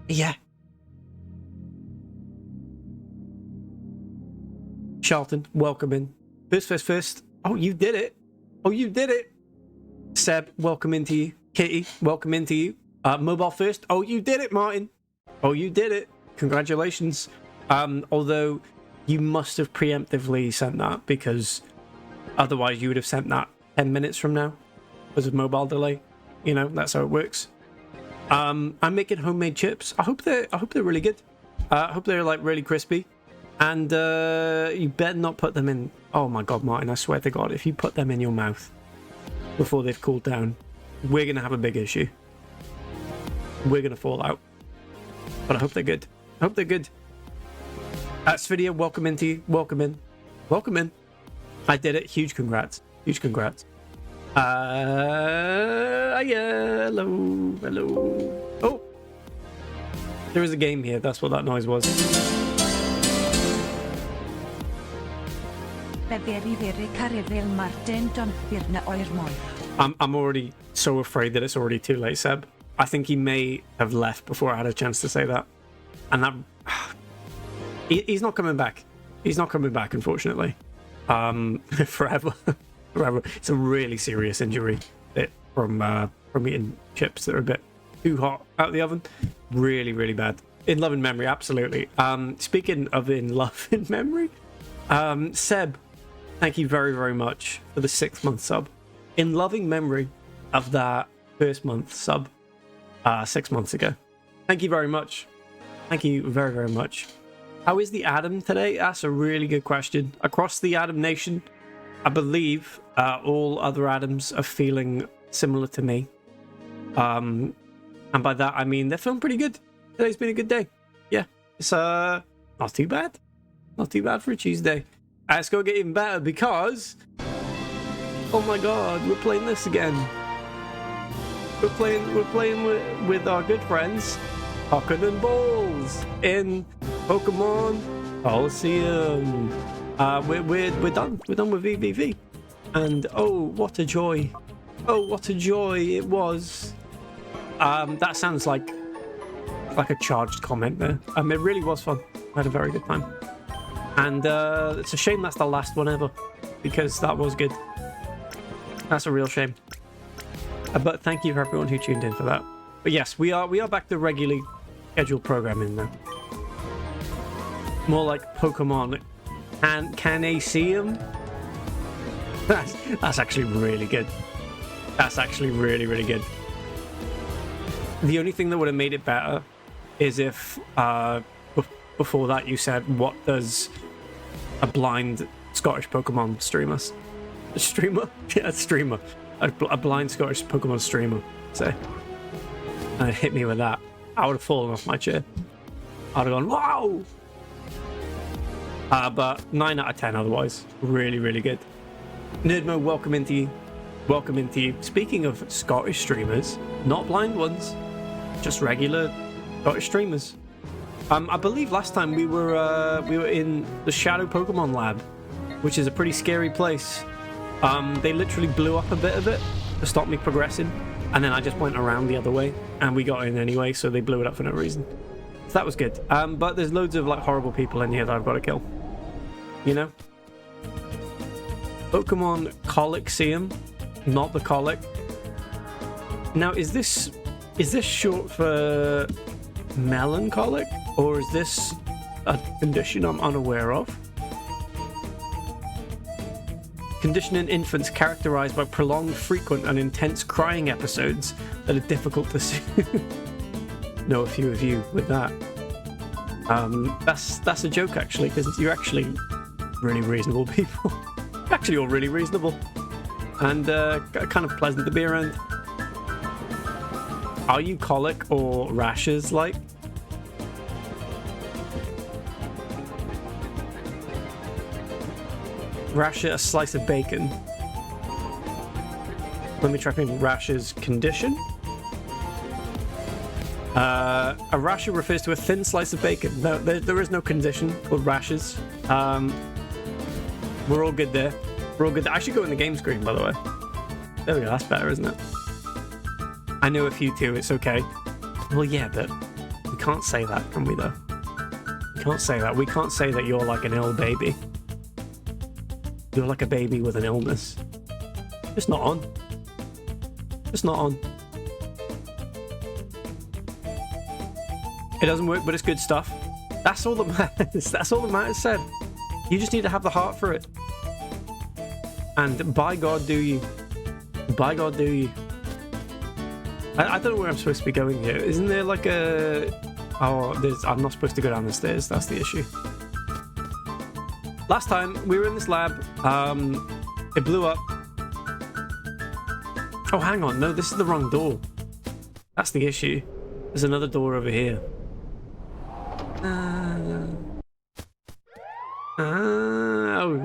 Yeah. Charlton, welcome in. First. Oh, you did it. Oh, you did it. Seb, welcome into you. Kitty, welcome into you. Mobile first. Oh, you did it, Martin. Oh, you did it. Congratulations. Although you must have preemptively sent that, because otherwise you would have sent that 10 minutes from now because of mobile delay. You know, that's how it works. I'm making homemade chips. I hope they're really good. I hope they're like really crispy. And you better not put them in. Oh my god, Martin, I swear to god, if you put them in your mouth before they've cooled down, we're gonna have a big issue. We're gonna fall out. But I hope they're good. I hope they're good. Svidia, welcome into you. Welcome in. Welcome in. I did it. Huge congrats. Huge congrats. Yeah, hello. Oh, there is a game here. That's what that noise was. I'm already so afraid that it's already too late, Seb. I think he may have left before I had a chance to say that. And that... he's not coming back. He's not coming back, unfortunately. Forever. Forever. It's a really serious injury from eating chips that are a bit too hot out of the oven. Really, really bad. In love and memory, absolutely. Speaking of in love and memory, Seb, thank you very, very much for the 6-month sub. In loving memory of that first month sub 6 months ago. Thank you very much. Thank you very, very much. How is the Adam today? That's a really good question. Across the Adam Nation, I believe all other Adams are feeling similar to me. And by that, I mean they're feeling pretty good. Today's been a good day. Yeah, it's not too bad. Not too bad for a Tuesday. It's going to get even better because... oh my god, we're playing this again. We're playing with our good friends, Pocket and Balls, in Pokemon Colosseum. We're done. We're done with VVV. And oh, what a joy. Oh, what a joy it was. That sounds like a charged comment there. It really was fun. I had a very good time. And it's a shame that's the last one ever, because that was good. That's a real shame. But thank you for everyone who tuned in for that. But yes, we are back to regularly scheduled programming now. More like Pokemon and Colosseum. That's actually really good. That's actually really, really good. The only thing that would have made it better is if before that you said, what does a blind Scottish Pokemon streamer? Yeah, streamer. A blind Scottish Pokemon streamer say. And it hit me with that. I would have fallen off my chair. I'd have gone, wow! But 9 out of 10 otherwise. Really, really good. Nerdmo, welcome into you. Welcome into you. Speaking of Scottish streamers, not blind ones, just regular Scottish streamers. I believe last time we were in the Shadow Pokemon Lab, which is a pretty scary place. They literally blew up a bit of it to stop me progressing, and then I just went around the other way, and we got in anyway, so they blew it up for no reason. So that was good. But there's loads of like horrible people in here that I've got to kill. You know? Pokemon Colosseum, not the colic. Now, is this short for melancholic, or is this a condition I'm unaware of? Condition in infants characterized by prolonged, frequent, and intense crying episodes that are difficult to soothe. Know a few of you with that. That's a joke, actually, because you're actually really reasonable people. Actually, all really reasonable, and kind of pleasant to be around. Are you colic or rashes like? Rasher, a slice of bacon. Let me try thinking. Rasher's condition. A rasher refers to a thin slice of bacon. No, there is no condition called rashes. We're all good there. We're all good there. I should go in the game screen, by the way. There we go. That's better, isn't it? I know a few too. It's okay. Well, yeah, but we can't say that, can we, though? We can't say that. We can't say that you're like an ill baby. You're like a baby with an illness. Just not on. Just not on. It doesn't work, but it's good stuff. That's all that matters. That's all that matters, Seb. You just need to have the heart for it. And by God, do you. By God, do you. I don't know where I'm supposed to be going here. Isn't there like a... Oh, I'm not supposed to go down the stairs. That's the issue. Last time, we were in this lab. It blew up. Oh, hang on. No, this is the wrong door. That's the issue. There's another door over here.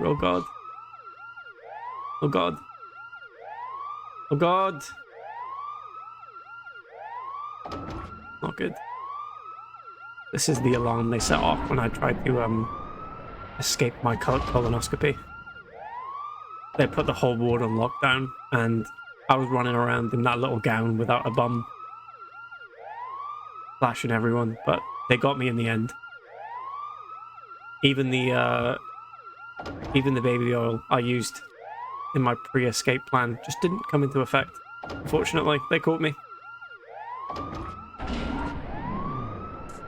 Oh God. Oh God. Oh God. Not good. This is the alarm they set off when I tried to escape my colonoscopy. They put the whole ward on lockdown, and I was running around in that little gown without a bum, flashing everyone, but they got me in the end. Even the baby oil I used in my pre-escape plan just didn't come into effect. Unfortunately, they caught me.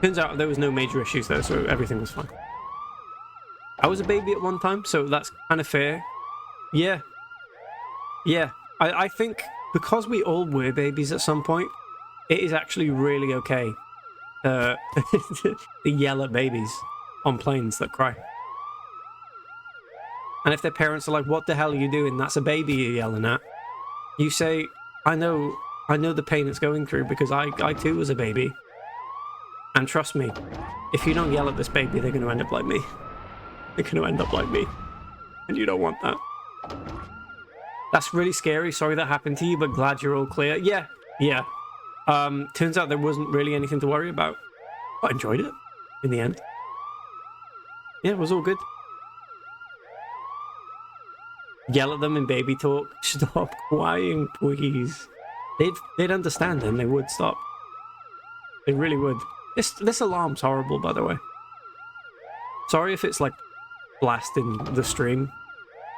Turns out there was no major issues though, so everything was fine. I was a baby at one time, so that's kind of fair. Yeah. Yeah. I think because we all were babies at some point, it is actually really okay to yell at babies on planes that cry. And if their parents are like, what the hell are you doing? That's a baby you're yelling at. You say, I know the pain it's going through because I too was a baby. And trust me, if you don't yell at this baby, they're going to end up like me. They're going to end up like me. And you don't want that. That's really scary. Sorry that happened to you, but glad you're all clear. Yeah, yeah. Turns out there wasn't really anything to worry about. I enjoyed it in the end. Yeah, it was all good. Yell at them in baby talk. Stop crying, please. They'd understand and they would stop. They really would. This alarm's horrible, by the way. Sorry if it's like blasting the stream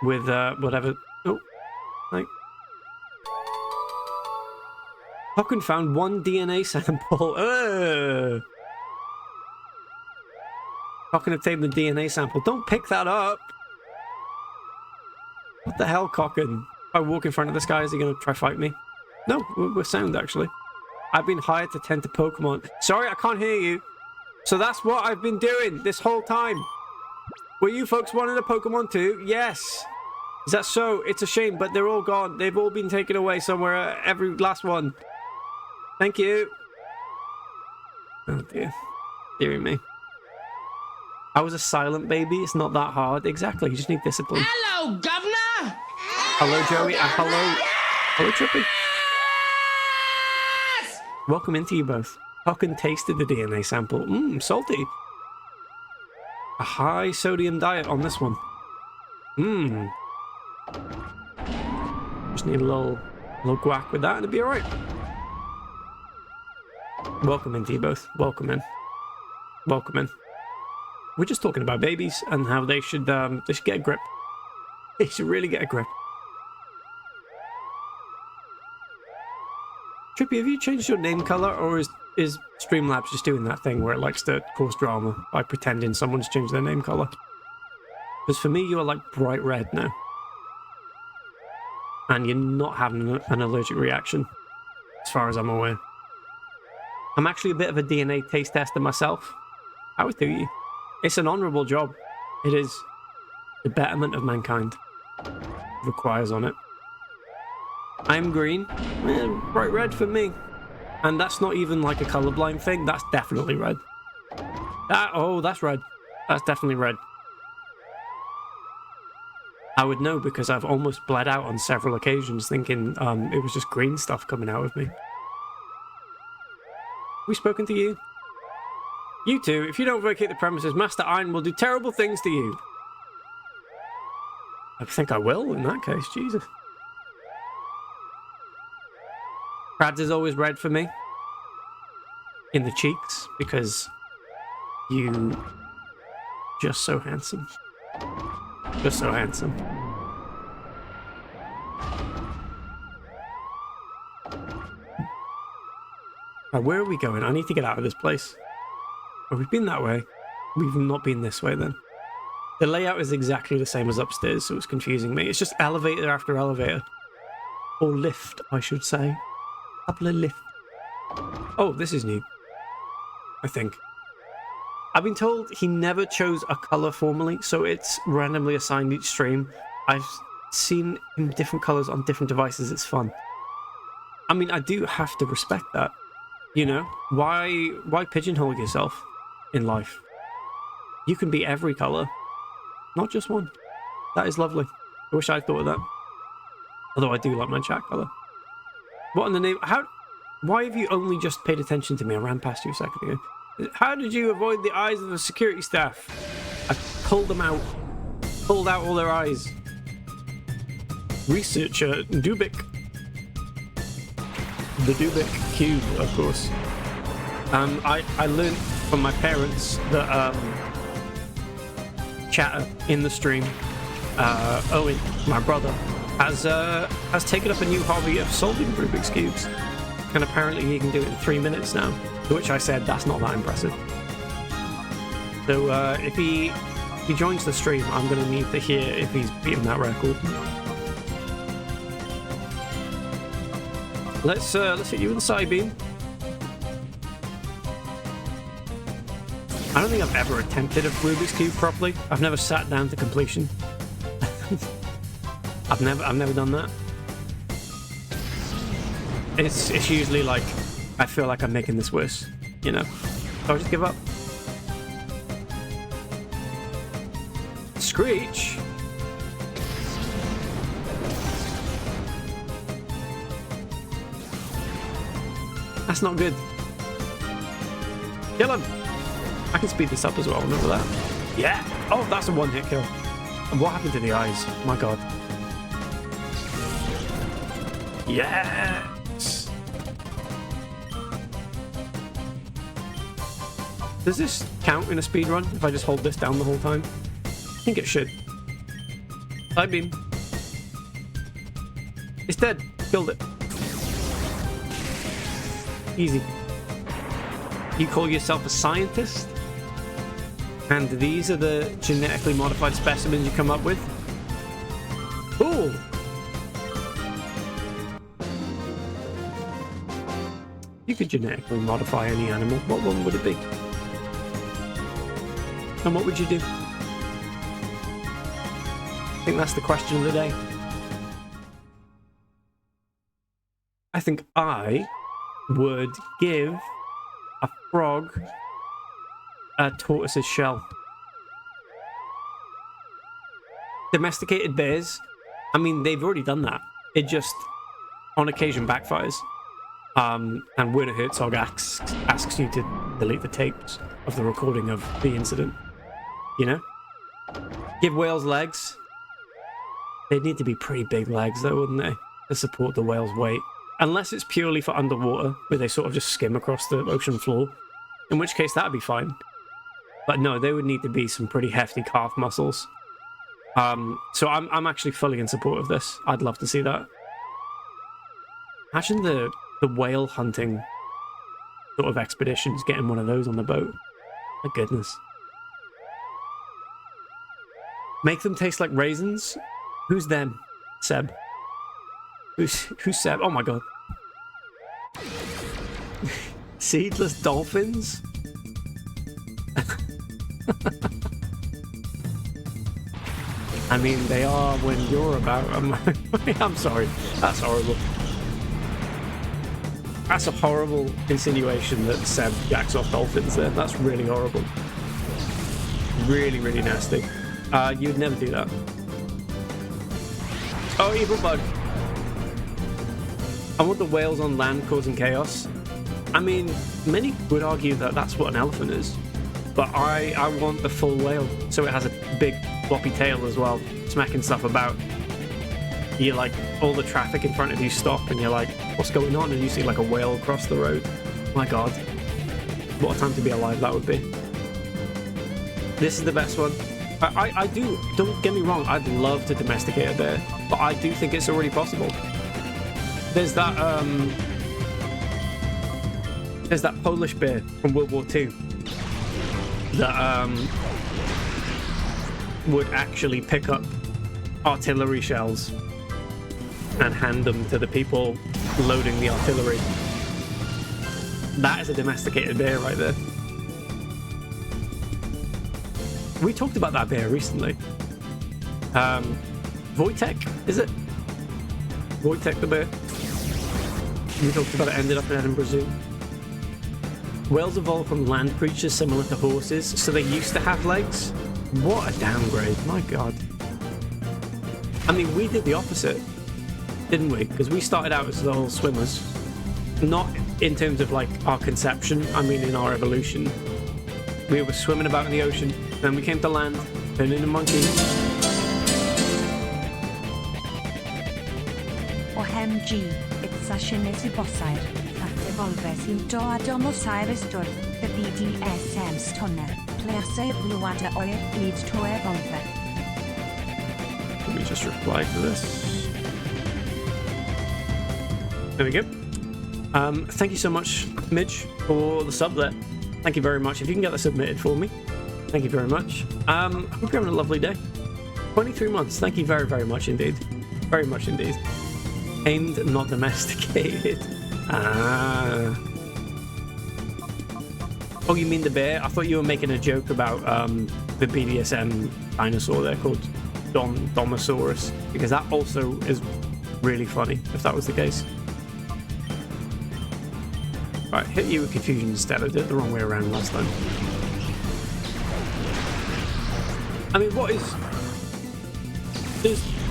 with whatever. Oh, like. Pokken found one DNA sample. Pokken obtained the DNA sample. Don't pick that up. What the hell, Cocken? If I walk in front of this guy, is he going to try fight me? No, we're sound, actually. I've been hired to tend to Pokemon. Sorry, I can't hear you. So that's what I've been doing this whole time. Were you folks wanting a Pokemon too? Yes. Is that so? It's a shame, but they're all gone. They've all been taken away somewhere. Every last one. Thank you. Oh dear. Dearie me. I was a silent baby. It's not that hard. Exactly. You just need discipline. Hello, Governor! Hello, Joey, and hello, Trippy. Yes! Welcome into you both. Pokken tasted the DNA sample. Mmm, salty. A high sodium diet on this one. Mmm. Just need a little guac with that and it'll be alright. Welcome into you both. Welcome in. Welcome in. We're just talking about babies and how they should get a grip. They should really get a grip. Trippy, have you changed your name color, or is Streamlabs just doing that thing where it likes to cause drama by pretending someone's changed their name color? Because for me, you are like bright red now. And you're not having an allergic reaction, as far as I'm aware. I'm actually a bit of a DNA taste tester myself. How do you? It's an honourable job. It is. The betterment of mankind requires on it. I'm green. Bright red for me. And that's not even like a colourblind thing. That's definitely red. That's red. That's definitely red. I would know because I've almost bled out on several occasions thinking it was just green stuff coming out of me. We spoken to you? You two, if you don't vacate the premises, Master Iron will do terrible things to you. I think I will in that case, Jesus. Brad's is always red for me. In the cheeks, because you just so handsome. Just so handsome. Right, where are we going? I need to get out of this place. Oh, we've been that way. We've not been this way then. The layout is exactly the same as upstairs, so it's confusing me. It's just elevator after elevator. Or lift, I should say. Couple of lift. Oh, this is new. I think. I've been told he never chose a colour formally, so it's randomly assigned each stream. I've seen him different colours on different devices. It's fun. I mean, I do have to respect that. You know? Why pigeonhole yourself in life? You can be every colour, not just one. That is lovely. I wish I thought of that. Although I do like my chat colour. What in the name? Why have you only just paid attention to me? I ran past you a second ago. How did you avoid the eyes of the security staff? I pulled them out. Pulled out all their eyes. Researcher Dubik. The Dubik Cube, of course. I learned from my parents that Chatter in the stream, Owen, my brother, has taken up a new hobby of solving Rubik's Cubes. And apparently he can do it in 3 minutes now. To which I said, that's not that impressive. So if he joins the stream, I'm going to need to hear if he's beaten that record. Let's hit you with a side beam. I don't think I've ever attempted a Rubik's Cube properly. I've never sat down to completion. I've never done that. It's usually like I feel like I'm making this worse, you know. So I'll just give up. Screech. That's not good. Kill him. I can speed this up as well. Remember that? Yeah. Oh, that's a one-hit kill. And what happened to the eyes? My God. Yes. Does this count in a speed run if I just hold this down the whole time? I think it should. Side beam. It's dead. Killed it. Easy. You call yourself a scientist? And these are the genetically modified specimens you come up with? Cool. You could genetically modify any animal. What one would it be? And what would you do? I think that's the question of the day. I think I would give a frog a tortoise's shell. domesticated bears, I mean, they've already done that. It just, on occasion, backfires. And Werner Herzog asks you to delete the tapes of the recording of the incident. You know? Give whales legs. They'd need to be pretty big legs, though, wouldn't they? To support the whale's weight. Unless it's purely for underwater, where they sort of just skim across the ocean floor. In which case, that'd be fine. But no, they would need to be some pretty hefty calf muscles. So I'm actually fully in support of this. I'd love to see that. Imagine the whale hunting sort of expeditions, getting one of those on the boat. My goodness. Make them taste like raisins? Who's them? Seb. Who's Seb? Oh my god. Seedless dolphins? I mean, they are when you're about. I'm sorry. That's horrible. That's a horrible insinuation that Seb jacks off dolphins there. That's really horrible. Really, really nasty. You'd never do that. Oh, evil bug. I want the whales on land causing chaos. I mean, many would argue that that's what an elephant is. But I want the full whale. So it has a big floppy tail as well, smacking stuff about. You're like, all the traffic in front of you stop and you're like, what's going on? And you see like a whale across the road. My god. What a time to be alive that would be. This is the best one. I do, don't get me wrong, I'd love to domesticate a bear, but I do think it's already possible. There's that Polish bear from World War II that would actually pick up artillery shells and hand them to the people loading the artillery. That is a domesticated bear right there. We talked about that bear recently. Wojtek, is it? Wojtek the bear. We talked about it, ended up in Edinburgh Zoo. Whales evolved from land creatures similar to horses, so they used to have legs? What a downgrade, my god. I mean, we did the opposite, didn't we? Because we started out as little swimmers. Not in terms of like our conception, I mean in our evolution. We were swimming about in the ocean, then we came to land, turned into monkeys. OMG, it's sashines I bosair, ac evolves i'w dod o Osiris dwrth, y BDSM stonner, pleasau blwad a oer lead to evolve. Let me just reply to this. There we go. Thank you so much, Midge, for the sub there. Thank you very much. If you can get that submitted for me, thank you very much. I hope you're having a lovely day. 23 months. Thank you very, very much indeed. Very much indeed. Tamed, not domesticated. Ah. Oh, you mean the bear? I thought you were making a joke about the BDSM dinosaur there called Domosaurus, because that also is really funny, if that was the case. Right, hit you with confusion instead. I did it the wrong way around last time. I mean, what is...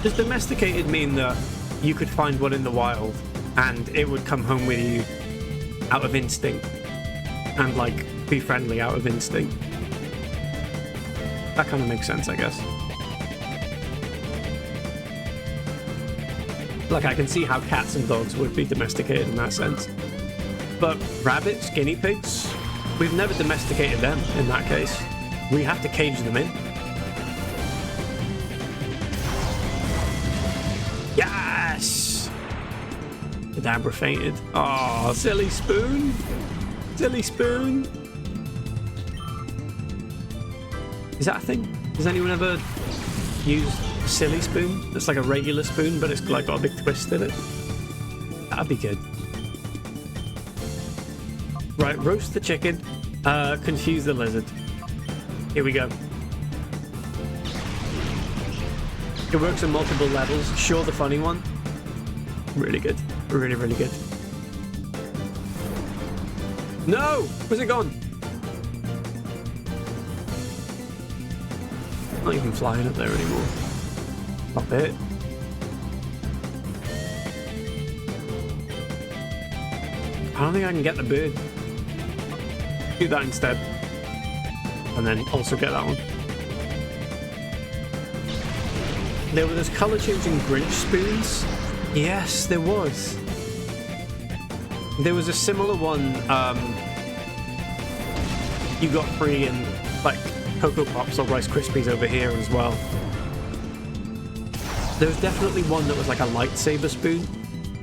Does domesticated mean that you could find one in the wild and it would come home with you out of instinct and, like, be friendly out of instinct? That kind of makes sense, I guess. Like, I can see how cats and dogs would be domesticated in that sense. But rabbits, guinea pigs, we've never domesticated them in that case. We have to cage them in. Yes! Kadabra fainted. Oh, silly spoon. Silly spoon. Is that a thing? Has anyone ever used a silly spoon? It's like a regular spoon, but it's like got a big twist in it. That'd be good. Right, roast the chicken, confuse the lizard. Here we go. It works on multiple levels. Sure, the funny one. Really good. Really, really good. No! Where's it gone? Not even flying up there anymore. Stop it. I don't think I can get the bird. Do that instead. And then also get that one. There were those colour changing Grinch spoons. Yes, there was. There was a similar one you got free in like Cocoa Pops or Rice Krispies over here as well. There was definitely one that was like a lightsaber spoon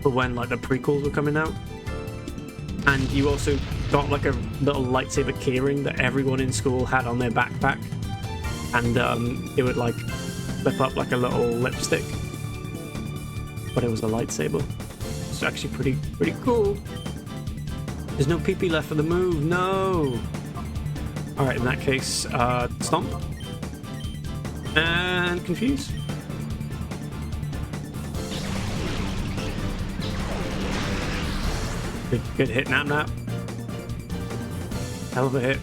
for when like the prequels were coming out. And you also got like a little lightsaber keyring that everyone in school had on their backpack. And it would like flip up like a little lipstick. But it was a lightsaber. It's actually pretty cool. There's no pee-pee left for the move. No! Alright, in that case, Stomp. And Confuse. Good hit, Nap Nap. Hell of a hit.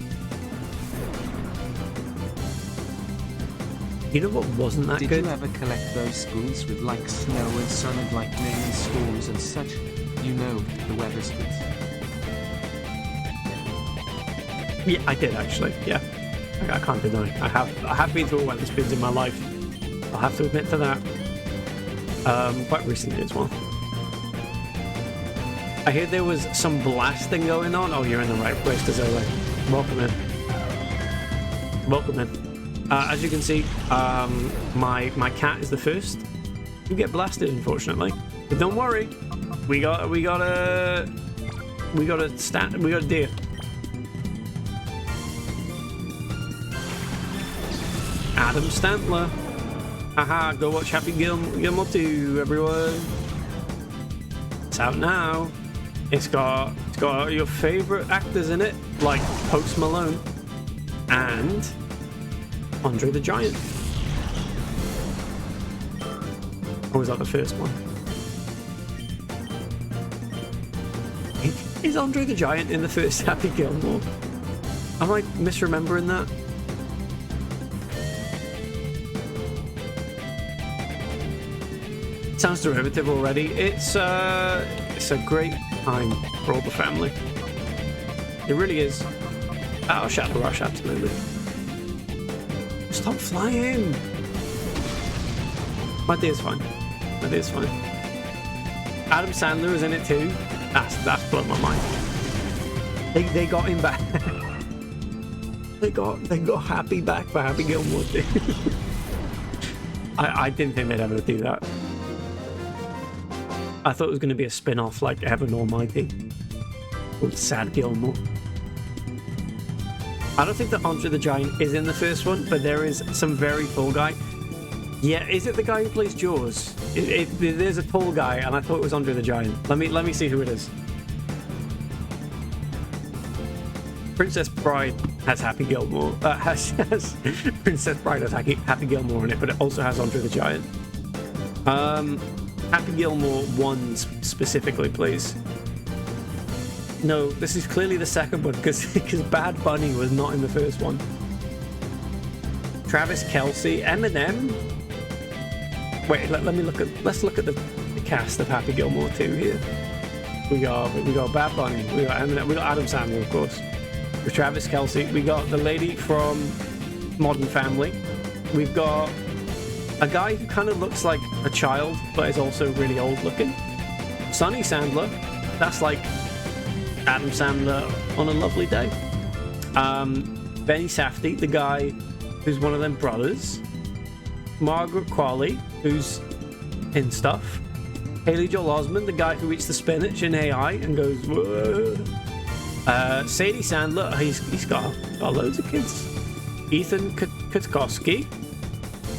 You know what wasn't that good? Did you ever collect those spoons with like snow and sun and like rain storms and such? You know, the weather spoons. Yeah, I did actually. Yeah, I can't deny. I have been through weather spoons in my life. I'll have to admit to that. Quite recently as well. I hear there was some blasting going on. Oh, you're in the right place, Dezole. Welcome in. Welcome in. As you can see, my cat is the first to get blasted, unfortunately. But don't worry, we got a deer. Adam Stantler. Haha, go watch Happy Gilmore 2, everyone. It's out now. It's got your favorite actors in it, like Post Malone and Andre the Giant. Or was that the first one? Is Andre the Giant in the first Happy Gilmore? Am I misremembering that? Sounds derivative already. It's a great time for all the family. It really is. Oh, Shadow Rush, absolutely. Stop flying! My deer's fine. My deer's fine. Adam Sandler is in it too. That's blown my mind. They got him back. they got Happy back for Happy Gilmore too. I didn't think they'd ever do that. I thought it was going to be a spin-off like Evan Almighty called Sad Gilmore. I don't think that Andre the Giant is in the first one, but there is some very tall guy. Yeah, is it the guy who plays Jaws? There's a tall guy, and I thought it was Andre the Giant. Let me see who it is. Princess Bride has Happy Gilmore. Has Princess Bride has Happy Gilmore in it, but it also has Andre the Giant. Happy Gilmore 1 specifically, please. No, this is clearly the second one because Bad Bunny was not in the first one. Travis Kelce, Eminem. Wait, let's look at the cast of Happy Gilmore 2 here. We got Bad Bunny, we got Eminem, we got Adam Sandler, of course. With Travis Kelce, we got the lady from Modern Family. We've got a guy who kind of looks like a child, but is also really old looking. Sonny Sandler, that's like Adam Sandler on a lovely day. Benny Safdie, the guy who's one of them brothers. Margaret Qualley, who's in stuff. Haley Joel Osment, the guy who eats the spinach in AI and goes, whoa. Sadie Sandler, he's got loads of kids. Ethan Kutkoski.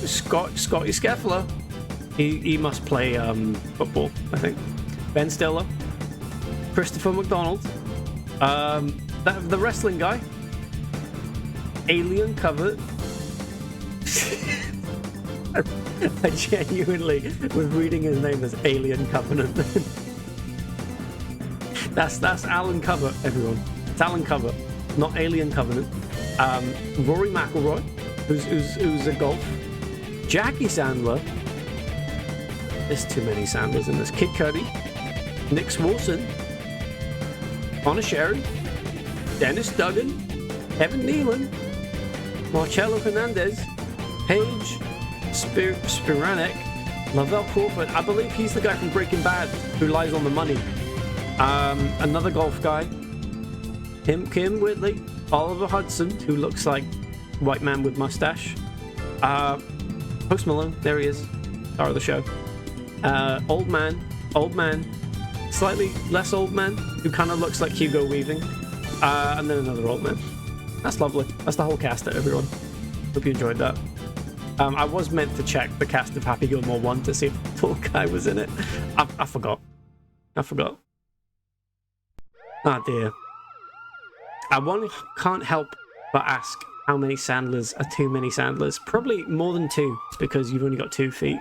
Scotty Scheffler. He must play football, I think. Ben Stiller. Christopher McDonald. The wrestling guy. Alien Covet. I genuinely was reading his name as Alien Covenant. That's Alan Covert, everyone. It's Alan Covert, not Alien Covenant. Rory McIlroy, who's a golf. Jackie Sandler, There's too many Sandlers in this. Kid Cudi, Nick Swartzen, Connor Sherry, Dennis Duggan, Kevin Nealon, Marcelo Hernandez, Paige Spiranek, Lavelle Crawford. I believe he's the guy from Breaking Bad who lies on the money. Another golf guy. Kim Whitley, Oliver Hudson, who looks like white man with mustache. Post Malone, there he is, star of the show. Old man, slightly less old man, who kind of looks like Hugo Weaving. And then another old man. That's lovely. That's the whole cast, everyone. Hope you enjoyed that. I was meant to check the cast of Happy Gilmore 1 to see if the tall guy was in it. I forgot. Ah, dear. I can't help but ask how many Sandlers are too many Sandlers. Probably more than 2, because you've only got 2 feet.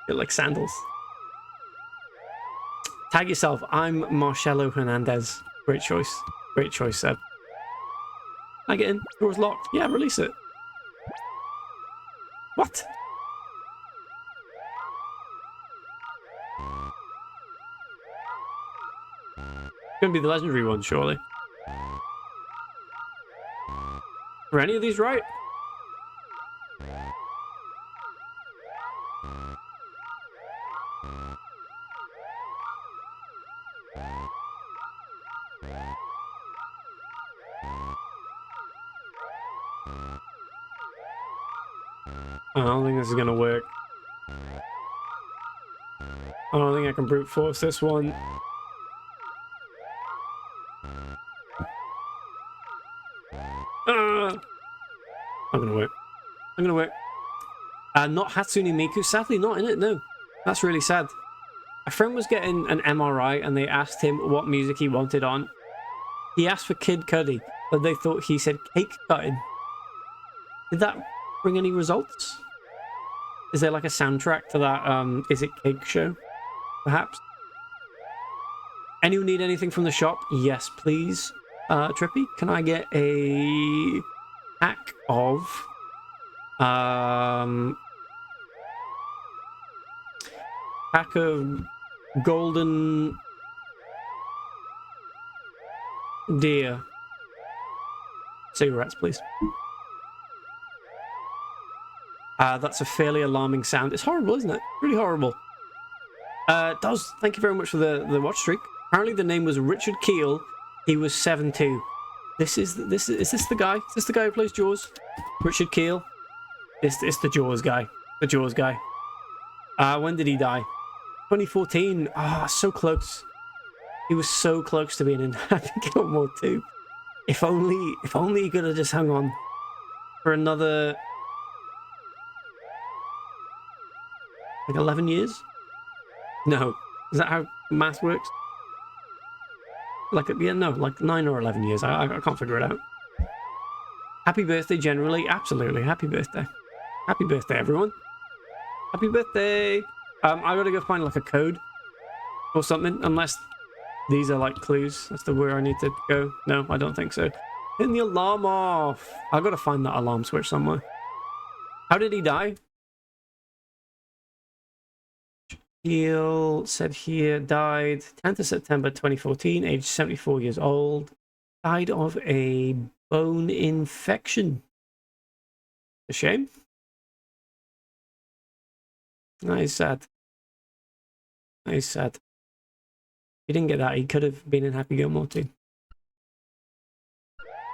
You're like sandals. Tag yourself. I'm Marcelo Hernandez. Great choice. Great choice, Seb. I get in. Door's locked. Yeah, release it. What? It's gonna be the legendary one, surely. Are any of these right? I don't think this is gonna work. I don't think I can brute force this one. Not gonna work. Not gonna work. Not Hatsune Miku. Sadly, not in it. No, that's really sad. A friend was getting an MRI, and they asked him what music he wanted on. He asked for Kid Cudi, but they thought he said cake cutting. Did that bring any results? Is there like a soundtrack to that Is It Cake show? Perhaps? Anyone need anything from the shop? Yes, please. Trippy, can I get a pack of golden deer cigarettes, please? That's a fairly alarming sound. It's horrible, isn't it? Really horrible. Thank you very much for the watch streak. Apparently the name was Richard Keel. He was 7'2". Is this the guy? Is this the guy who plays Jaws? Richard Keel? It's the Jaws guy. The Jaws guy. When did he die? 2014. Ah, so close. He was so close to being in Happy Gilmore 2. If only he could have just hung on for another like 11 years? No. Is that how math works? Like, yeah, no, like 9 or 11 years. I can't figure it out. Happy birthday, generally. Absolutely. Happy birthday. Happy birthday, everyone. Happy birthday. I gotta go find like a code or something, unless these are like clues as to where I need to go. No, I don't think so. Turn the alarm off. I gotta find that alarm switch somewhere. How did he die? Heal said here, died 10th of September 2014, aged 74 years old. Died of a bone infection. A shame. Nice, sad. Nice, sad. He didn't get that. He could have been in Happy Gilmore too.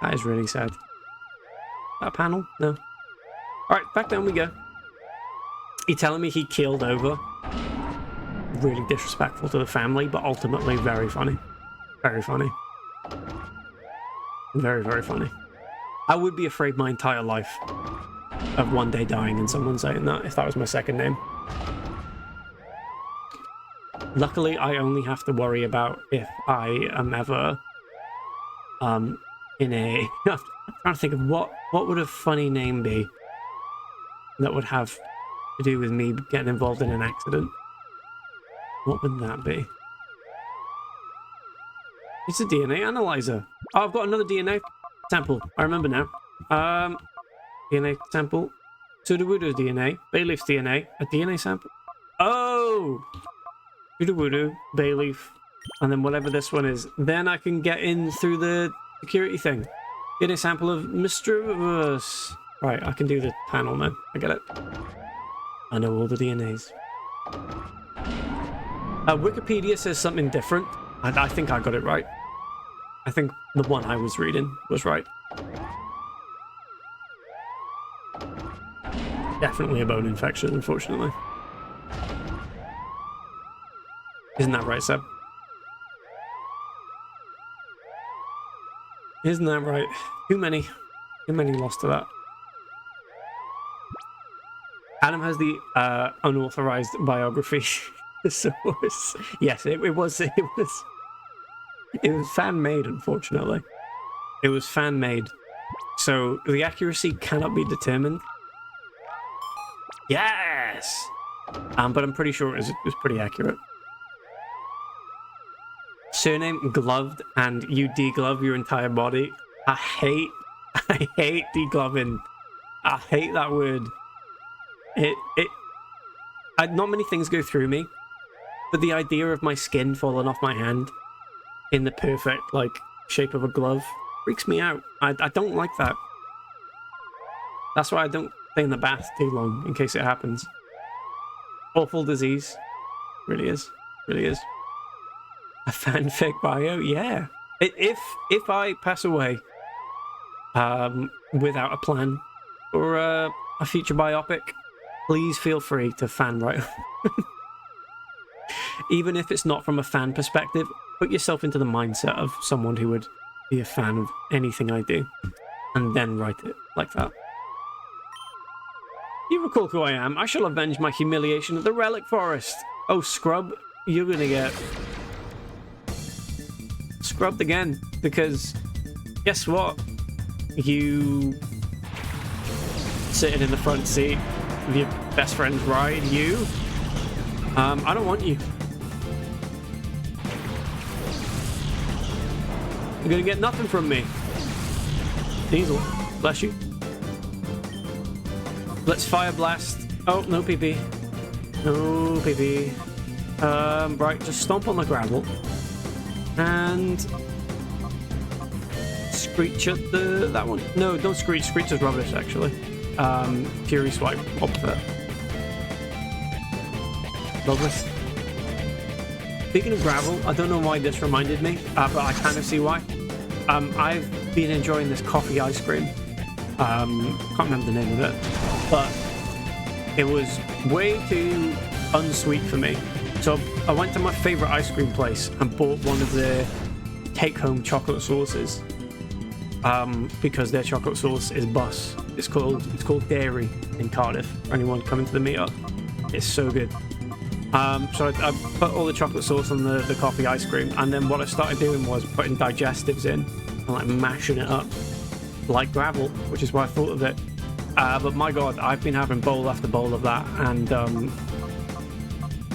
That is really sad. That panel? No. Alright, back down we go. He telling me he keeled over. Really disrespectful to the family, but ultimately very funny. Very funny. Very, very funny. I would be afraid my entire life of one day dying and someone saying that if that was my second name. Luckily, I only have to worry about if I am ever in a... I'm trying to think of what would a funny name be that would have to do with me getting involved in an accident. What would that be? It's a DNA analyzer. Oh, I've got another DNA sample. I remember now. DNA sample. Sudowoodo's DNA, Bayleaf's DNA, a DNA sample. Oh! Sudowoodo, Bayleaf, and then whatever this one is. Then I can get in through the security thing. Get a sample of Mischievous. Right, I can do the panel now. I get it. I know all the DNAs. Wikipedia says something different. I think I got it right. I think the one I was reading was right. Definitely a bone infection, unfortunately. Isn't that right, Seb? Isn't that right? Too many lost to that. Adam has the unauthorized biography source. Yes, it was fan made, unfortunately. It was fan made. So the accuracy cannot be determined. Yes! But I'm pretty sure it was pretty accurate. Surname gloved and you deglove your entire body. I hate degloving. I hate that word. Not many things go through me, but the idea of my skin falling off my hand in the perfect like shape of a glove freaks me out. I don't like that. That's why I don't stay in the bath too long in case it happens. Awful disease. Really is. Really is. A fanfic bio? Yeah. If I pass away without a plan or a future biopic, please feel free to fan write. Even if it's not from a fan perspective, put yourself into the mindset of someone who would be a fan of anything I do, and then write it like that. You recall who I am. I shall avenge my humiliation at the Relic Forest. Oh, Scrub, you're gonna get scrubbed again, because guess what? You sitting in the front seat with your best friend's ride, you. I don't want you. You're gonna get nothing from me. Diesel, bless you. Let's fire blast. Oh, no PP. No PP. Right, just stomp on the gravel. And screech at that one. No, don't screech. Screech is rubbish, actually. Fury swipe. Opposite. Loveless. Speaking of gravel, I don't know why this reminded me, but I kind of see why. I've been enjoying this coffee ice cream. Can't remember the name of it, but it was way too unsweet for me. So I went to my favorite ice cream place and bought one of their take-home chocolate sauces, because their chocolate sauce is bus. It's called Dairy in Cardiff. For anyone coming to the meetup, it's so good. So I put all the chocolate sauce on the coffee ice cream, and then what I started doing was putting digestives in and like mashing it up like gravel, which is why I thought of it. But my god, I've been having bowl after bowl of that, and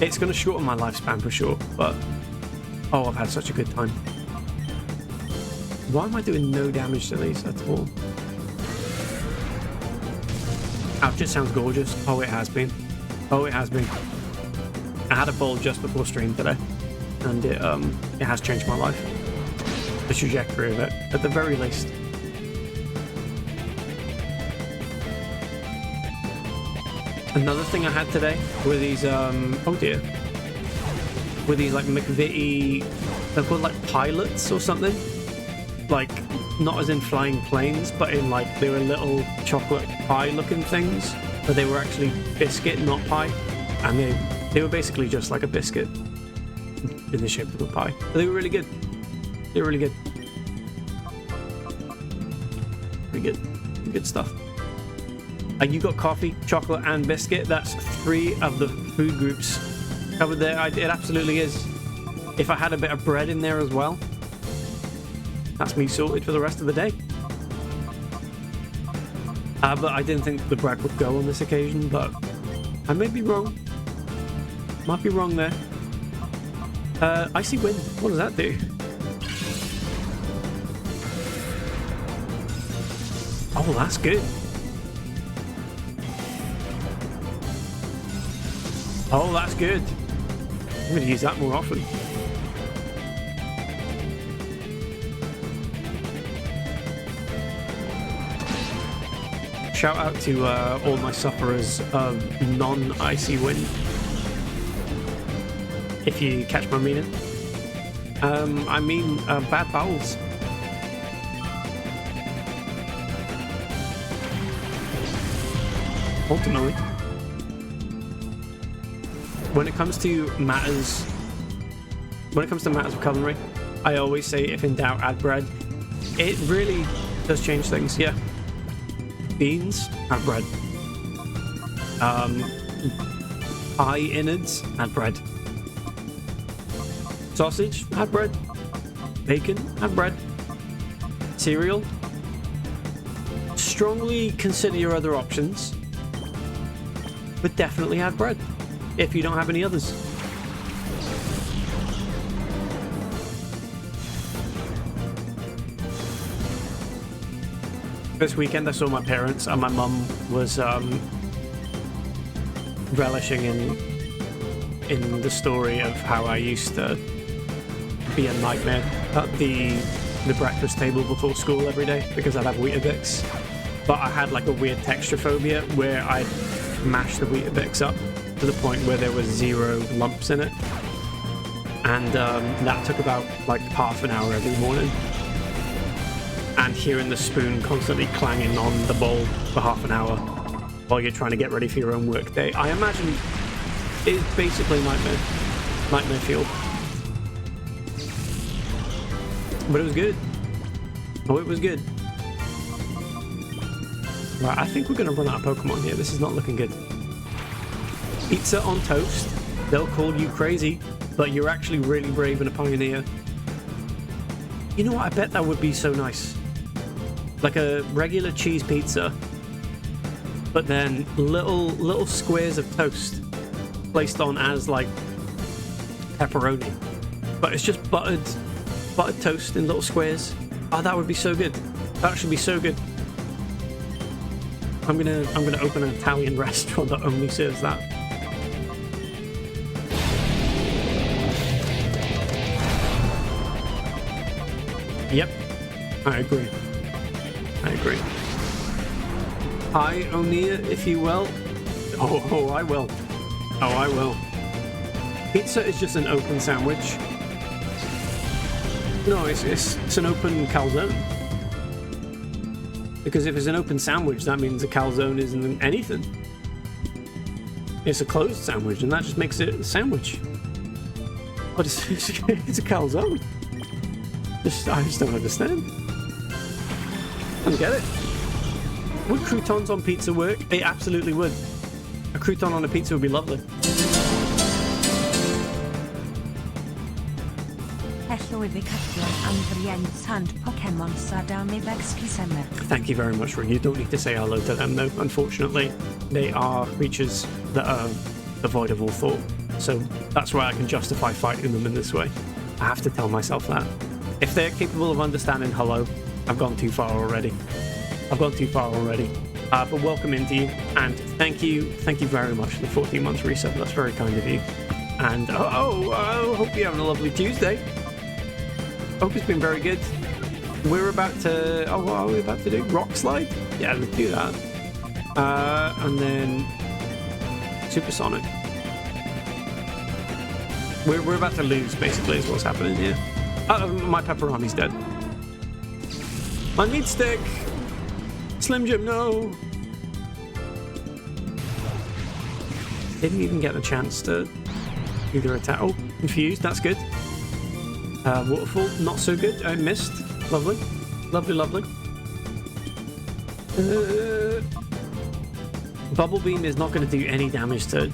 it's going to shorten my lifespan for sure, but oh, I've had such a good time. Why am I doing no damage to these at all? Ouch, it sounds gorgeous. Oh, it has been. Oh, it has been. I had a bowl just before stream today, and it has changed my life. The trajectory of it, at the very least. Another thing I had today were these, oh dear, were these like McVitie, they're called like pilots or something. Like, not as in flying planes, but in like, they were little chocolate pie looking things, but they were actually biscuit, not pie. And they were basically just like a biscuit in the shape of a pie. But they were really good. They were really good. Pretty good. Good stuff. And you got coffee, chocolate, and biscuit. That's 3 of the food groups covered there. It absolutely is. If I had a bit of bread in there as well, that's me sorted for the rest of the day. But I didn't think the bread would go on this occasion, but I may be wrong. Might be wrong there. Icy wind. What does that do? Oh, that's good. Oh, that's good. I'm going to use that more often. Shout out to all my sufferers of non-icy wind. If you catch my meaning. I mean bad bowels. Ultimately. When it comes to matters of culinary, I always say if in doubt, add bread. It really does change things, yeah. Beans, add bread. Pie innards, add bread. Sausage, add bread. Bacon, add bread. Cereal. Strongly consider your other options, but definitely add bread if you don't have any others. This weekend I saw my parents and my mum was relishing in the story of how I used to be a nightmare at the breakfast table before school every day because I'd have Weetabix. But I had like a weird texture phobia where I'd mash the Weetabix up to the point where there was 0 lumps in it. And that took about like half an hour every morning. And hearing the spoon constantly clanging on the bowl for half an hour while you're trying to get ready for your own work day. I imagine it's basically nightmare fuel. But it was good. Oh, it was good. Right, I think we're going to run out of Pokemon here. This is not looking good. Pizza on toast. They'll call you crazy, but you're actually really brave and a pioneer. You know what? I bet that would be so nice. Like a regular cheese pizza, but then little squares of toast placed on as like pepperoni. But it's just buttered toast in little squares. Oh, that would be so good. That should be so good. I'm gonna open an Italian restaurant that only serves that. Yep, I agree. Hi, Onia, if you will. Oh, I will. Oh, I will. Pizza is just an open sandwich. No, it's an open calzone. Because if it's an open sandwich, that means a calzone isn't anything. It's a closed sandwich, and that just makes it a sandwich. But it's a calzone. I just don't understand. I don't get it. Would croutons on pizza work? They absolutely would. A crouton on a pizza would be lovely. Thank you very much, Ring. You don't need to say hello to them, though. Unfortunately, they are creatures that are devoid of all thought. So that's why I can justify fighting them in this way. I have to tell myself that. If they're capable of understanding hello, I've gone too far already. But welcome into you, and thank you very much for the 14 months reset. That's very kind of you. And I hope you're having a lovely Tuesday. Hope it's been very good. We're about to. Oh, what are we about to do? Rock slide? Yeah, let's do that. And then supersonic. We're about to lose. Basically, is what's happening here. My pepperoni's dead. My meat stick. Slim Jim, no. Didn't even get the chance to either attack. Oh, confused. That's good. Waterfall, not so good. I missed. Lovely. Bubble Beam is not going to do any damage to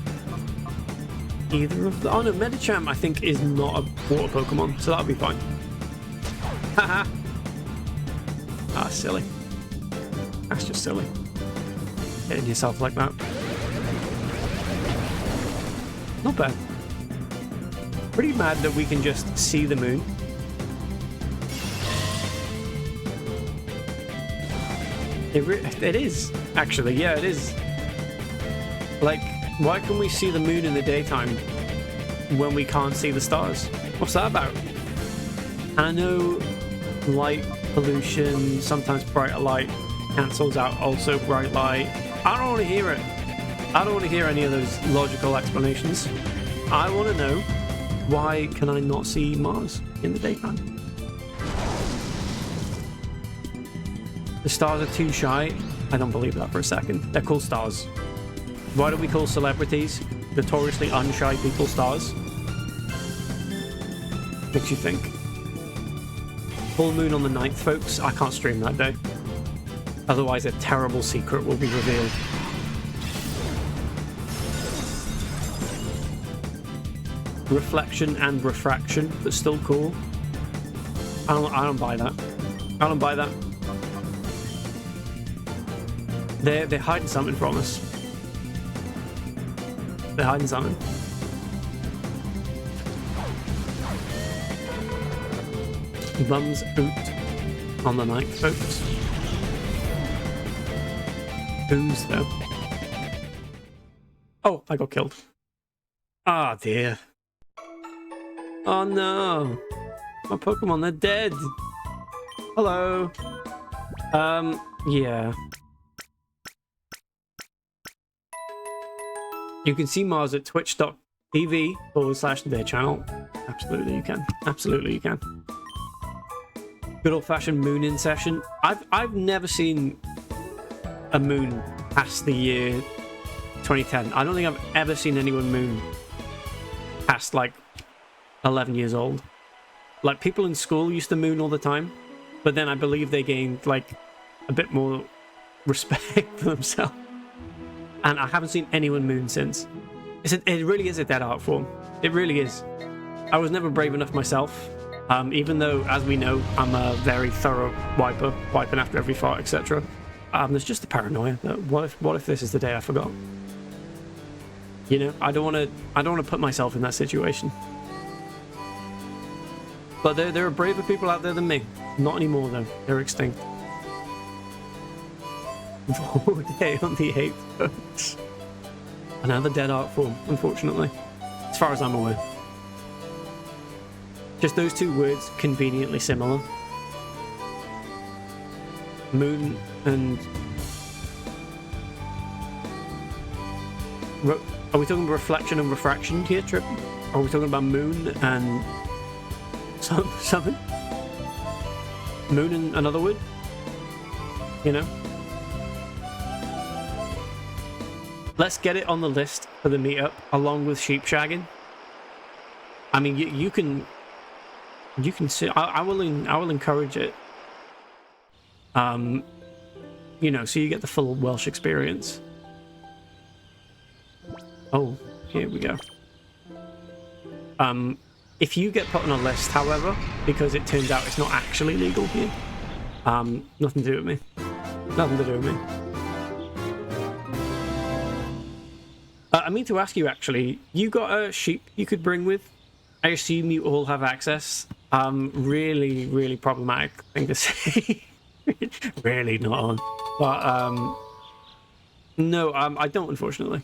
either of the... Oh no, Medicham I think is not a water Pokemon, so that'll be fine. Haha. Ah, silly. That's just silly. Hitting yourself like that. Not bad. Pretty mad that we can just see the moon. It is, actually. Yeah, it is. Like, Why can we see the moon in the daytime when we can't see the stars? What's that about? And I know light pollution, sometimes brighter light cancels out also bright light. I don't want to hear it. I don't want to hear any of those logical explanations. I want to know, why can I not see Mars in the daytime? The stars are too shy. I don't believe that for a second. They're called stars. Why do we call celebrities, notoriously unshy people, stars? Makes you think. Full moon on the 9th, folks. I can't stream that day. Otherwise, a terrible secret will be revealed. Reflection and refraction, but still cool. I don't buy that. I don't buy that. They're hiding something from us. They're hiding something. Bums out on the 9th, folks. Who's though? Oh, I got killed. Ah, dear. Oh no. My Pokemon, they're dead. Hello. Yeah. You can see Mars at twitch.tv/their channel. Absolutely you can. Absolutely you can. Good old-fashioned moon-in session. I've never seen a moon past the year 2010. I don't think I've ever seen anyone moon past like 11 years old. Like, people in school used to moon all the time, but then I believe they gained like a bit more respect for themselves. And I haven't seen anyone moon since. It really is a dead art form. It really is. I was never brave enough myself. Even though, as we know, I'm a very thorough wiper, wiping after every fart, etc. There's just the paranoia that what if this is the day I forgot? You know, I don't want to put myself in that situation. But there are braver people out there than me. Not anymore though. They're extinct. Day on the 8th, folks. Another dead art form, unfortunately, as far as I'm aware. Just those two words, conveniently similar. Moon and... Are we talking about reflection and refraction here, Trip? Or are we talking about moon and... something? Moon and another word? You know? Let's get it on the list for the meetup, along with sheep shagging. I mean, you can see. I will encourage it. You know, so you get the full Welsh experience. Oh, here we go. If you get put on a list, however, because it turns out it's not actually legal here, nothing to do with me. Nothing to do with me. I mean to ask you, actually, you got a sheep you could bring with? I assume you all have access. Really, really problematic thing to say. Really not on. But, no, I don't, unfortunately.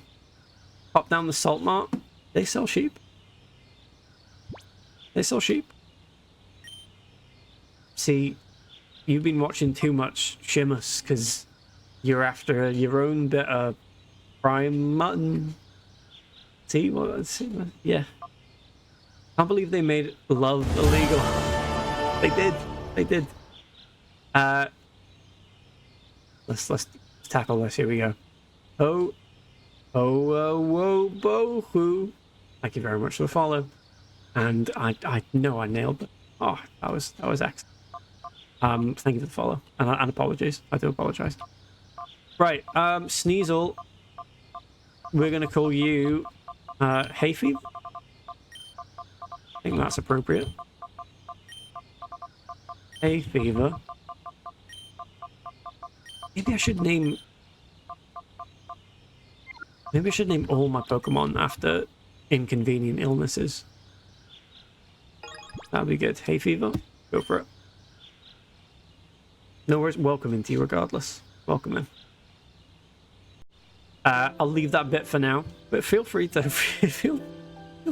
Pop down the Salt Mart. They sell sheep. They sell sheep. See, you've been watching too much Shimus, because you're after your own bit of prime mutton. See, yeah. Can't believe they made love illegal. They did. They did. Let's tackle this. Here we go. Oh, whoa, bohu. Thank you very much for the follow. And I know I nailed it. Oh, that was excellent. Thank you for the follow and apologies. I do apologize. Right, Sneasel. We're gonna call you Hay Fever. I think that's appropriate. Hay Fever. Maybe I should name all my Pokemon after inconvenient illnesses. That'd be good. Hay Fever. Go for it. No worries. Welcome into you regardless. Welcome in. I'll leave that bit for now, but feel free to feel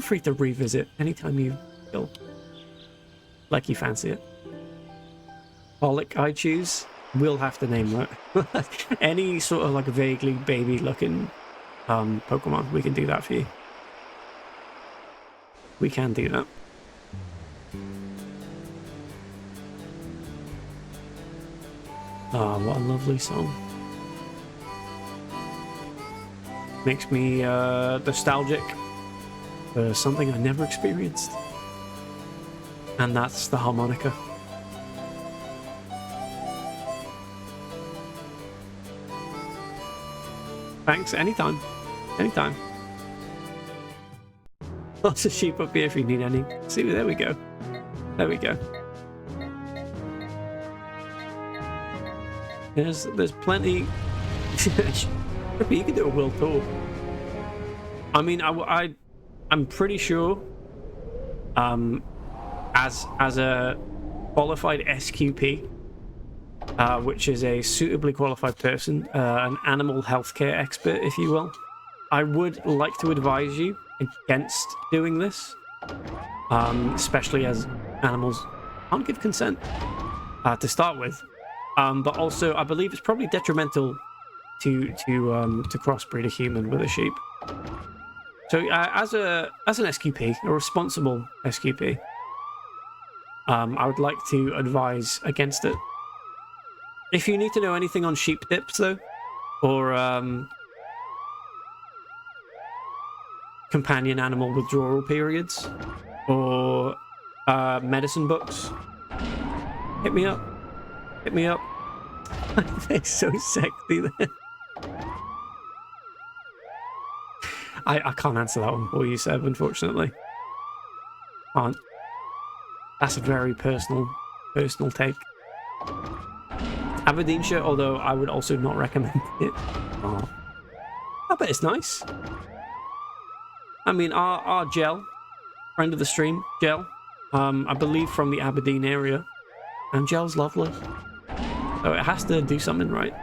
free to revisit anytime you feel like you fancy it. Pollock I choose. We'll have to name that. Any sort of like vaguely baby looking Pokemon, we can do that for you. We can do that. Ah, what a lovely song. Makes me nostalgic for something I never experienced. And that's the harmonica. Thanks, anytime. Anytime. Lots of sheep up here if you need any. See, there we go. There we go. There's plenty. You can do a world tour. I mean, I'm pretty sure, as a qualified SQP, which is a suitably qualified person, an animal healthcare expert, if you will, I would like to advise you against doing this, especially as animals can't give consent to start with. But also, I believe it's probably detrimental to crossbreed a human with a sheep. So, as an SQP, a responsible SQP, I would like to advise against it. If you need to know anything on sheep dips, though, or companion animal withdrawal periods, or medicine books, hit me up. Hit me up. They're so sexy there. I can't answer that one for you, Seb, unfortunately. Can't. That's a very personal take. Aberdeenshire, although I would also not recommend it. Oh. I bet it's nice. I mean, our Gel, friend of the stream, Gel, I believe from the Aberdeen area, and Gel's lovely. So it has to do something right.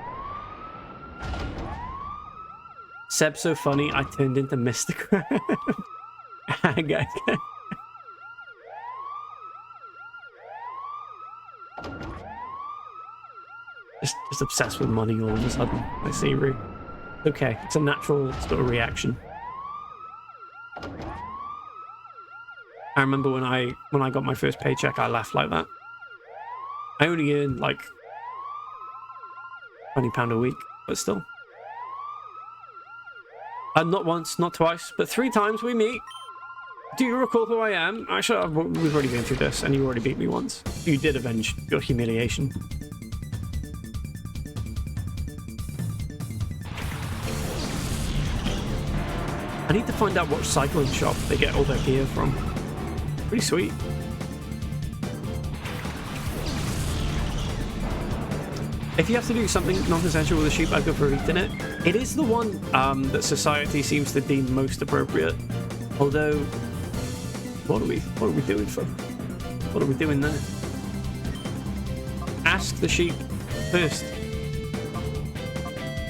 Seb's so funny, I turned into Mr. Crab. Just obsessed with money all of a sudden. I see, Rue. Okay, it's a natural sort of reaction. I remember when I got my first paycheck, I laughed like that. I only earned like £20 a week, but still. Not once, not twice, but 3 times we meet. Do you recall who I am? Actually, we've already been through this, and you already beat me once. You did avenge your humiliation. I need to find out what cycling shop they get all their gear from. Pretty sweet. If you have to do something non-essential with a sheep, I'd go for eating it. It is the one that society seems to deem most appropriate. Although, what are we doing for? What are we doing there? Ask the sheep first.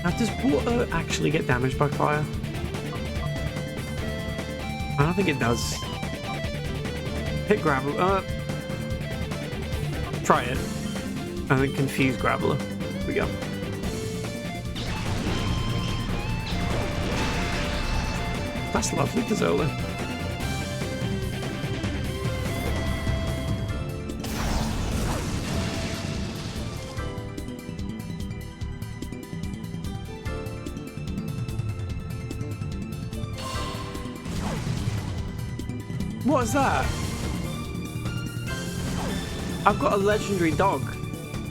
Now, does water actually get damaged by fire? I don't think it does. Hit gravel. Try it. I think confuse Graveler. Here we go. That's lovely, Dazola. What is that? I've got a legendary dog,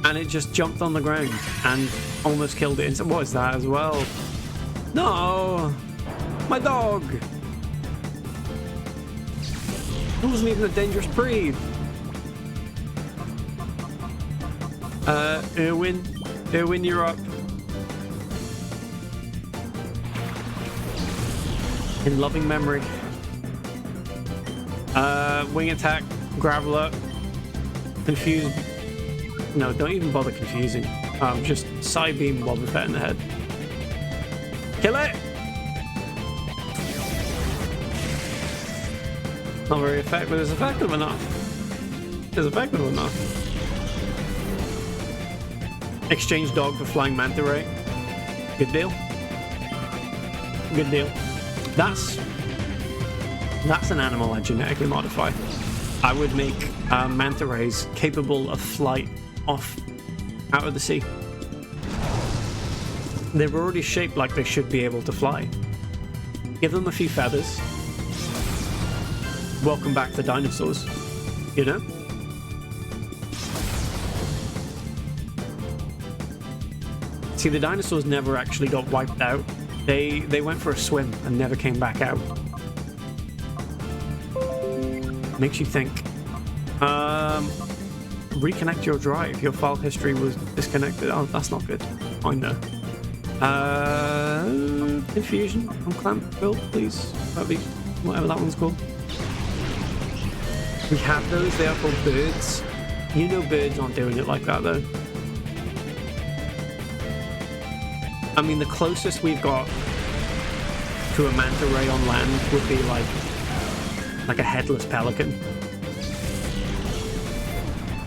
and it just jumped on the ground and almost killed it. And what is that as well? No! My dog! It wasn't even a dangerous breed. Erwin, you're up. In loving memory. Wing attack, Graveler, confuse. No, don't even bother confusing. Just side beam Wobbuffet in the head. Kill it! Not very effective, but it's effective enough. It's effective enough. Exchange dog for flying manta ray. Good deal. Good deal. That's an animal I genetically modify. I would make manta rays capable of flight off out of the sea. They're already shaped like they should be able to fly. Give them a few feathers. Welcome back to dinosaurs. You know? See, the dinosaurs never actually got wiped out. They went for a swim and never came back out. Makes you think. Reconnect your drive. Your file history was disconnected. Oh, that's not good. I know. Infusion on clamp build, please. That'd be whatever that one's called. We have those. They are called birds. You know birds aren't doing it like that, though. I mean, the closest we've got to a manta ray on land would be like a headless pelican.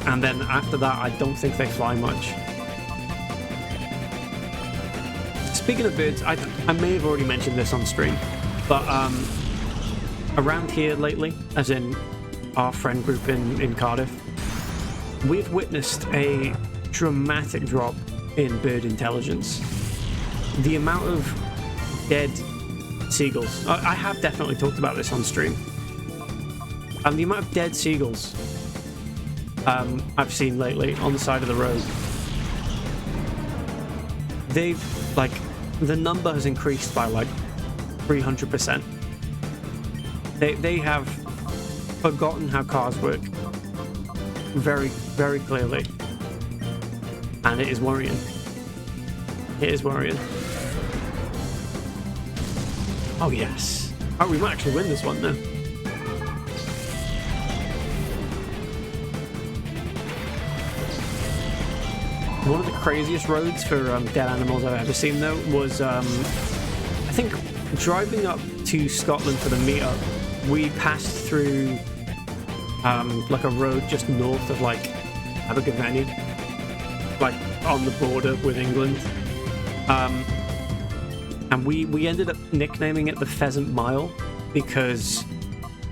And then after that, I don't think they fly much. Speaking of birds, I may have already mentioned this on stream, but around here lately, as in our friend group in Cardiff, we've witnessed a dramatic drop in bird intelligence. The amount of dead seagulls, I have definitely talked about this on stream, and the amount of dead seagulls I've seen lately on the side of the road, they've, like, the number has increased by like 300%. They have forgotten how cars work very, very clearly, and it is worrying. It is worrying. Oh yes. Oh, we might actually win this one now. One of the craziest roads for dead animals I've ever seen, though, was I think driving up to Scotland for the meetup, we passed through like a road just north of like Abergavenny, like on the border with England, and we ended up nicknaming it the Pheasant Mile because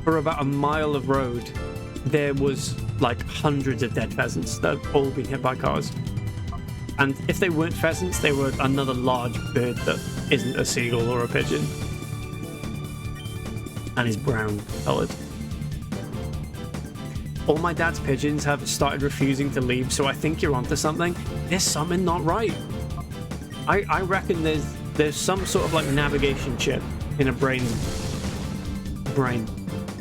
for about a mile of road there was like hundreds of dead pheasants that had all been hit by cars. And if they weren't pheasants, they were another large bird that isn't a seagull or a pigeon. And is brown coloured. All my dad's pigeons have started refusing to leave, so I think you're onto something. There's something not right. I reckon there's some sort of like navigation chip in a brain's brain.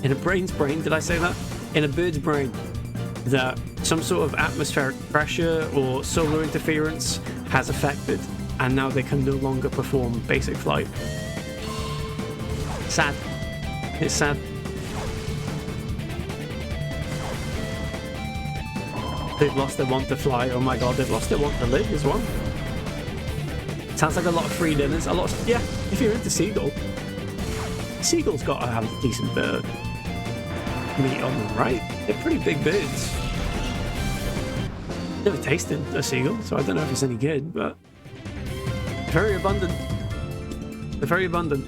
In a brain's brain, did I say that? In a bird's brain. That some sort of atmospheric pressure or solar interference has affected, and now they can no longer perform basic flight. Sad. It's sad. They've lost their want to fly. Oh my god, they've lost their want to live as well. Sounds like a lot of free dinners. A lot of, yeah, if you're into seagull. Seagull's got to have a decent bird meat on them, right? They're pretty big birds. Never tasted a seagull, so I don't know if it's any good, but very abundant. They're very abundant.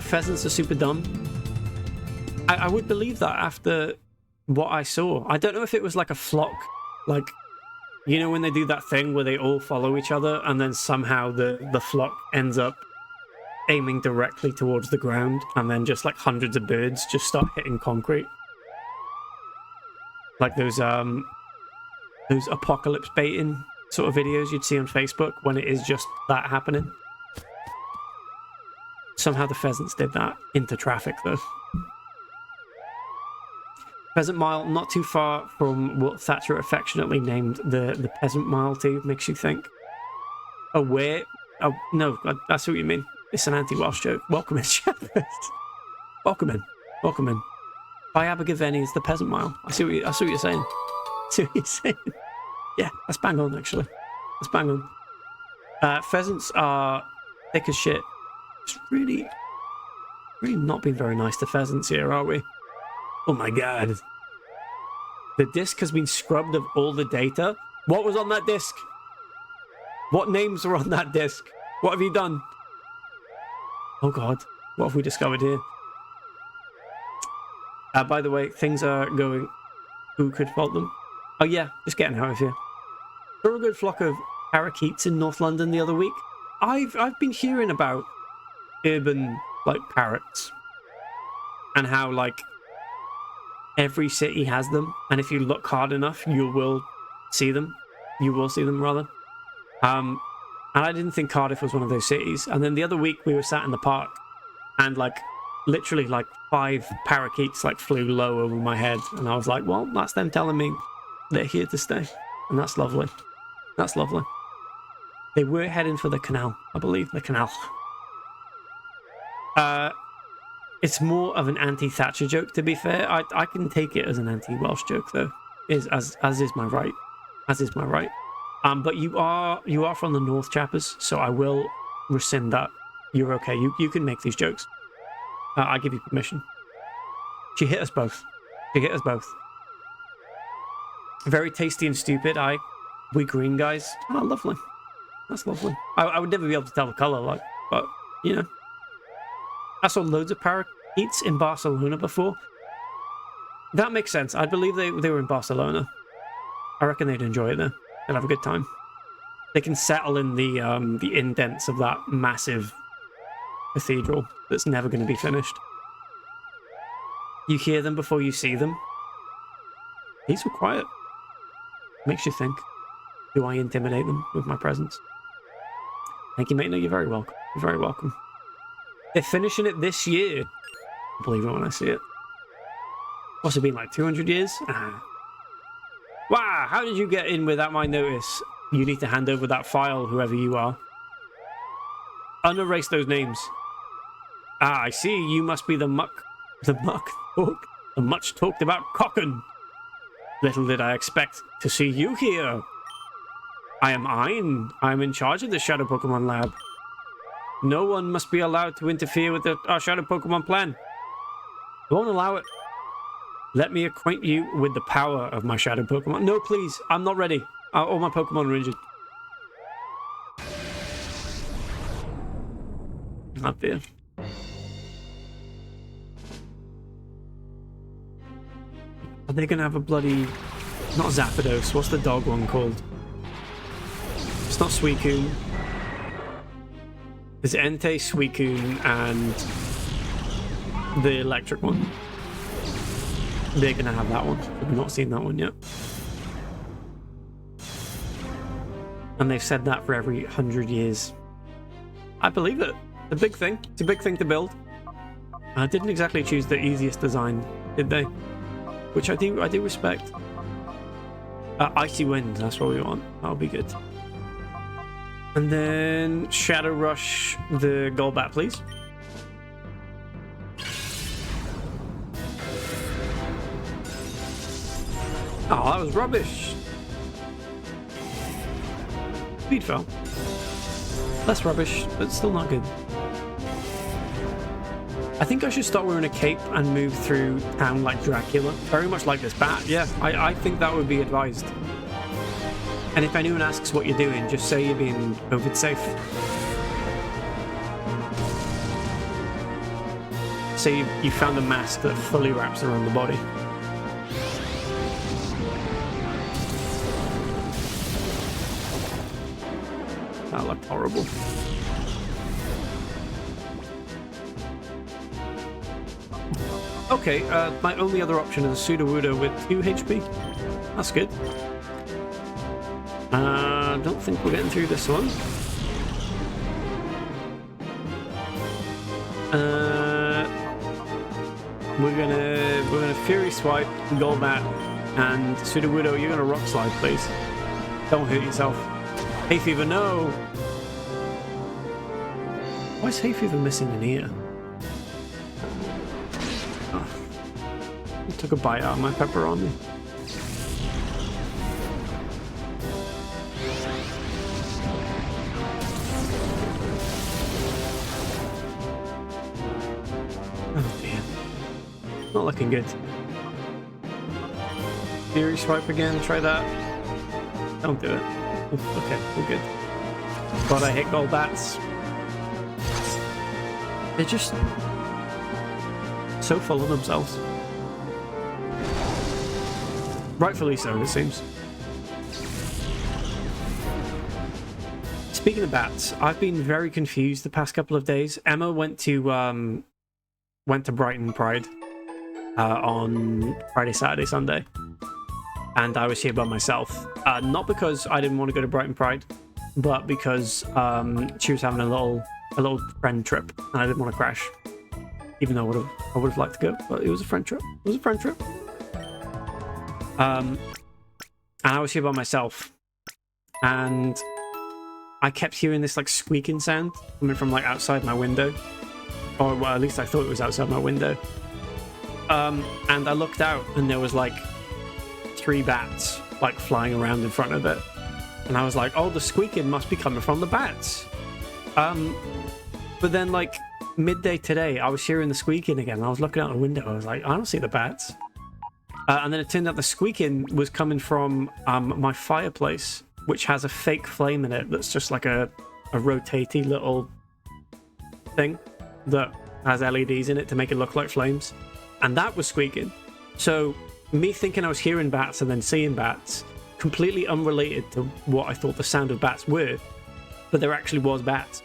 Pheasants are super dumb. I would believe that after what I saw. I don't know if it was like a flock, like, you know when they do that thing where they all follow each other and then somehow the flock ends up aiming directly towards the ground, and then just like hundreds of birds just start hitting concrete. Like those apocalypse baiting sort of videos you'd see on Facebook when it is just that happening. Somehow the pheasants did that into traffic though. Pheasant Mile, not too far from what Thatcher affectionately named the Peasant Mile to, makes you think. Oh, where? Oh, no, I see what you mean. It's an anti-Welsh joke. Welcome in, Shepherd. Welcome in. Welcome in. By Abergavenny is the Peasant Mile. I see what you're saying. I see what you're saying. Yeah, that's bang on, actually. Let's bang on. Pheasants are thick as shit. It's really not being very nice to pheasants here, are we? Oh my god. The disk has been scrubbed of all the data. What was on that disk? What names were on that disk? What have you done? Oh god, what have we discovered here? By the way, things are going... Who could fault them? Oh yeah, just getting out of here. There were a good flock of parakeets in North London the other week. I've been hearing about urban, like, parrots. And how, like, every city has them. And if you look hard enough, you will see them. You will see them, rather. And I didn't think Cardiff was one of those cities. And then the other week, we were sat in the park. And, like, literally, like, 5 parakeets, like, flew low over my head. And I was like, well, that's them telling me they're here to stay. And that's lovely. That's lovely. They were heading for the canal, I believe. The canal. It's more of an anti-Thatcher joke, to be fair. I can take it as an anti-Welsh joke, though. As is my right. As is my right. But you are from the North, chappers, so I will rescind that. You're okay. You can make these jokes. I give you permission. She hit us both. She hit us both. Very tasty and stupid. We green guys. Oh, lovely. That's lovely. I would never be able to tell the colour, like, but, you know. I saw loads of parakeets in Barcelona before. That makes sense. I believe they were in Barcelona. I reckon they'd enjoy it there. They'd have a good time. They can settle in the indents of that massive cathedral that's never going to be finished. You hear them before you see them. These were quiet. Makes you think. Do I intimidate them with my presence? Thank you, mate. No, you're very welcome. You're very welcome. They're finishing it this year. I believe it when I see it. Must have been like 200 years. Wow, how did you get in without my notice? You need to hand over that file, whoever you are. Unerase those names. I see. You must be the much talked about Cocken. Little did I expect to see you here. I am Ein. I am in charge of the Shadow Pokemon Lab. No one must be allowed to interfere with our Shadow Pokemon plan. I won't allow it. Let me acquaint you with the power of my Shadow Pokemon. No, please. I'm not ready. All my Pokemon are injured. Up there. Are they going to have a bloody... Not Zapdos. What's the dog one called? It's not Suicune. There's Entei, Suicune, and the electric one. They're going to have that one. We've not seen that one yet. And they've said that for every 100 years. I believe it. It's a big thing. It's a big thing to build. I didn't exactly choose the easiest design, did they? Which I do respect. Icy Wind, that's what we want. That'll be good. And then Shadow Rush the Golbat, please. Oh, that was rubbish. Speed fell. Less rubbish, but still not good. I think I should start wearing a cape and move through town like Dracula. Very much like this bat. Yeah, I think that would be advised. And if anyone asks what you're doing, just say you're being COVID safe. Say you found a mask that fully wraps around the body. That looked horrible. Okay, my only other option is a Sudowoodo with 2 HP. That's good. Don't think we're getting through this one. We're gonna Fury Swipe, Golbat, and Sudowoodo. You're gonna Rock Slide, please. Don't hurt yourself. Hay Fever, no. Why is Hay Fever missing an ear? Oh. He took a bite out of my pepperoni. Not looking good. Fury swipe again, try that. Don't do it. Oof, okay, we're good. God, I hate gold bats. They're just so full of themselves. Rightfully so, it seems. Speaking of bats, I've been very confused the past couple of days. Emma went to Brighton Pride on Friday, Saturday, Sunday, and I was here by myself. Not because I didn't want to go to Brighton Pride, but because she was having a little friend trip, and I didn't want to crash. Even though I would have liked to go, but it was a friend trip. It was a friend trip. And I was here by myself, and I kept hearing this like squeaking sound coming from like outside my window, or well, at least I thought it was outside my window. And I looked out, and there was like 3 bats like flying around in front of it, and I was like, "Oh, the squeaking must be coming from the bats." But then like midday today, I was hearing the squeaking again. And I was looking out the window. I was like, "I don't see the bats." And then it turned out the squeaking was coming from my fireplace, which has a fake flame in it that's just like a rotating little thing that has LEDs in it to make it look like flames. And that was squeaking. So me thinking I was hearing bats and then seeing bats, completely unrelated to what I thought the sound of bats were, but there actually was bats.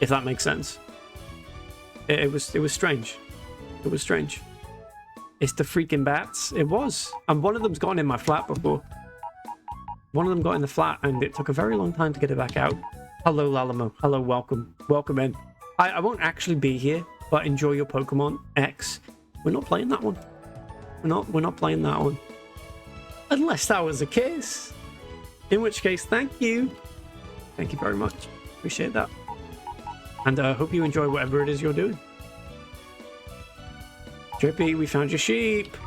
If that makes sense. It was strange. It was strange. It's the freaking bats. It was. And one of them's gone in my flat before. One of them got in the flat, and it took a very long time to get it back out. Hello, Lalamo. Hello, welcome. Welcome in. I won't actually be here, but enjoy your Pokemon X. We're not playing that one. We're not playing that one. Unless that was the case. In which case, thank you. Thank you very much. Appreciate that. And I hope you enjoy whatever it is you're doing. Drippy, we found your sheep.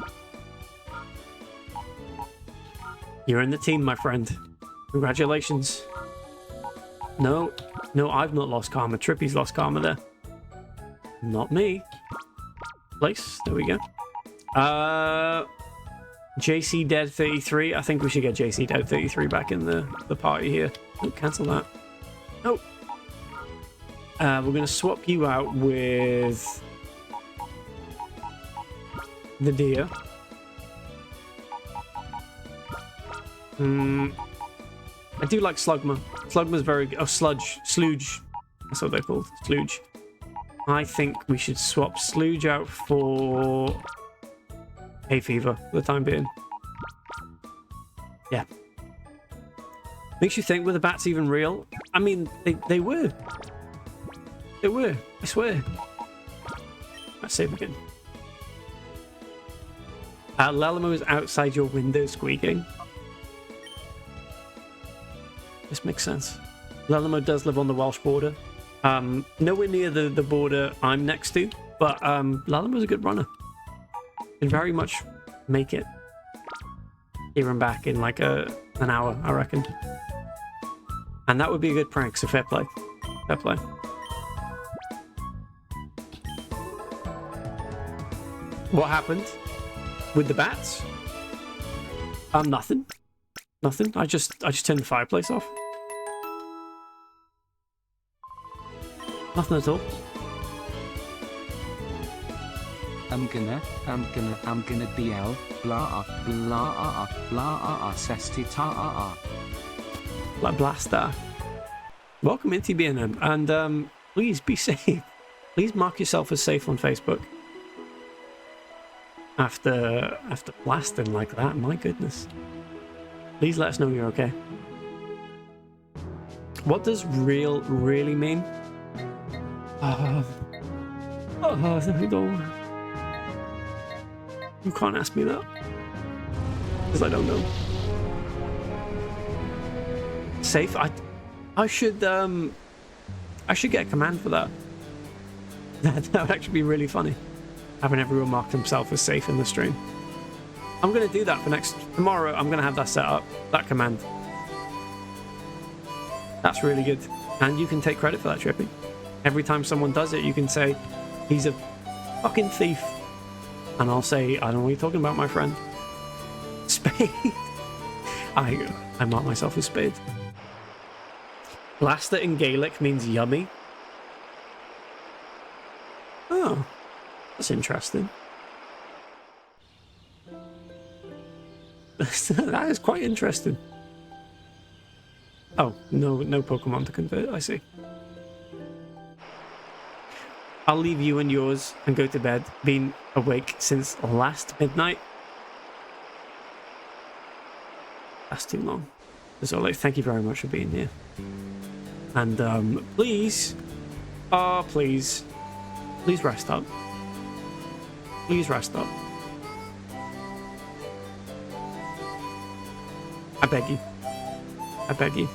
You're in the team, my friend. Congratulations. No, I've not lost karma. Trippy's lost karma there. Not me. Place. There we go. JC Dead 33. I think we should get JC Dead 33 back in the party here. Oh, cancel that. Nope. We're going to swap you out with the deer. I do like Slugma. Slugma's very good. Oh, Sludge. That's what they're called. Sludge. I think we should swap Sludge out for Hay Fever for the time being. Yeah. Makes you think, were the bats even real? I mean, they were. They were. I swear. Let's save again. Lalamo is outside your window squeaking. This makes sense. Lalamo does live on the Welsh border. Nowhere near the border I'm next to, but Lalamo's a good runner. Can very much make it here and back in like an hour, I reckon. And that would be a good prank, so fair play. Fair play. What happened with the bats? Nothing. Nothing. I just turned the fireplace off. Nothing at all. I'm gonna BL blah blah blah sestita. Like Blaster. Welcome into BNM, and please be safe. Please mark yourself as safe on Facebook. After blasting like that, my goodness. Please let us know you're okay. What does real really mean? You can't ask me that. Because I don't know. Safe? I should get a command for that. That would actually be really funny. Having everyone mark themselves as safe in the stream. I'm going to do that for tomorrow. I'm going to have that set up, that command. That's really good. And you can take credit for that, Trippy. Every time someone does it, you can say, he's a fucking thief. And I'll say, I don't know what you're talking about, my friend. Spade. I mark myself as spade. Blaster in Gaelic means yummy. Oh, that's interesting. That is quite interesting. Oh, no Pokemon to convert, I see. I'll leave you and yours and go to bed. Been awake since last midnight. That's too long. So, like, thank you very much for being here. And, please, please rest up. Please rest up. I beg you. I beg you.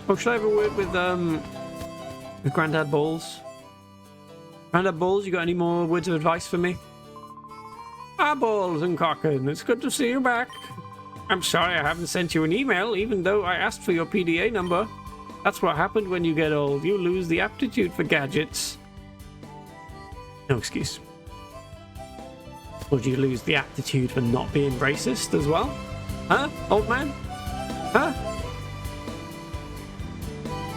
Oh, should I have a word with Grandad Balls? Grandad Balls, you got any more words of advice for me? Ah, Balls and Cocken, it's good to see you back. I'm sorry I haven't sent you an email, even though I asked for your PDA number. That's what happened when you get old. You lose the aptitude for gadgets. No excuse. Would you lose the aptitude for not being racist as well? Huh, old man? Huh?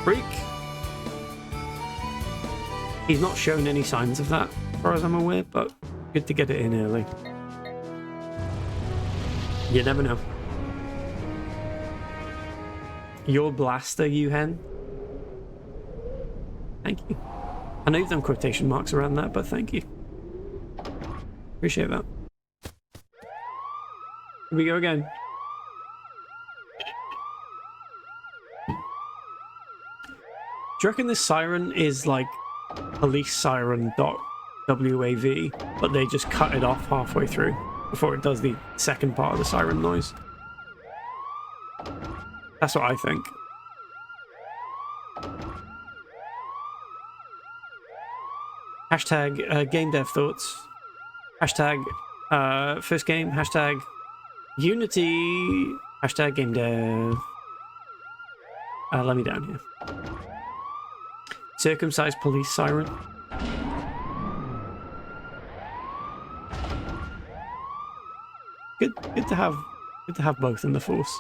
Freak? He's not shown any signs of that, as far as I'm aware, but good to get it in early. You never know. Your blaster, you hen. Thank you. I know you've done quotation marks around that, but thank you. Appreciate that. Here we go again. Do you reckon this siren is like police siren.wav, but they just cut it off halfway through before it does the second part of the siren noise? That's what I think. Hashtag game dev thoughts. Hashtag first game. Hashtag Unity. Hashtag game dev. Let me down here. Circumcised police siren. Good to have both in the force.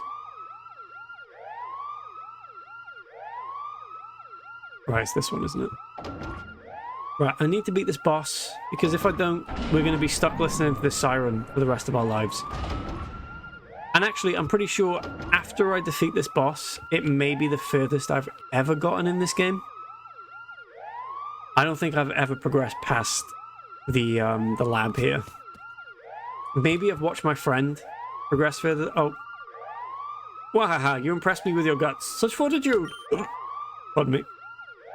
Right, it's this one, isn't it? Right, I need to beat this boss, because if I don't, we're going to be stuck listening to this siren for the rest of our lives. And actually, I'm pretty sure after I defeat this boss, it may be the furthest I've ever gotten in this game. I don't think I've ever progressed past the lab here. Maybe I've watched my friend progress further. Oh. Wahaha, you impressed me with your guts. Such fortitude! Pardon me.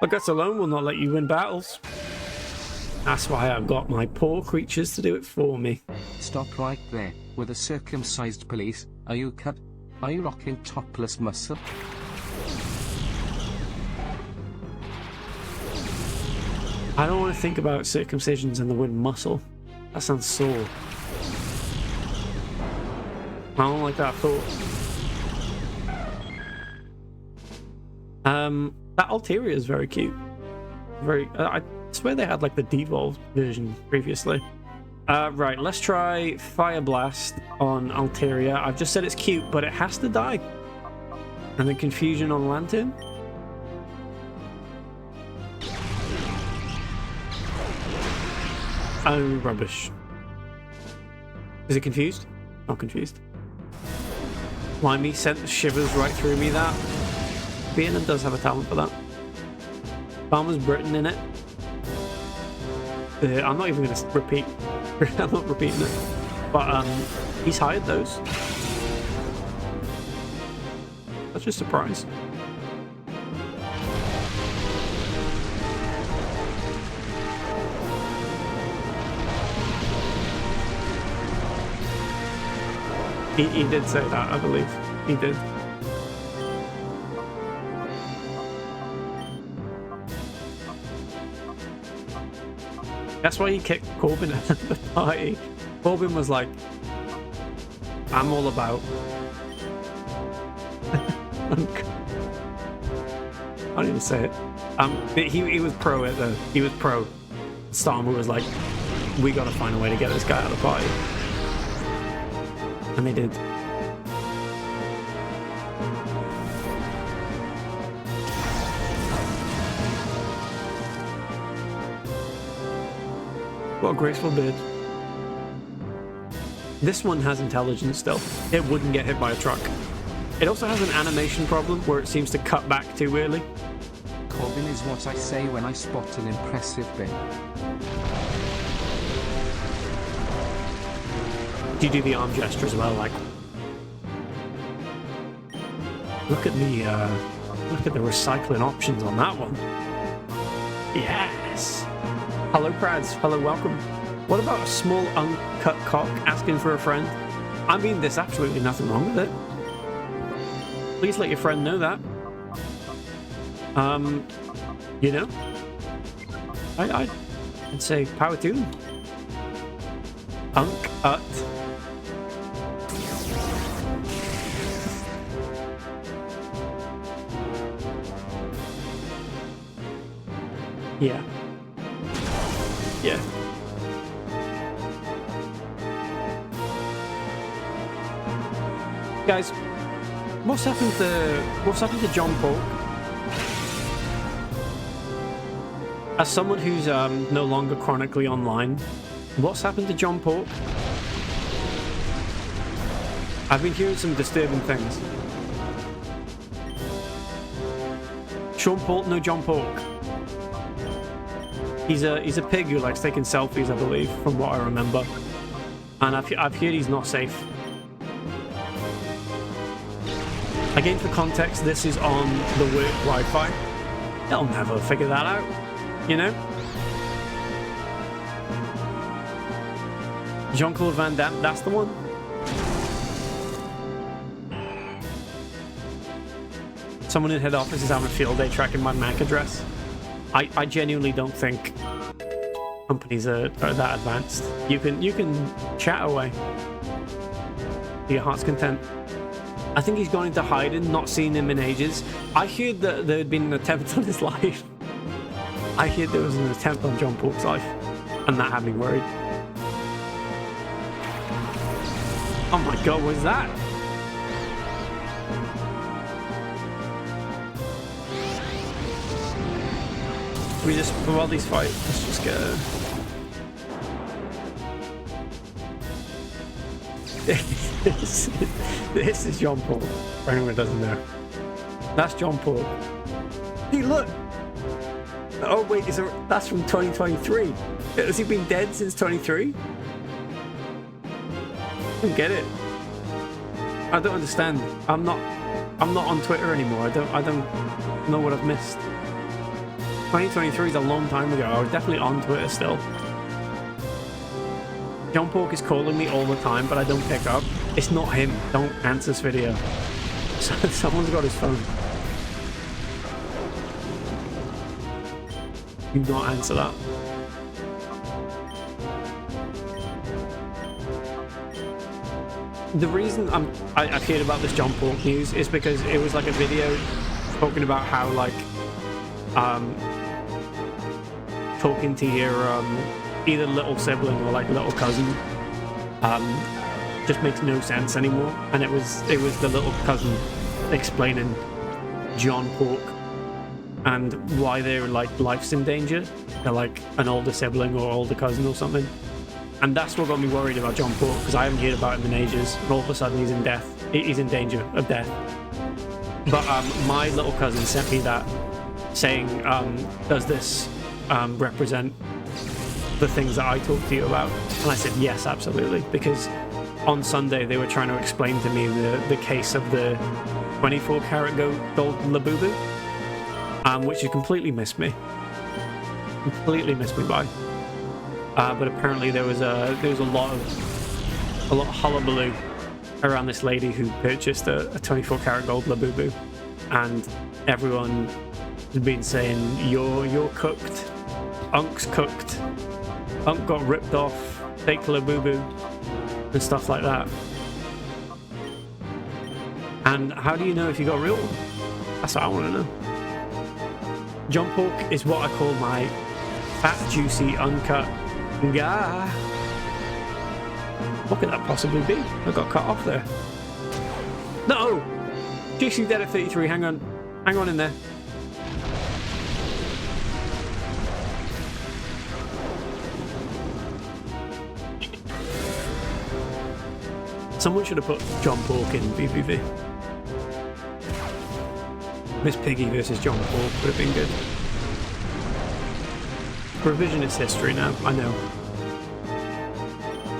My guts alone will not let you win battles. That's why I've got my poor creatures to do it for me. Stop right there, with a circumcised police. Are you cut? Are you rocking topless muscle? I don't want to think about circumcisions and the word muscle. That sounds sore. I don't like that thought. That Altaria is very cute. I swear they had like the devolved version previously. Right, let's try Fire Blast on Altaria. I've just said it's cute, but it has to die. And then Confusion on Lantern. Oh, rubbish. Is it confused? Not confused. Limey sent the shivers right through me, that. Vietnam does have a talent for that. Farmer's Britain in it. I'm not even going to repeat. I'm not repeating it. But he's hired those. Such a surprise. He did say that, I believe. He did. That's why he kicked Corbin out of the party. Corbin was like, I'm all about... I don't even say it. He was pro it though. He was pro. Starmer was like, we got to find a way to get this guy out of the party. And they did. What a graceful bird. This one has intelligence still. It wouldn't get hit by a truck. It also has an animation problem where it seems to cut back too early. Corbin is what I say when I spot an impressive bin. Do you do the arm gesture as well? Like, look at the recycling options on that one. Yes. Hello, Prads. Hello, welcome. What about a small uncut cock asking for a friend? I mean, there's absolutely nothing wrong with it. Please let your friend know that. You know, I'd say power to them. Uncut. Yeah. Yeah. Guys, what's happened to John Paul? As someone who's no longer chronically online, what's happened to John Paul? I've been hearing some disturbing things. Sean Paul, no John Paul. He's a pig who likes taking selfies, I believe, from what I remember. And I've heard he's not safe. Again, for context, this is on the work Wi-Fi. They'll never figure that out, you know? Jean-Claude Van Damme, that's the one. Someone in head office is having a field day tracking my MAC address. I genuinely don't think companies are that advanced. You can chat away to your heart's content. I think he's gone into hiding, not seen him in ages. I heard that there had been an attempt on his life. I heard there was an attempt on John Paul's life, and that had me worried. Oh my god, what is that? We just, for all these fights, let's just go. This is John Paul, for anyone who doesn't know. That's John Paul. Hey, look! Oh, wait, that's from 2023. Has he been dead since 23? I don't get it. I don't understand. I'm not on Twitter anymore. I don't know what I've missed. 2023 is a long time ago. I was definitely on Twitter still. John Pork is calling me all the time, but I don't pick up. It's not him. Don't answer this video. Someone's got his phone. Do not answer that. The reason I've heard about this John Pork news is because it was like a video talking about how like talking to your either little sibling or like little cousin just makes no sense anymore, and it was the little cousin explaining John Pork and why their like life's in danger. They're like an older sibling or older cousin or something, and that's what got me worried about John Pork, because I haven't heard about him in ages, and all of a sudden he's in danger of death. But my little cousin sent me that saying, does this represent the things that I talked to you about? And I said yes, absolutely, because on Sunday they were trying to explain to me the case of the 24 karat gold Labubu, which has completely missed me by. But apparently there was a lot of hullabaloo around this lady who purchased a 24 karat gold Labubu, and everyone had been saying you're cooked, Unk's cooked, Unk got ripped off, fake Labubu, and stuff like that. And how do you know if you got a real one? That's what I want to know. John Pork is what I call my fat, juicy, uncut Gah. What could that possibly be? I got cut off there. No! JC dead at 33. Hang on. Hang on in there. Someone should have put John Pork in BBV. Miss Piggy versus John Pork would have been good. Revisionist history now, I know.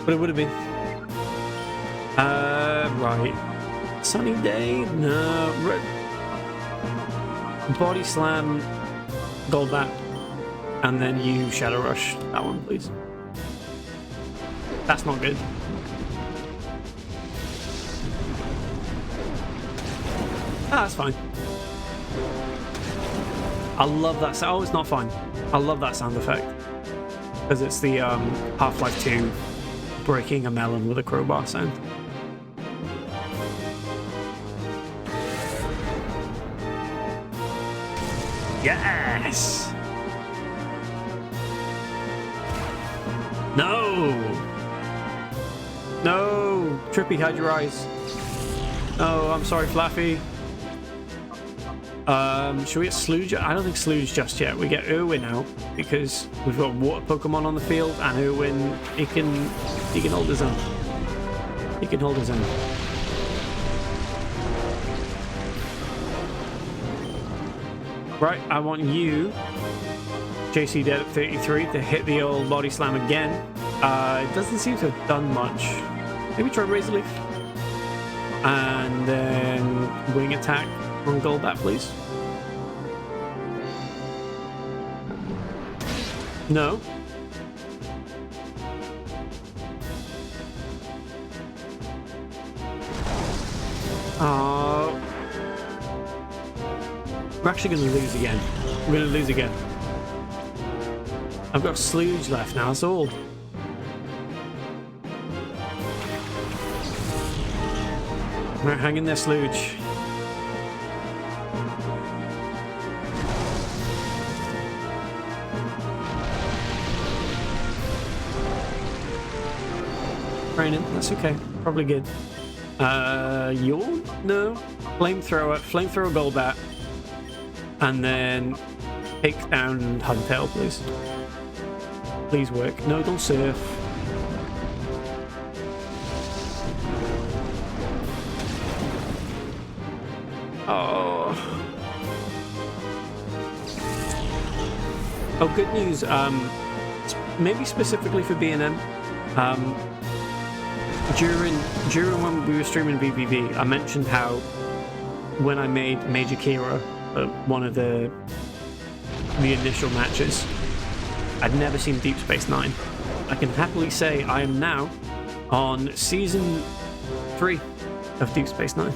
But it would have been. Right. Sunny Day? No. Body Slam, Golbat, and then you Shadow Rush. That one, please. That's not good. Ah, that's fine. I love that sound. Oh, it's not fine. I love that sound effect. Because it's the Half-Life 2 breaking a melon with a crowbar sound. Yes! No! No! Trippy, hide your eyes. Oh, I'm sorry, Flaffy. Should we get Sludge? I don't think Sludge just yet. We get Irwin out because we've got water Pokemon on the field, and Irwin, he can hold his own. He can hold his own. Right, I want you, JC dead at 33, to hit the old Body Slam again. It doesn't seem to have done much. Maybe try Razor Leaf. And then Wing Attack on Golbat, please. No. Oh. We're actually going to lose again. We're going to lose again. I've got Sludge left now, that's all. Right, hang in there, Sludge. Raining, that's okay. Probably good. Yawn? No. Flamethrower Golbat. And then take down Huntail, please. Please work. No, don't surf. Oh. Oh, good news. Maybe specifically for B&M. During when we were streaming BBV, I mentioned how when I made Major Kira one of the initial matches, I'd never seen Deep Space Nine. I can happily say I am now on season 3 of Deep Space Nine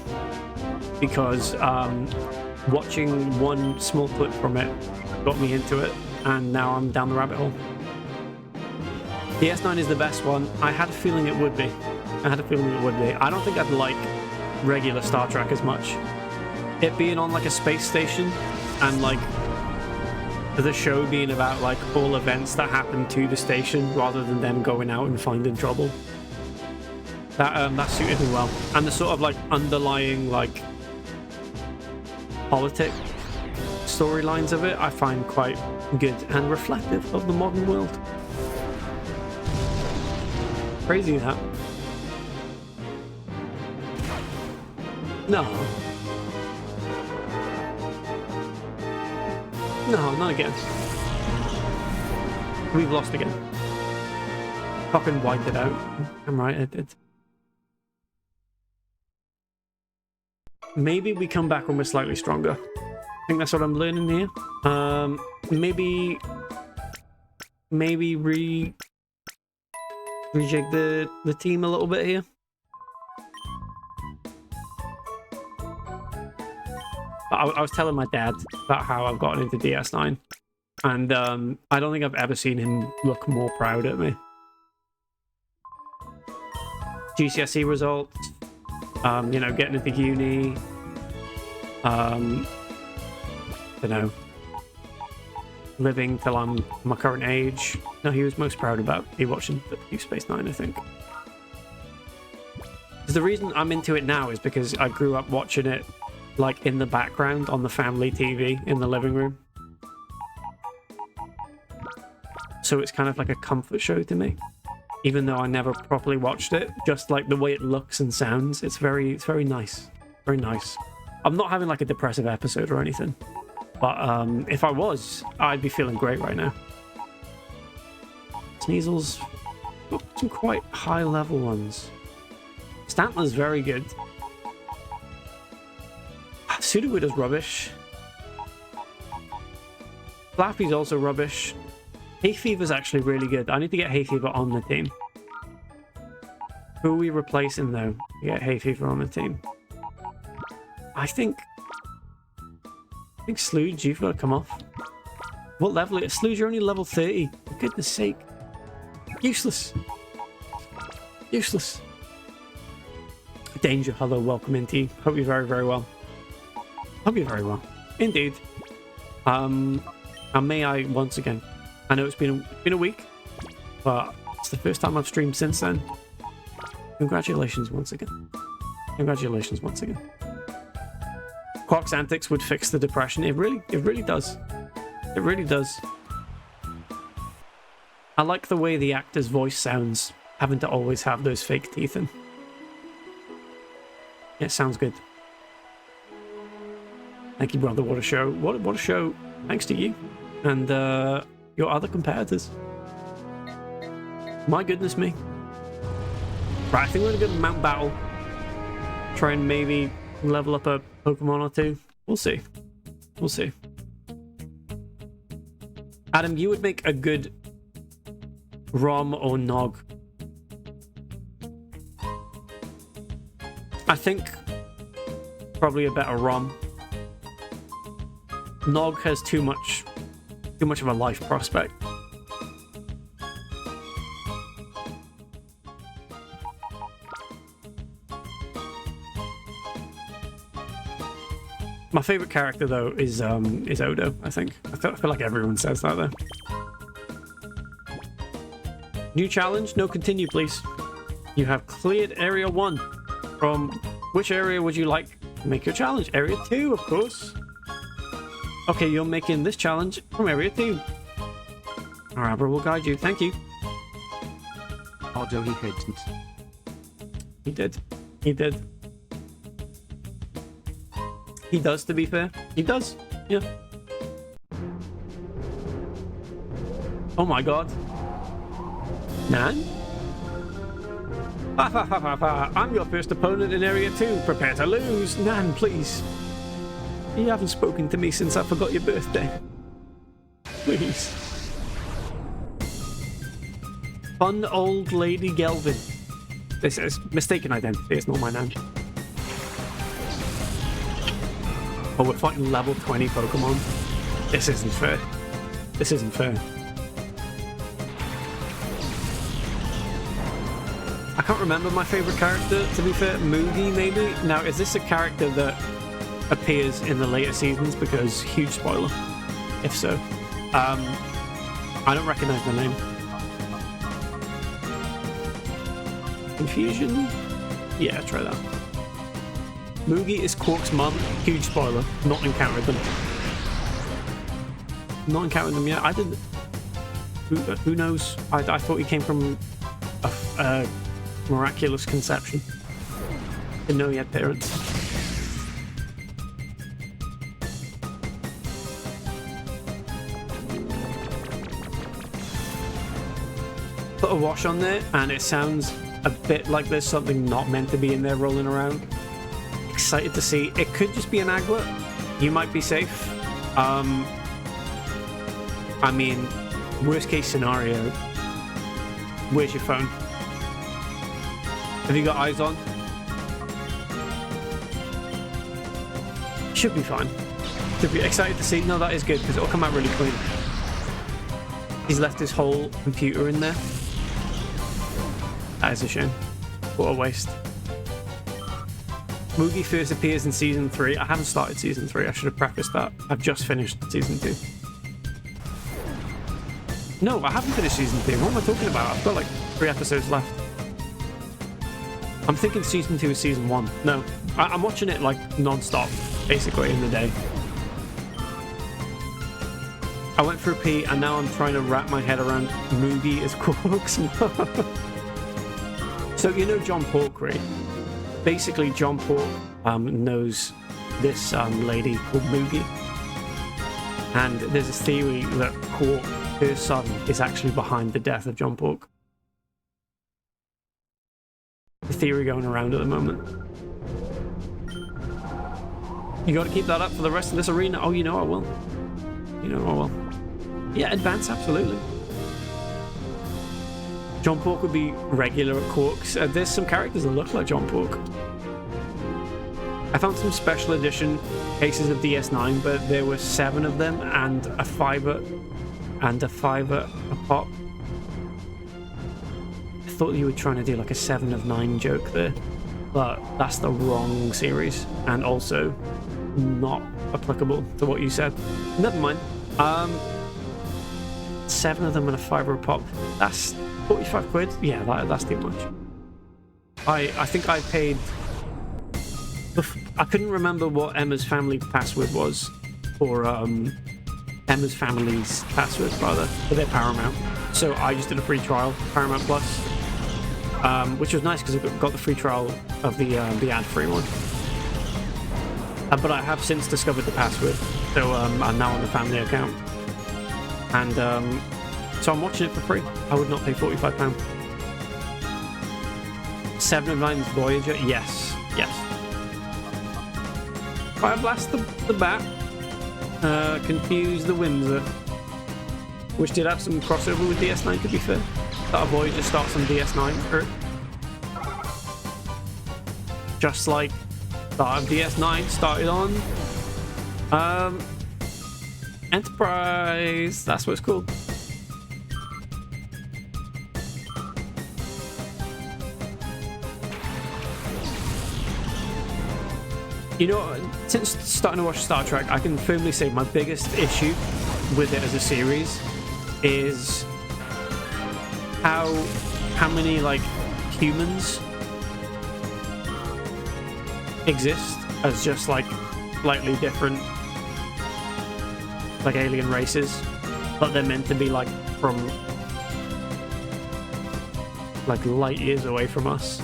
because watching one small clip from it got me into it, and now I'm down the rabbit hole. DS9 is the best one. I had a feeling it would be. I don't think I'd like regular Star Trek as much. It being on like a space station and like the show being about like all events that happen to the station rather than them going out and finding trouble. That suited me well. And the sort of like underlying like politic storylines of it I find quite good and reflective of the modern world. Crazy that. No. No, not again. We've lost again. Fucking wiped it out. I'm right, I did. Maybe we come back when we're slightly stronger. I think that's what I'm learning here. Maybe rejig the team a little bit here. I was telling my dad about how I've gotten into DS9, and I don't think I've ever seen him look more proud at me. GCSE results, you know, getting into uni, don't know. living till I'm my current age. No, he was most proud about me watching Deep Space Nine, I think. 'Cause the reason I'm into it now is because I grew up watching it like in the background on the family TV in the living room. So it's kind of like a comfort show to me, even though I never properly watched it. Just like the way it looks and sounds, it's very nice, very nice. I'm not having like a depressive episode or anything, but if I was, I'd be feeling great right now. Sneasel's got some quite high level ones. Stantler's very good. Sudowoodo's rubbish. Flappy's also rubbish. Hay Fever's actually really good. I need to get Hay Fever on the team. Who are we replacing though? To get Hay Fever on the team. I think Sludge, you've got to come off. What level is Sludge? You're only level 30. For goodness sake. Useless. Useless. Danger, hello, welcome into you. Hope you're very, very well. Hope you're very well. Indeed. And may I once again, I know it's been a week, but it's the first time I've streamed since then. Congratulations once again. Congratulations once again. Quark's antics would fix the depression. It really does. It really does. I like the way the actor's voice sounds, having to always have those fake teeth in. Yeah, it sounds good. Thank you, brother. What a show. What a show. Thanks to you and your other competitors. My goodness me. Right, I think we're going to go to Mount Battle. Try and maybe level up a Pokemon or two. We'll see. We'll see. Adam, you would make a good Rom or Nog. I think probably a better Rom. Nog has too much of a life prospect. My favorite character though is Odo, I think. I feel like everyone says that though. New challenge? No, continue please. You have cleared area 1. From which area would you like to make your challenge? Area 2, of course. Okay, you're making this challenge from area 2. Our Abra will guide you. Thank you. Although he couldn't. He did. He did. He does, to be fair. He does. Yeah. Oh my god. Nan? Ha ha ha ha ha. I'm your first opponent in area 2. Prepare to lose. Nan, please. You haven't spoken to me since I forgot your birthday. Please. Fun old lady Gelvin. This is mistaken identity. It's not my Nan. Oh, we're fighting level 20 Pokemon. This isn't fair. This isn't fair. I can't remember my favorite character, to be fair. Moogie, maybe? Now, is this a character that appears in the later seasons? Because, huge spoiler. If so. I don't recognize the name. Confusion? Yeah, try that. Moogie is Quark's mum. Huge spoiler. Not encountered them. Not encountered them yet. I didn't... Who knows? I thought he came from a miraculous conception. Didn't know he had parents. Put a wash on there and it sounds a bit like there's something not meant to be in there rolling around. Excited to see. It could just be an Aglet. You might be safe. I mean, worst case scenario. Where's your phone? Have you got eyes on? Should be fine. Should be excited to see. No, that is good because it'll come out really clean. He's left his whole computer in there. That is a shame. What a waste. Moogie first appears in Season 3. I haven't started Season 3. I should have prefaced that. I've just finished Season 2. No, I haven't finished season 2. What am I talking about? I've got like 3 episodes left. I'm thinking season 2 is season 1. No, I'm watching it like non-stop, basically, in the day. I went through P, and now I'm trying to wrap my head around Moogie as Quarks. So, you know John Pork. Basically, John Pork knows this lady called Moogie. And there's a theory that Quark, her son, is actually behind the death of John Pork. The theory going around at the moment. You gotta keep that up for the rest of this arena. Oh, you know I will. You know I will. Yeah, advance, absolutely. John Pork would be regular at Quarks. There's some characters that look like John Pork. I found some special edition cases of DS9, but there were 7 of them and a fiver a pop. I thought you were trying to do like a 7 of 9 joke there, but that's the wrong series and also not applicable to what you said. Never mind. 7 of them and a fiver a pop. That's 45 quid. Yeah, that's too much. I think I paid. I couldn't remember what Emma's family password was, or Emma's family's password rather, for their Paramount. So I just did a free trial, Paramount Plus, which was nice because I got the free trial of the ad-free one. But I have since discovered the password, so I'm now on the family account, and so I'm watching it for free. I would not pay £45. 7 of 9's Voyager, yes. Fire Blast the Bat, Confuse the Windsor, which did have some crossover with DS9, to be fair. That Voyager starts on DS9 Earth. Just like Start of DS9 started on Enterprise. That's what it's called. You know, since starting to watch Star Trek, I can firmly say my biggest issue with it as a series is how many like humans exist as just like slightly different like alien races, but they're meant to be like from like light years away from us,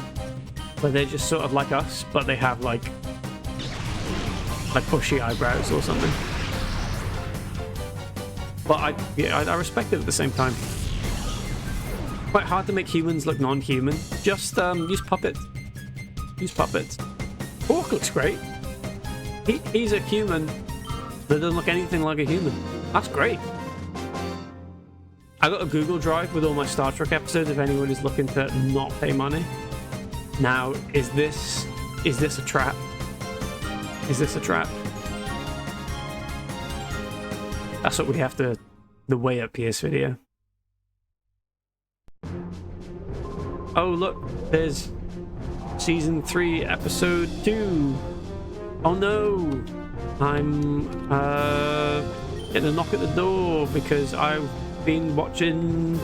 but they're just sort of like us, but they have like bushy eyebrows or something. But I respect it at the same time. Quite hard to make humans look non-human. Just use puppets. Use puppets. Quark looks great. He's a human that doesn't look anything like a human. That's great. I got a Google Drive with all my Star Trek episodes if anyone is looking to not pay money. Now, is this a trap? Is this a trap? That's what we have to... the way up PS video. Oh look, there's Season 3, Episode 2. Oh no! I'm getting a knock at the door because I've been watching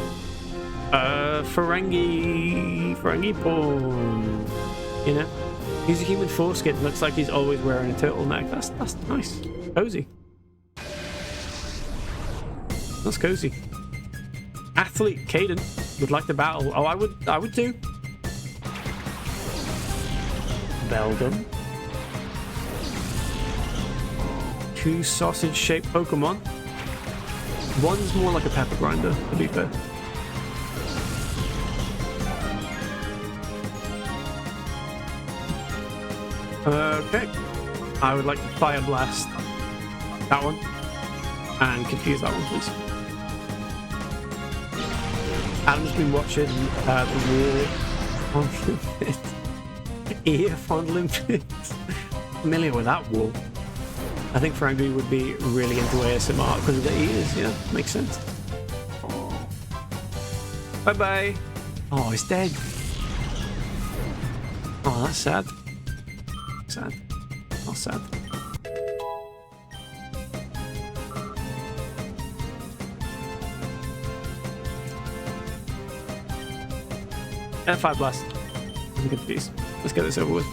Ferengi porn. You know? He's a human foreskin, looks like he's always wearing a turtleneck. That's nice. Cozy. That's cozy. Athlete Caden would like to battle. Oh, I would too. Beldum. 2 sausage-shaped Pokemon. One's more like a pepper grinder, to be fair. Okay. I would like to Fire Blast that one. And confuse that one, please. Adam's been watching the War Fondling Pit. Ear Fondling Pit. Familiar with that wall. I think Frankie would be really into ASMR because of the ears, yeah, makes sense. Bye-bye. Oh, he's dead. Oh, that's sad. Sad. Not sad. Fire Blast. I'm confused. Let's get this over with.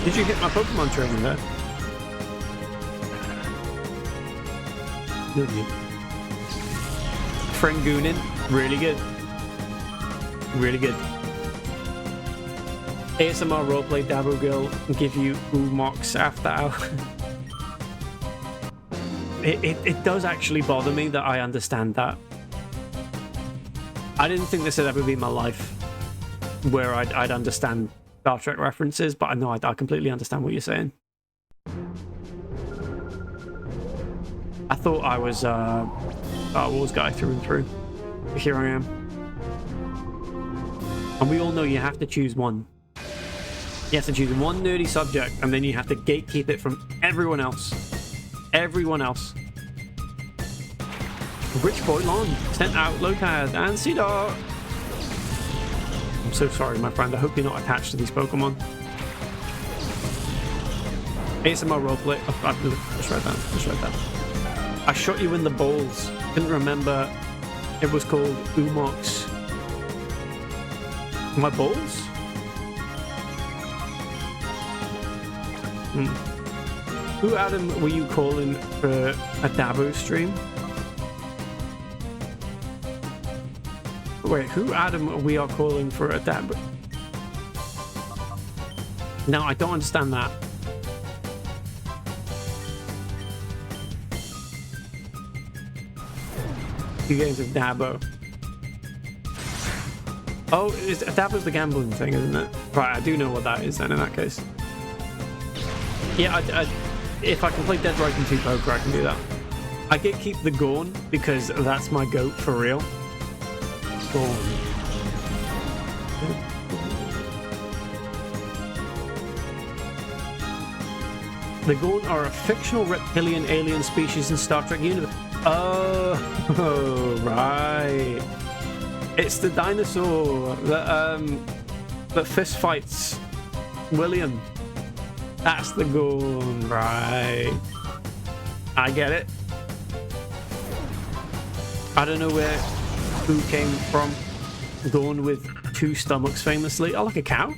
Did you hit my Pokemon training there? No, you. Frangoonin, really good. Really good. ASMR roleplay Dabo Girl and give you Umox after hour. It does actually bother me that I understand that. I didn't think this would ever be my life where I'd understand Star Trek references, but I know I completely understand what you're saying. I thought I was a Star Wars guy through and through. But here I am. And we all know you have to choose one. You have to choose one nerdy subject, and then you have to gatekeep it from everyone else. Everyone else. Rich Boy Lon sent out Locad and Cedar. I'm so sorry, my friend. I hope you're not attached to these Pokemon. ASMR roleplay. Oh, let's write that. Let's write that. I shot you in the balls. Couldn't remember. It was called Umox. My balls? Who, Adam, were you calling for a Dabo stream? Wait, who, Adam, we are calling for a Dabo? No, I don't understand that. Two games of Dabo. Oh, Dabo's the gambling thing, isn't it? Right, I do know what that is then in that case. Yeah, if I can play Dead Rising 2 poker, I can do that. I get keep the Gorn because that's my goat for real. Gorn. The Gorn are a fictional reptilian alien species in Star Trek universe. Oh, right. It's the dinosaur that fist fights William. That's the Gorn, right? I get it. I don't know who came from. Gorn with two stomachs, famously. Oh, like a cow.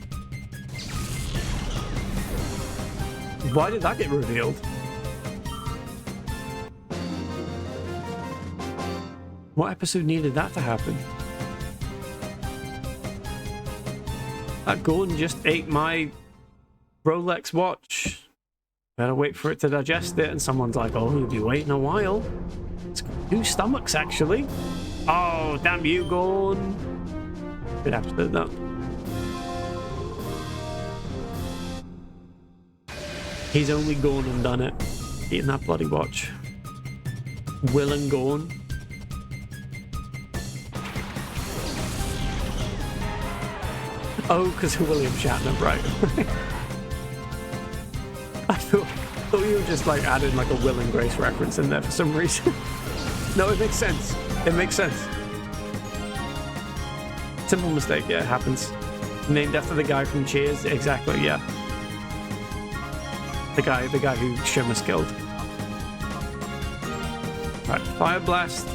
Why did that get revealed? What episode needed that to happen? That Gorn just ate my Rolex watch. Better wait for it to digest it, and someone's like, oh, you'll be waiting a while. It's got two stomachs, actually. Oh, damn you, Gorn. Good episode, that. He's only gone and done it. Eating that bloody watch. Will and Gorn. Oh, because William Shatner, right? I thought you were just like adding like a Will and Grace reference in there for some reason. No, it makes sense. It makes sense. Simple mistake, yeah, it happens. Named after the guy from Cheers, exactly, yeah. The guy who Shimmer's killed. Right, Fire Blast.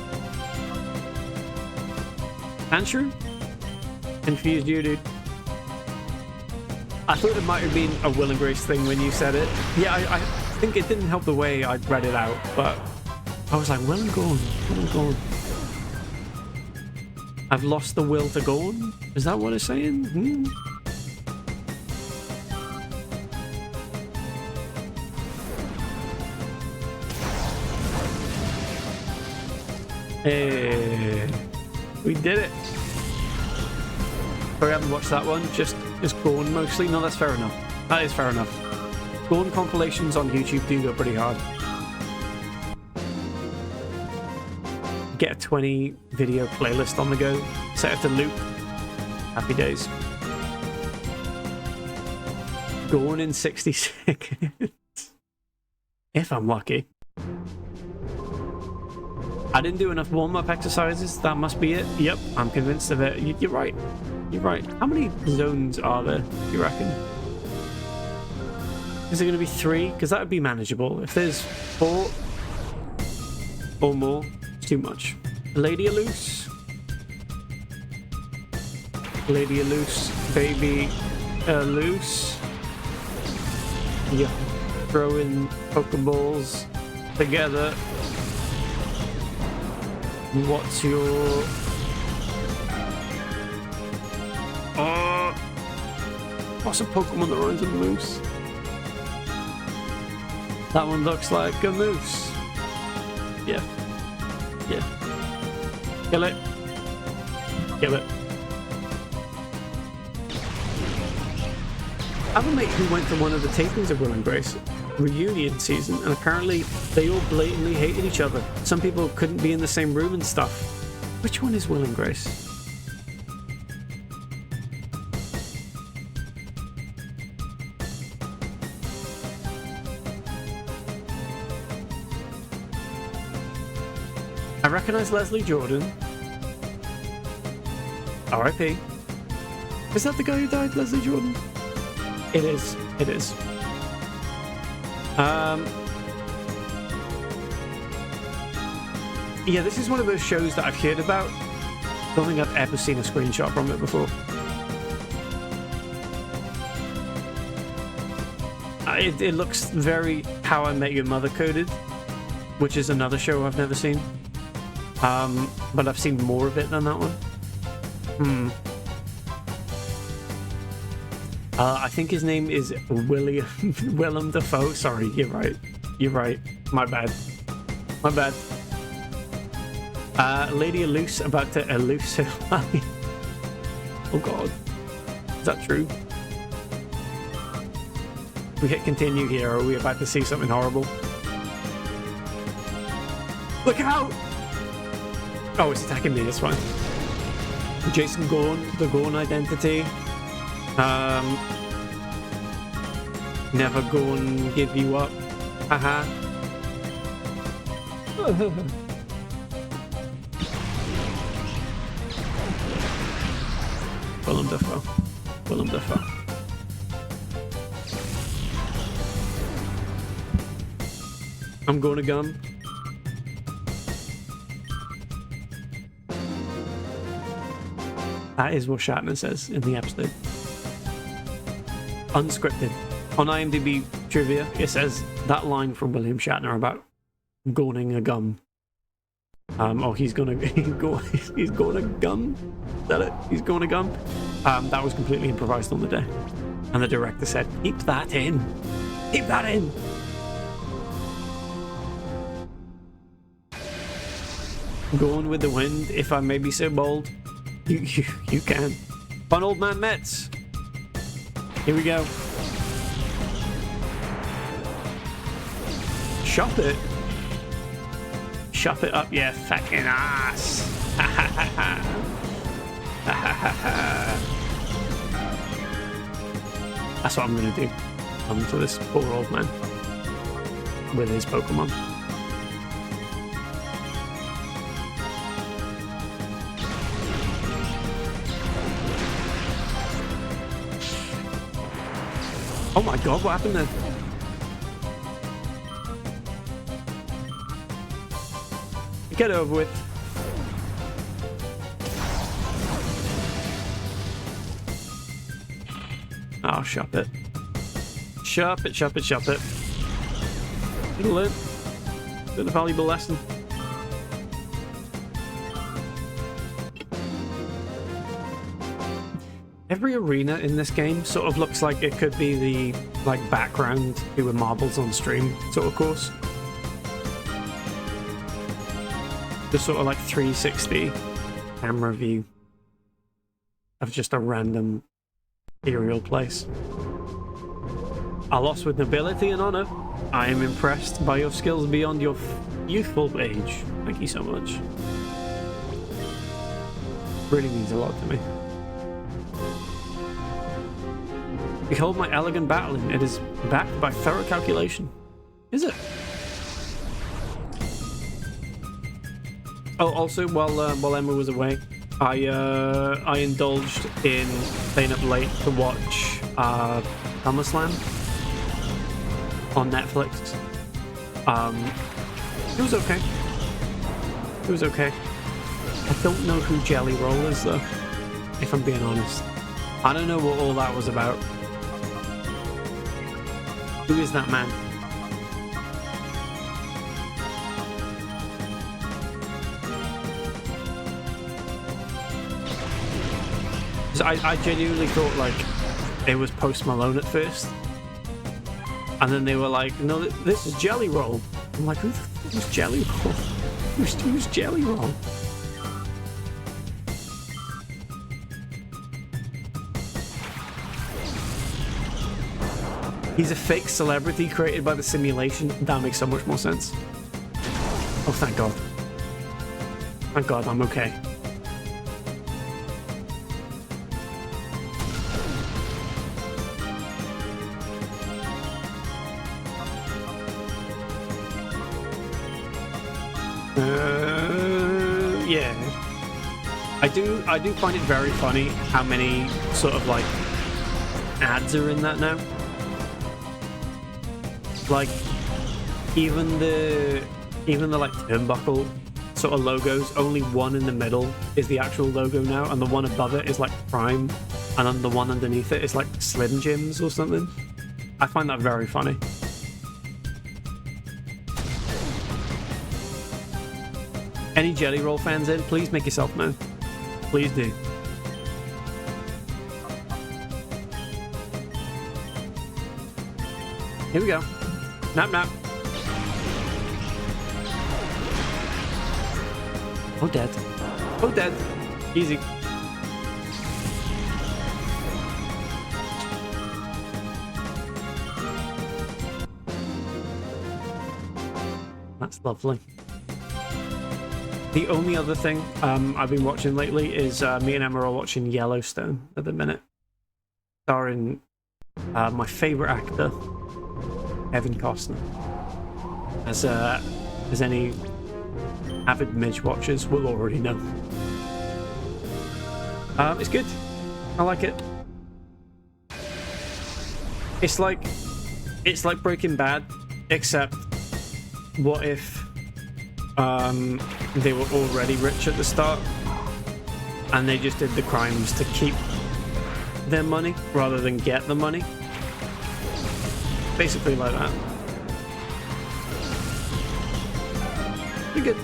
Answer? Confused you, dude. I thought it might have been a Will and Grace thing when you said it. Yeah, I think it didn't help the way I read it out, but I was like, Will and Gorn, Will and Gorn. I've lost the will to Gorn? Is that what it's saying? Hey, we did it. Sorry, I haven't watched that one. Just Gorn mostly. No, that's fair enough. That is fair enough. Gorn compilations on YouTube do go pretty hard. Get a 20 video playlist on the go. Set it to loop. Happy days. Gorn in 60 seconds. If I'm lucky. I didn't do enough warm-up exercises. That must be it. Yep, I'm convinced of it. You're right. You're right. How many zones are there, you reckon? Is there going to be 3? Because that would be manageable. If there's 4 or more, it's too much. Lady loose. Lady Loose, Baby Loose. Yeah, throwing Pokeballs together. What's your... what's a Pokemon that runs a moose? That one looks like a moose. Yeah. Yeah. Kill it. Kill it. I have a mate who went to one of the tapings of Will and Grace reunion season, and apparently they all blatantly hated each other. Some people couldn't be in the same room and stuff. Which one is Will and Grace? I recognize Leslie Jordan. R.I.P. Is that the guy who died, Leslie Jordan? It is. It is. Yeah, this is one of those shows that I've heard about. I don't think I've ever seen a screenshot from it before. It looks very How I Met Your Mother coded, which is another show I've never seen. But I've seen more of it than that one. I think his name is Willem Dafoe. Sorry, you're right. You're right. My bad. My bad. Lady Eluce about to eluce. Oh god. Is that true? We hit continue here, or are we about to see something horrible? Look out! Oh, it's attacking me, that's fine. Jason Gorn, the Gorn identity. Never go and give you up. Haha. Willem Dafoe. Willem Dafoe. I'm going to gun. That is what Shatner says in the episode. Unscripted. On IMDb trivia, it says that line from William Shatner about goning a gum. Oh, he's gonna gum. Is that it? He's going to gum. That was completely improvised on the day, and the director said, "Keep that in. Keep that in." Going with the wind, if I may be so bold. You can. Fun old man Mets. Here we go. Shop it. Shop it up, yeah, fucking ass. That's what I'm gonna do. To this poor old man with his Pokemon. Oh my god, what happened there? Get over with. Oh, shop it. Shop it, shop it, shop it. It'll learn. Learn a valuable lesson. Every arena in this game sort of looks like it could be the background to a marbles on stream sort of course. Just sort of like 360 camera view of just a random aerial place. I lost with nobility and honor. I am impressed by your skills beyond your youthful age. Thank you so much. Really means a lot to me. Behold my elegant battling. It is backed by thorough calculation. Is it? Oh, also, while Emma was away, I indulged in staying up late to watch SummerSlam on Netflix. It was okay. It was okay. I don't know who Jelly Roll is though. if I'm being honest. I don't know what all that was about. Who is that man? I genuinely thought like it was Post Malone at first, and then they were like, "No, this is Jelly Roll." I'm like, "Who's Jelly Roll? Who's Jelly Roll?" He's a fake celebrity created by the simulation. That makes so much more sense. Oh, thank God. Thank God, I'm okay. Yeah. I do find it very funny how many sort of like ads are in that now. Like even the like turnbuckle sort of logos, only one in the middle is the actual logo now, and the one above it is like Prime, and then the one underneath it is like Slim Jims or something. I find that very funny. Any Jelly Roll fans in, please make yourself known. Please do. Here we go. Nap nap. Oh, dead. Oh, dead. Easy. That's lovely. The only other thing I've been watching lately is me and Emma are watching Yellowstone at the minute, starring my favorite actor, Kevin Costner. As any avid Midge watchers will already know. It's good. I like it. It's like Breaking Bad, except what if they were already rich at the start and they just did the crimes to keep their money rather than get the money. Basically like that. Pretty good.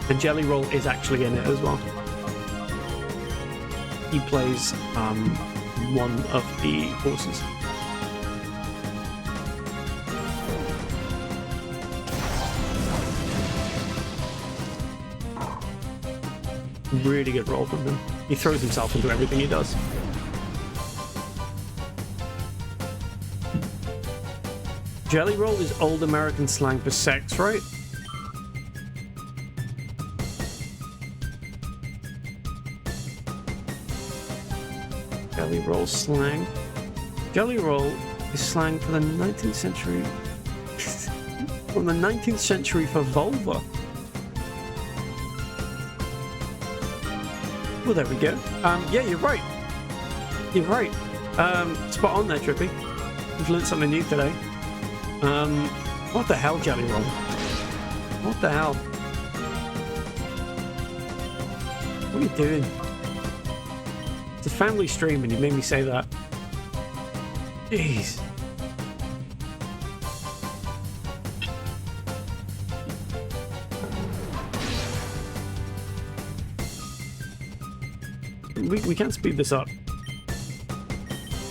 The Jelly Roll is actually in it as well. He plays one of the horses. Really good role from him. He throws himself into everything he does. Jelly Roll is old American slang for sex, right? Jelly Roll slang. Jelly Roll is slang for the 19th century. From the 19th century for vulva. Well, there we go. Yeah, you're right. You're right. Spot on there, Trippy. We've learned something new today. What the hell, Jelly Roll? What the hell? What are you doing? It's a family stream and you made me say that. Jeez. We can't speed this up.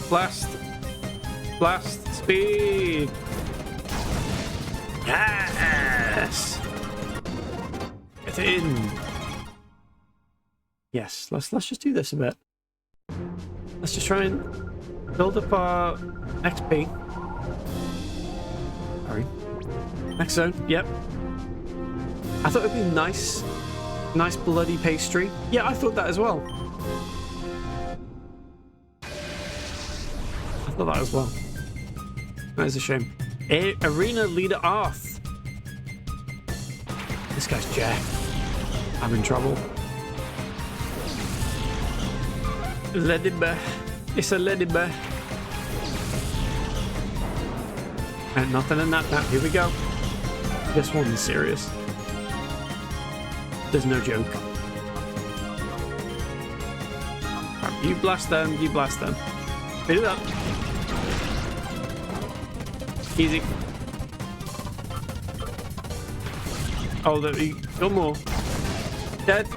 Blast. Blast. Speed. Yes. Get in. Yes. Let's just do this a bit. Let's just try and build up our XP. Sorry. Next zone. Yep. I thought it'd be nice bloody pastry. Yeah, I thought that as well. That as well. That is a shame. Arena Leader Arth. This guy's Jack. I'm in trouble. Lady bear. It's a lady bear. And nothing in that. Here we go. This one's serious. There's no joke. You blast them. You blast them. Speed it up. Easy. Oh, there you go. More. Dead.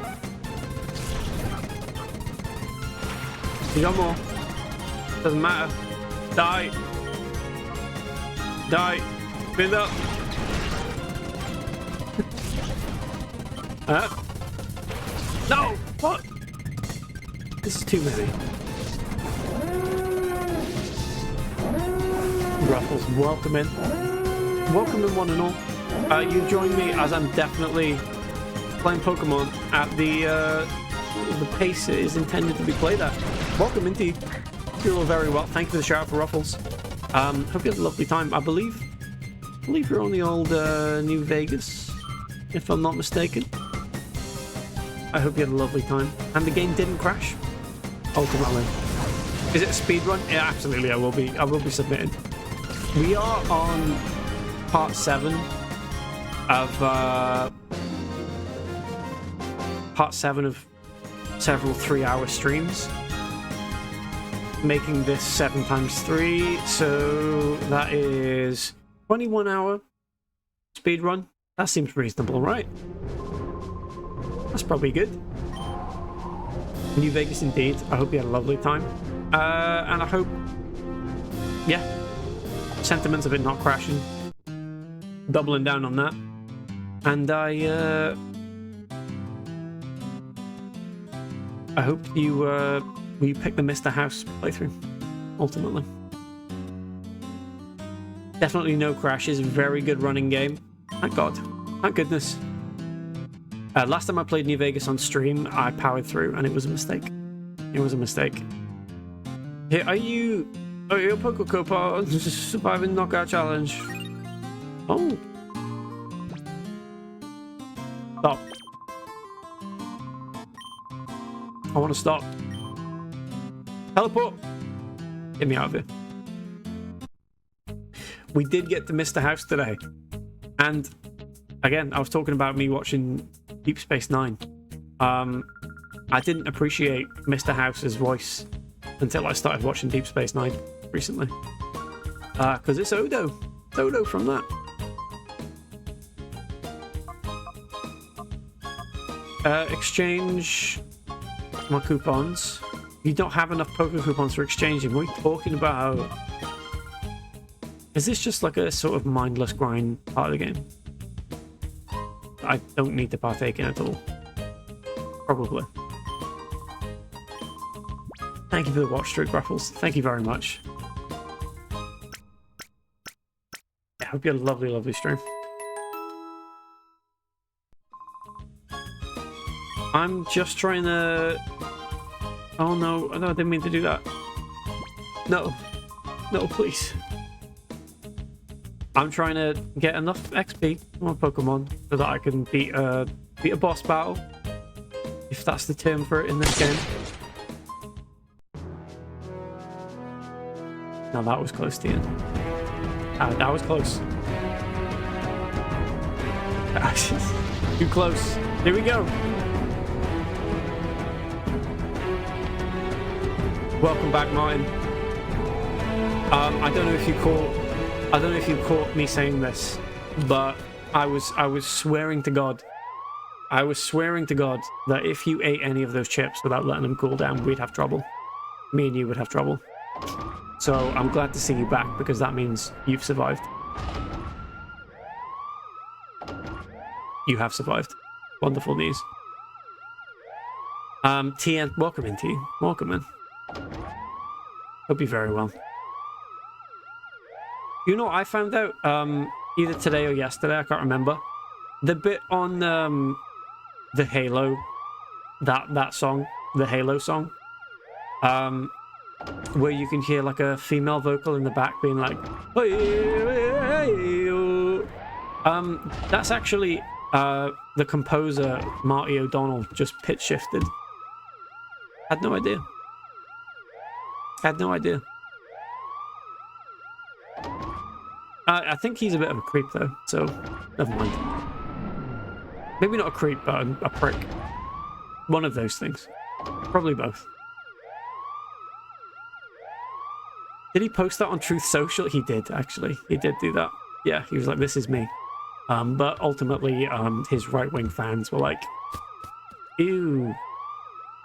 You got more. Doesn't matter. Die. Die. Speed it up. No! What? This is too many. Ruffles, welcome in. Welcome in, one and all. You join me as I'm definitely playing Pokemon at the pace it is intended to be played at. Welcome into you. You're all very well. Thank you for the shout out for Ruffles. Hope you had a lovely time. I believe you're on the old New Vegas, if I'm not mistaken. I hope you had a lovely time. And the game didn't crash. Ultimately. Is it a speed run? Yeah, absolutely. I will be submitting. We are on part 7 of several 3-hour streams. Making this 7 times 3, so that is 21-hour speed run. That seems reasonable, right? That's probably good. New Vegas indeed. I hope you had a lovely time. And I hope, yeah, sentiments of it not crashing. Doubling down on that. And I hope you pick the Mr. House playthrough, ultimately. Definitely no crashes. Very good running game. Thank God. Thank goodness. Last time I played New Vegas on stream, I powered through, and it was a mistake. It was a mistake. Hey, are you a Pokecopa surviving knockout challenge? Oh. Stop. I want to stop. Teleport. Get me out of here. We did get to Mr. House today. And again, I was talking about me watching Deep Space Nine. I didn't appreciate Mr. House's voice until I started watching Deep Space Nine recently. Because it's Odo. It's Odo from that. Exchange my coupons. You don't have enough Poké coupons for exchanging. What are you talking about? Is this just like a sort of mindless grind part of the game? I don't need to partake in at all. Probably. Thank you for the watch streak, Ruffles. Thank you very much. I hope you had a lovely, lovely stream. I'm just trying to... Oh no, I didn't mean to do that. No. No, please. I'm trying to get enough XP on Pokemon so that I can beat a boss battle, if that's the term for it in this game. Now that was close to the end. That was close. Too close. Here we go. Welcome back, Martin. I don't know if you caught me saying this, but I was swearing to God. I was swearing to God that if you ate any of those chips without letting them cool down, we'd have trouble. Me and you would have trouble. So I'm glad to see you back, because that means you've survived. You have survived. Wonderful news. TN, welcome in, T. Welcome in. Hope you're very well. You know, I found out either today or yesterday, I can't remember, the bit on the Halo, that song, the Halo song, where you can hear like a female vocal in the back being like, hey, hey, hey. That's actually the composer Marty O'Donnell just pitch shifted. Had no idea. Had no idea. I think he's a bit of a creep though, so never mind. Maybe not a creep, but a prick. One of those things. Probably both. Did he post that on Truth Social? He did, actually. He did do that. Yeah, he was like, this is me. But ultimately, his right-wing fans were like, ew,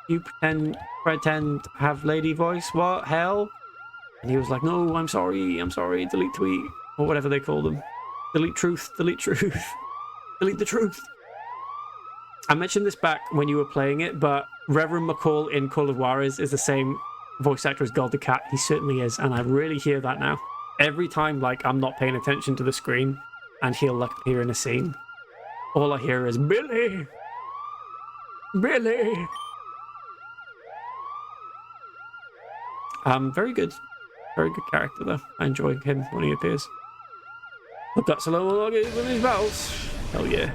you pretend to have lady voice? What? Hell? And he was like, no, I'm sorry, delete tweet. Or whatever they call them. Delete truth, delete truth. Delete the truth. I mentioned this back when you were playing it, but Reverend McCall in Call of Juarez is the same voice actor as God the Cat. He certainly is, and I really hear that now. Every time, like, I'm not paying attention to the screen, and he'll, like, appear in a scene, all I hear is, Billy! Billy! Very good. Very good character, though. I enjoy him when he appears. I've got Saloma Loggy with his bells. Hell yeah.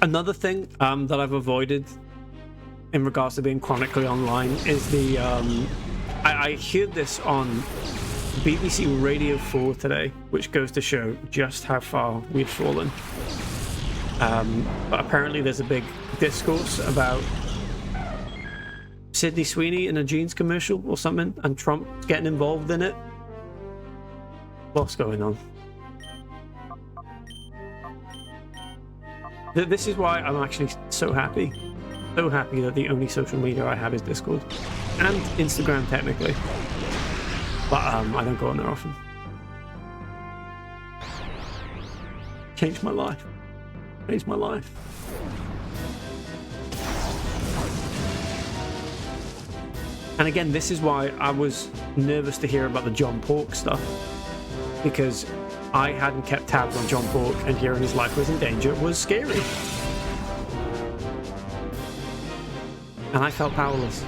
Another thing that I've avoided in regards to being chronically online is the I heard this on BBC Radio 4 today, which goes to show just how far we've fallen. But apparently there's a big discourse about Sydney Sweeney in a jeans commercial or something, and Trump getting involved in it. What's going on? This is why I'm actually so happy that the only social media I have is Discord and Instagram technically, but I don't go on there often. Changed my life. Changed my life. And again, this is why I was nervous to hear about the John Pork stuff, because I hadn't kept tabs on John Pork, and hearing his life was in danger was scary. And I felt powerless.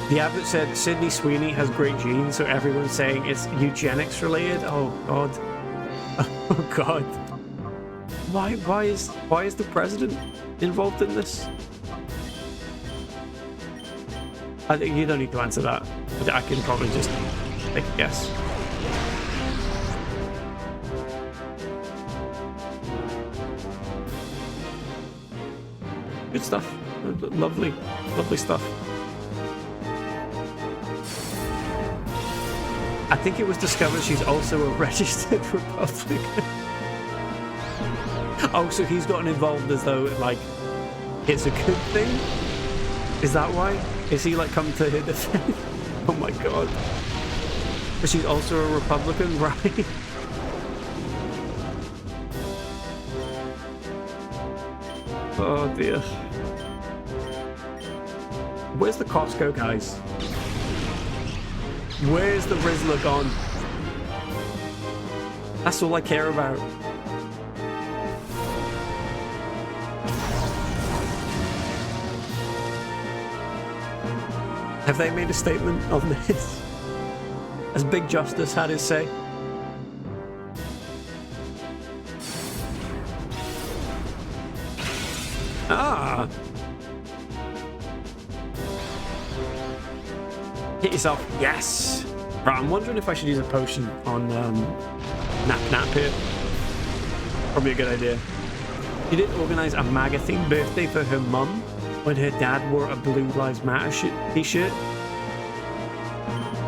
The advert said Sydney Sweeney has great genes, so everyone's saying it's eugenics related. Oh god. Oh god. Why is the president involved in this? I think you don't need to answer that. But I can probably just take a guess. Good stuff. Lovely, lovely stuff. I think it was discovered she's also a registered Republican. Oh, so he's gotten involved as though, like, it's a good thing? Is that why? Is he, like, come to her defense? Oh my god. But she's also a Republican, right? Oh dear. Where's the Costco guys? Where's the Rizzler gone? That's all I care about. Have they made a statement on this? Has Big Justice had his say? Ah! Hit yourself. Yes! Right, I'm wondering if I should use a potion on Nap here. Probably a good idea. She did organise a MAGA-themed birthday for her mum when her dad wore a Blue Lives Matter t-shirt.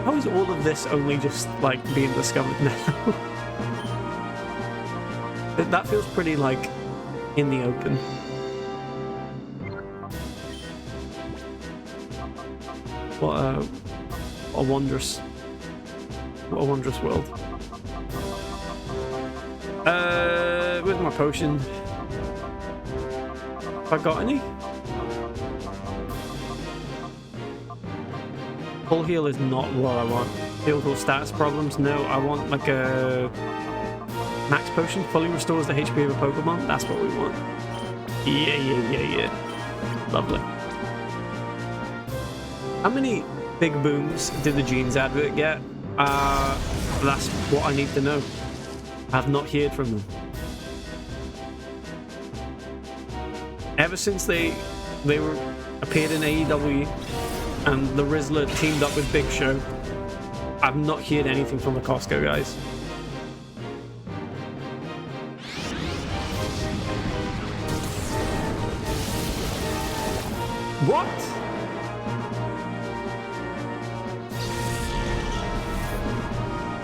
How is all of this only just, like, being discovered now? That feels pretty, like, in the open. What a wondrous world. Where's my potion? Have I got any? Full heal is not what I want. Heal all status problems? No, I want like a max potion. Fully restores the HP of a Pokemon. That's what we want. Yeah. Lovely. How many big booms did the jeans advert get? That's what I need to know. I've not heard from them. Ever since they appeared in AEW and the Rizzler teamed up with Big Show, I've not heard anything from the Costco guys. What?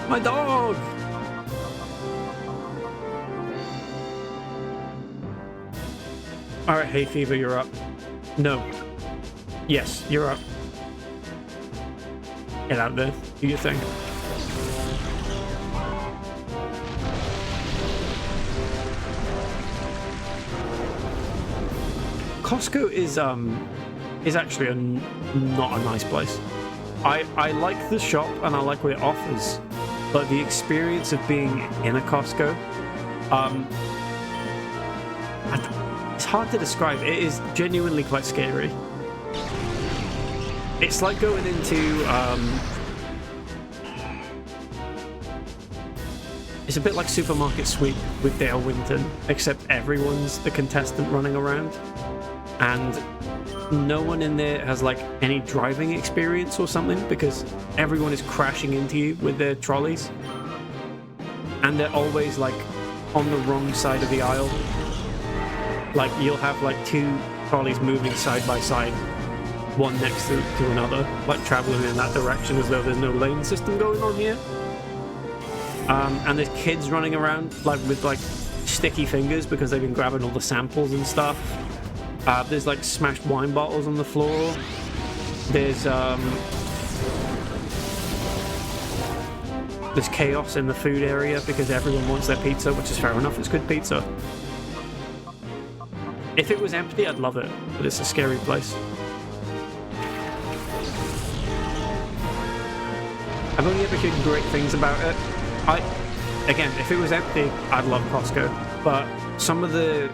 My dog! Alright, Hay Fever, you're up. No. Yes, you're up. Get out there. Do your thing. Costco is actually not a nice place. I like the shop and I like what it offers, but the experience of being in a Costco, it's hard to describe. It is genuinely quite scary. It's like going into it's a bit like Supermarket Sweep with Dale Winton, except everyone's the contestant running around, and no one in there has like any driving experience or something, because everyone is crashing into you with their trolleys, and they're always like on the wrong side of the aisle. Like you'll have like two trolleys moving side by side, one next to another, like traveling in that direction as though there's no lane system going on here. And there's kids running around like with like sticky fingers because they've been grabbing all the samples and stuff. There's like smashed wine bottles on the floor. There's chaos in the food area because everyone wants their pizza, which is fair enough. It's good pizza. If it was empty, I'd love it, but it's a scary place. I've only ever heard great things about it. Again, if it was empty, I'd love Costco, but some of the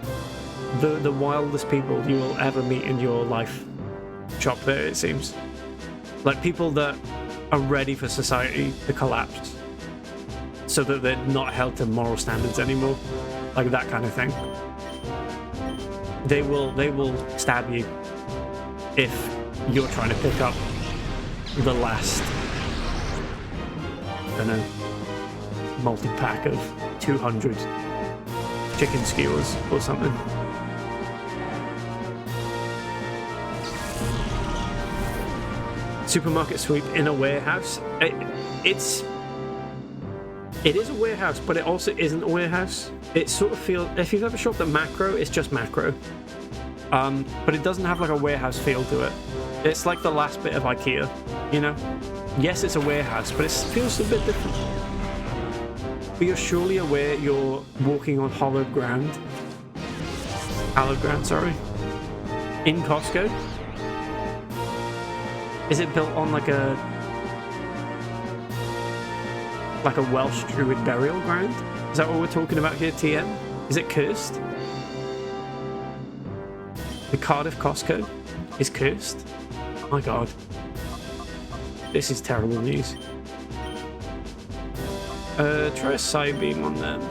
wildest people you will ever meet in your life shop there, it seems. Like people that are ready for society to collapse so that they're not held to moral standards anymore. Like that kind of thing. They will stab you if you're trying to pick up the last, I don't know, multi-pack of 200 chicken skewers or something. Supermarket Sweep in a warehouse. It is a warehouse, but it also isn't a warehouse. It sort of feels, if you've ever shopped at Macro, it's just Macro. But it doesn't have like a warehouse feel to it. It's like the last bit of IKEA, you know? Yes, it's a warehouse, but it feels a bit different. But you're surely aware you're walking on hallowed ground. Hallowed ground, sorry. In Costco. Is it built on like a Welsh druid burial ground? Is that what we're talking about here, TM? Is it cursed? The Cardiff Costco is cursed? Oh my god. This is terrible news. Try a side beam on them.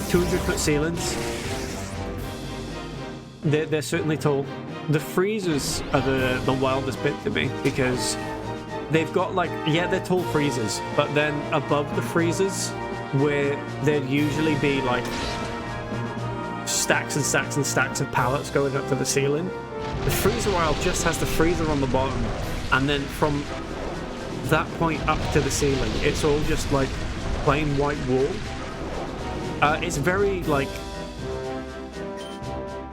200-foot ceilings. They're certainly tall. The freezers are the wildest bit to me, because they've got like, yeah, they're tall freezers, but then above the freezers, where there'd usually be like stacks and stacks and stacks of pallets going up to the ceiling, the freezer aisle just has the freezer on the bottom, and then from that point up to the ceiling, it's all just like plain white wall. It's very like,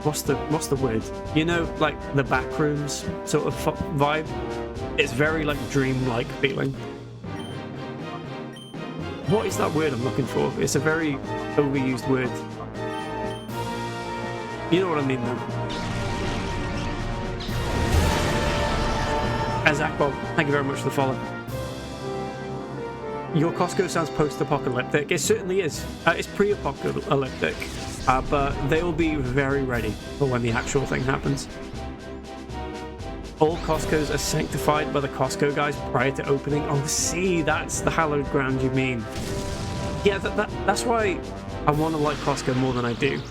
what's the word? You know, like the back rooms sort of vibe. It's very like dream-like feeling. What is that word I'm looking for? It's a very overused word. You know what I mean, though. Zach Bob, thank you very much for the follow. Your Costco sounds post-apocalyptic. It certainly is. It's pre-apocalyptic, but they will be very ready for when the actual thing happens. All Costcos are sanctified by the Costco guys prior to opening. Oh, see, that's the hallowed ground you mean. Yeah, that's why I want to like Costco more than I do.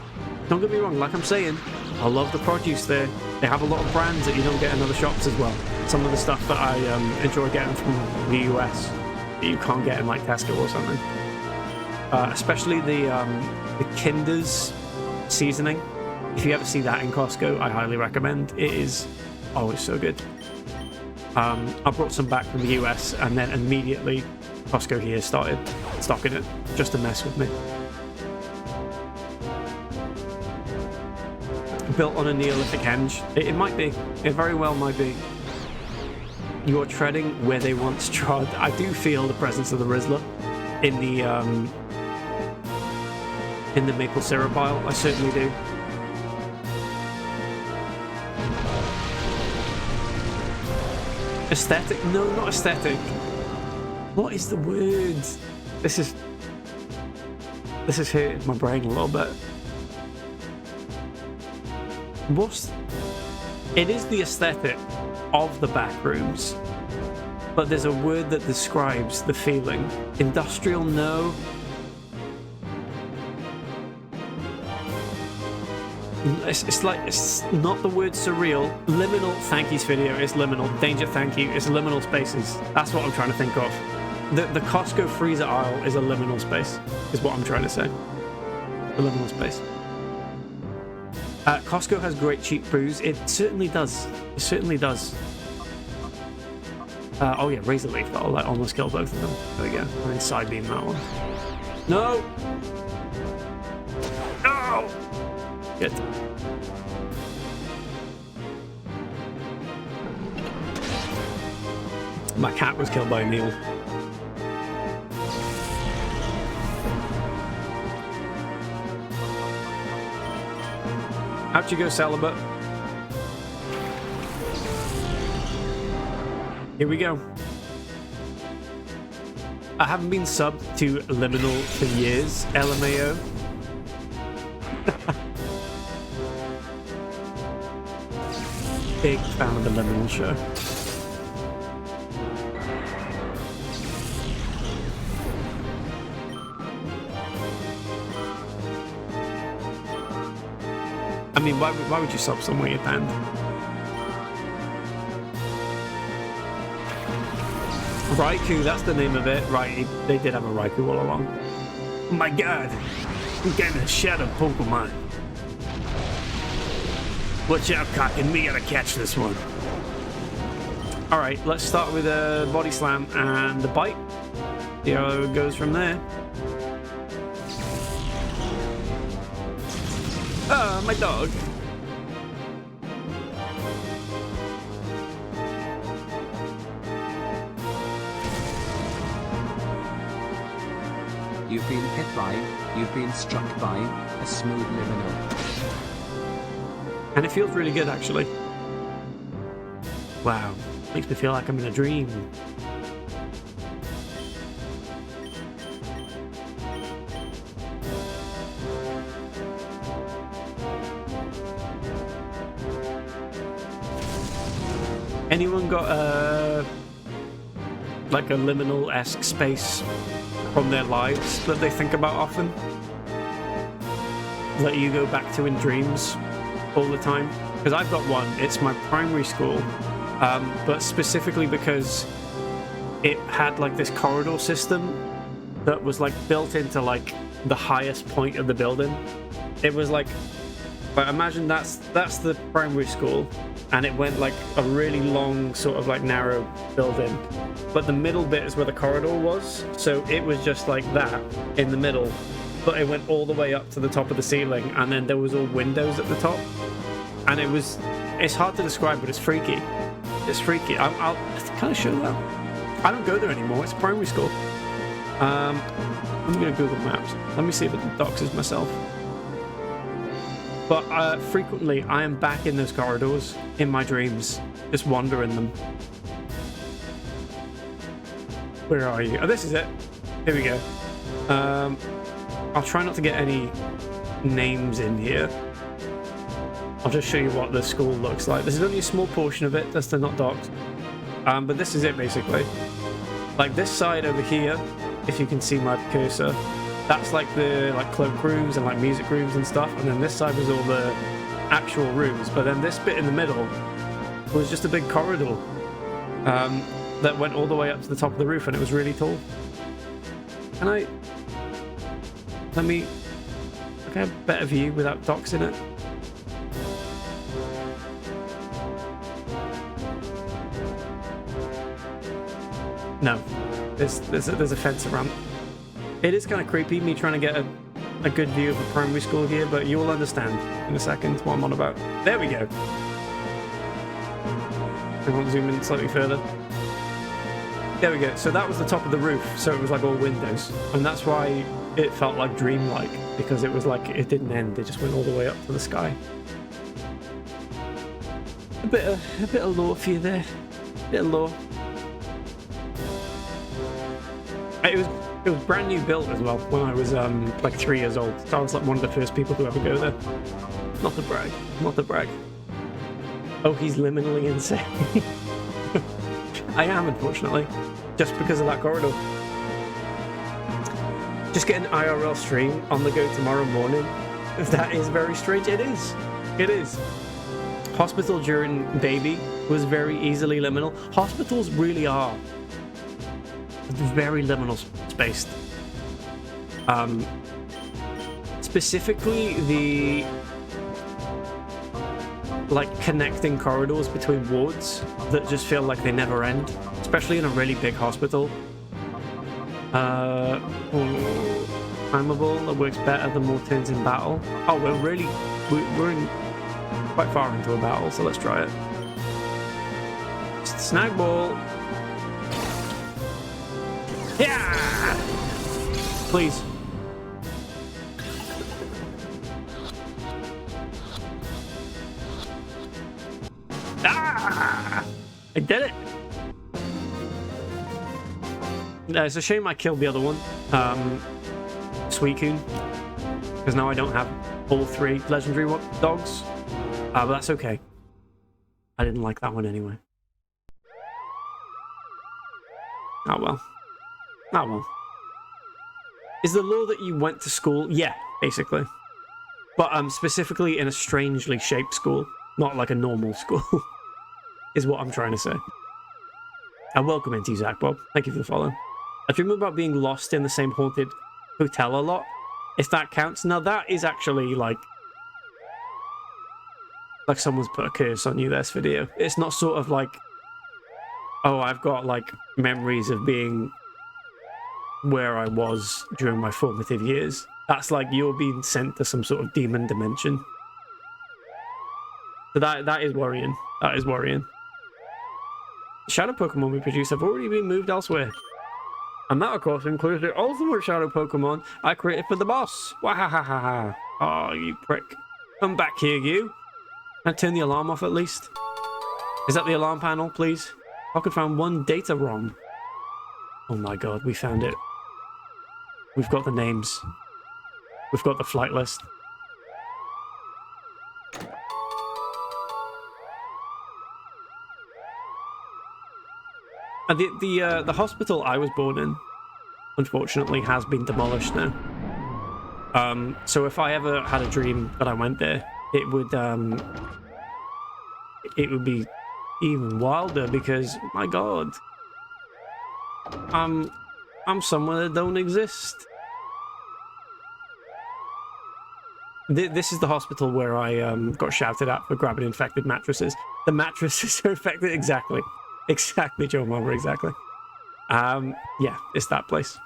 Don't get me wrong, like I'm saying, I love the produce there. They have a lot of brands that you don't get in other shops as well. Some of the stuff that I enjoy getting from the US that you can't get in like Tesco or something. Especially the Kinder's seasoning. If you ever see that in Costco, I highly recommend. It is always so good. I brought some back from the US, and then immediately Costco here started stocking it just to mess with me. Built on a Neolithic henge. It might be. It very well might be. You are treading where they once trod. I do feel the presence of the Rizzler in the maple syrup aisle. I certainly do. Aesthetic? No, not aesthetic. What is the word? This is hurting my brain a little bit. It is the aesthetic of the back rooms, but there's a word that describes the feeling. Industrial? No. It's not the word surreal. Liminal, thank yous video, it's liminal. Danger, thank you, it's liminal spaces. That's what I'm trying to think of. The Costco freezer aisle is a liminal space, is what I'm trying to say. A liminal space. Costco has great cheap brews. It certainly does. It certainly does. Oh yeah, Razor Leaf. That'll almost kill both of them. There we go. And then side beam that one. No! No! Good. My cat was killed by a mule. Out you go, celibate. Here we go. I haven't been subbed to Liminal for years, LMAO. Big fan of the Liminal show. I mean, why would you sub somewhere you're banned? Raikou, that's the name of it. Right, they did have a Raikou all along. Oh my god, I'm getting a shadow Pokemon. Watch out, Cockin', we gotta catch this one. Alright, let's start with a Body Slam and the Bite. See how it goes from there. Ah, my dog. You've been hit by, you've been struck by, a smooth liminal. And it feels really good, actually. Wow. Makes me feel like I'm in a dream. Anyone got like a liminal-esque space from their lives that they think about often? That you go back to in dreams all the time? Because I've got one. It's my primary school, but specifically because it had like this corridor system that was like built into like the highest point of the building. It was like imagine that's the primary school, and it went like a really long sort of like narrow building, but the middle bit is where the corridor was, so it was just like that in the middle, but it went all the way up to the top of the ceiling, and then there was all windows at the top, and it's hard to describe, but it's freaky. It's freaky. I'll kind of show that. I don't go there anymore. It's primary school. I'm gonna Google Maps. Let me see if it doxes myself. But frequently, I am back in those corridors in my dreams, just wandering them. Where are you? Oh, this is it. Here we go. I'll try not to get any names in here. I'll just show you what the school looks like. This is only a small portion of it, that's not docked. But this is it, basically. Like this side over here, if you can see my cursor, that's like the cloak rooms and like music rooms and stuff, and then this side was all the actual rooms, but then this bit in the middle was just a big corridor that went all the way up to the top of the roof, and it was really tall. Let me a better view without doxing it. No. There's a fence around. It is kind of creepy, me trying to get a good view of a primary school here, but you'll understand in a second what I'm on about. There we go. I want to zoom in slightly further. There we go. So that was the top of the roof, so it was like all windows. And that's why it felt like dreamlike, because it was like it didn't end, it just went all the way up to the sky. A bit of lore for you there. A bit of lore. It was brand new built as well when I was like 3 years old. So I was like one of the first people to ever go there. Not to brag. Not to brag. Oh, he's liminally insane. I am, unfortunately. Just because of that corridor. Just get an IRL stream on the go tomorrow morning. That is very strange. It is. It is. Hospital during baby was very easily liminal. Hospitals really are very liminal spaced. Specifically the like connecting corridors between wards that just feel like they never end, especially in a really big hospital. Climbable that works better the more turns in battle. Oh, we're in quite far into a battle, so let's try it. Snag ball. Yeah! Please. Ah! I did it! It's a shame I killed the other one. Suicune. Because now I don't have all 3 legendary dogs. But that's okay. I didn't like that one anyway. Oh well. Oh well. Is the lore that you went to school? Yeah, basically. But specifically in a strangely shaped school. Not like a normal school. Is what I'm trying to say. And welcome into you, Zach Bob. Thank you for the follow. I dream about being lost in the same haunted hotel a lot. If that counts. Now that is actually like someone's put a curse on you, this video. It's not sort of like, oh, I've got like memories of being where I was during my formative years. That's like you're being sent to some sort of demon dimension. So that is worrying. That is worrying. Shadow Pokemon we produce have already been moved elsewhere. And that, of course, includes the ultimate Shadow Pokemon I created for the boss. Wahahaha. Oh, you prick. Come back here, you. Can I turn the alarm off at least? Is that the alarm panel, please? I could find one data ROM. Oh my god, we found it. We've got the names. We've got the flight list. And the hospital I was born in, unfortunately, has been demolished now. So if I ever had a dream that I went there, it would be even wilder because, my god, I'm somewhere that don't exist. This is the hospital where I got shouted at for grabbing infected mattresses. The mattresses are infected, exactly. Exactly, Joe Marver, exactly. Yeah, it's that place.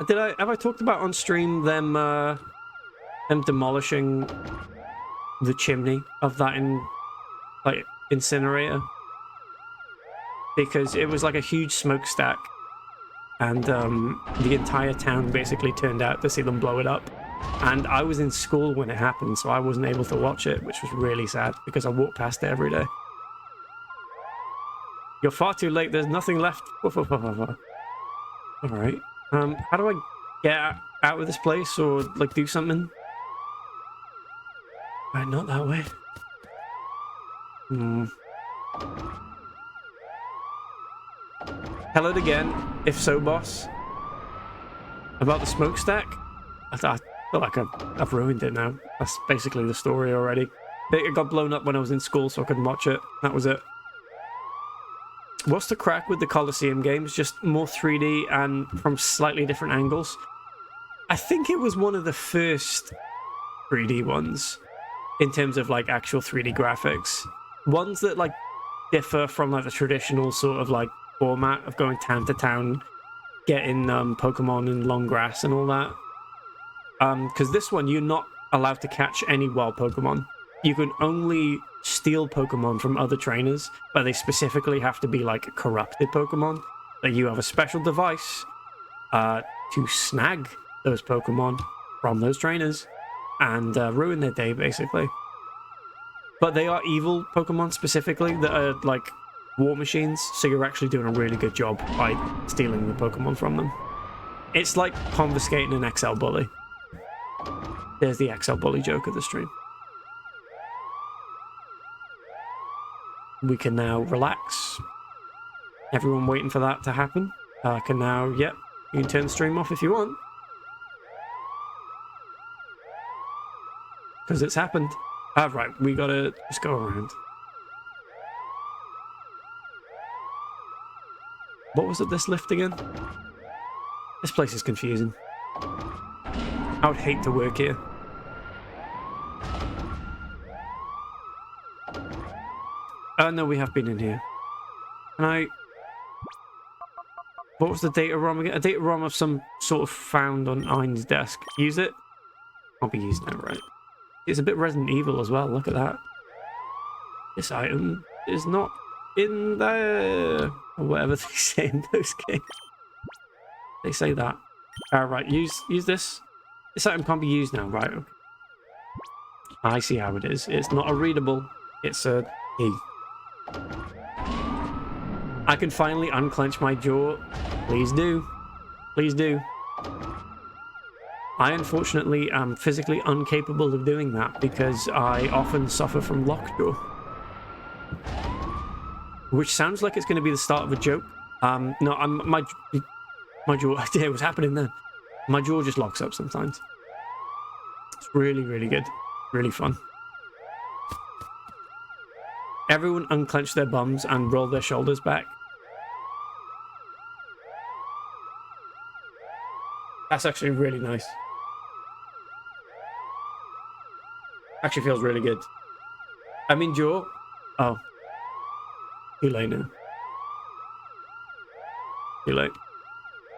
Have I talked about on stream them demolishing the chimney of that incinerator? Because it was like a huge smokestack, and the entire town basically turned out to see them blow it up. And I was in school when it happened, so I wasn't able to watch it, which was really sad because I walked past it every day. You're far too late. There's nothing left. Alright. How do I get out of this place or, like, do something? Right, not that way. Tell it again, if so, boss. About the smokestack? I feel like I've ruined it now. That's basically the story already. It got blown up when I was in school, so I couldn't watch it. That was it. What's the crack with the Colosseum games? Just more 3D and from slightly different angles? I think it was one of the first 3D ones in terms of like actual 3D graphics. Ones that like differ from like the traditional sort of like format of going town to town, getting Pokemon in long grass and all that. Because this one, you're not allowed to catch any wild Pokemon. You can only steal Pokemon from other trainers, but they specifically have to be like corrupted Pokemon. That you have a special device to snag those Pokemon from those trainers and ruin their day, basically. But they are evil Pokemon specifically that are like war machines, so you're actually doing a really good job by stealing the Pokemon from them. It's like confiscating an XL Bully. There's the XL Bully joke of the stream. We can now relax. Everyone waiting for that to happen can now, yep, you can turn the stream off if you want. Because it's happened. Right, we gotta just go around. What was it, this lift again? This place is confusing. I would hate to work here. No, we have been in here. Can I... What was the data ROM again? A data ROM of some sort of found on Ein's desk. Use it? Can't be used now, right? It's a bit Resident Evil as well, look at that. This item is not in there. Or whatever they say in those games. They say that. Alright, use this. This item can't be used now, right? Okay. I see how it is. It's not a readable, it's a key. I can finally unclench my jaw. Please do. Please do. I unfortunately am physically incapable of doing that because I often suffer from lockjaw. Which sounds like it's going to be the start of a joke. No, my jaw... Yeah, what's happening then? My jaw just locks up sometimes. It's really, really good. Really fun. Everyone unclench their bums and roll their shoulders back. That's actually really nice. Actually feels really good. I mean, jaw. Oh. Too late now. Too late.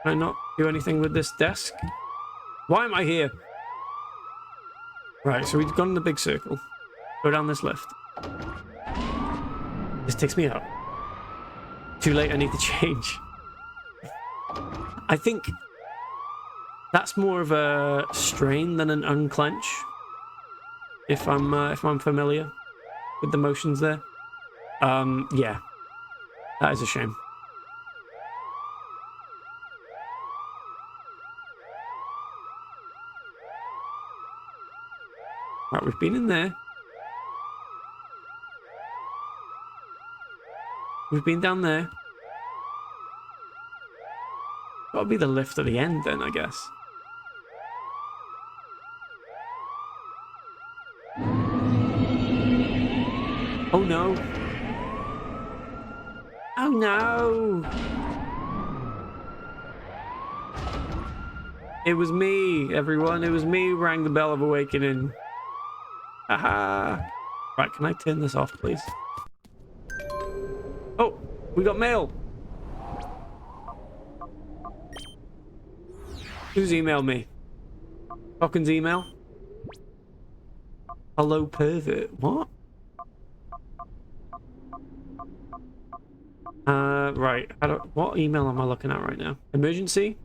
Can I not do anything with this desk? Why am I here? Right, so we've gone in the big circle. Go down this lift. This takes me out. Too late, I need to change. I think that's more of a strain than an unclench. If I'm familiar with the motions there. Yeah. That is a shame. Right, we've been in there. We've been down there. Gotta be the lift at the end then, I guess. Oh no. Oh no. It was me, everyone. It was me who rang the bell of awakening. Haha. Right, can I turn this off, please? Oh, we got mail. Who's emailed me? Hawkins' email? Hello, pervert. What? Right. What email am I looking at right now? Emergency?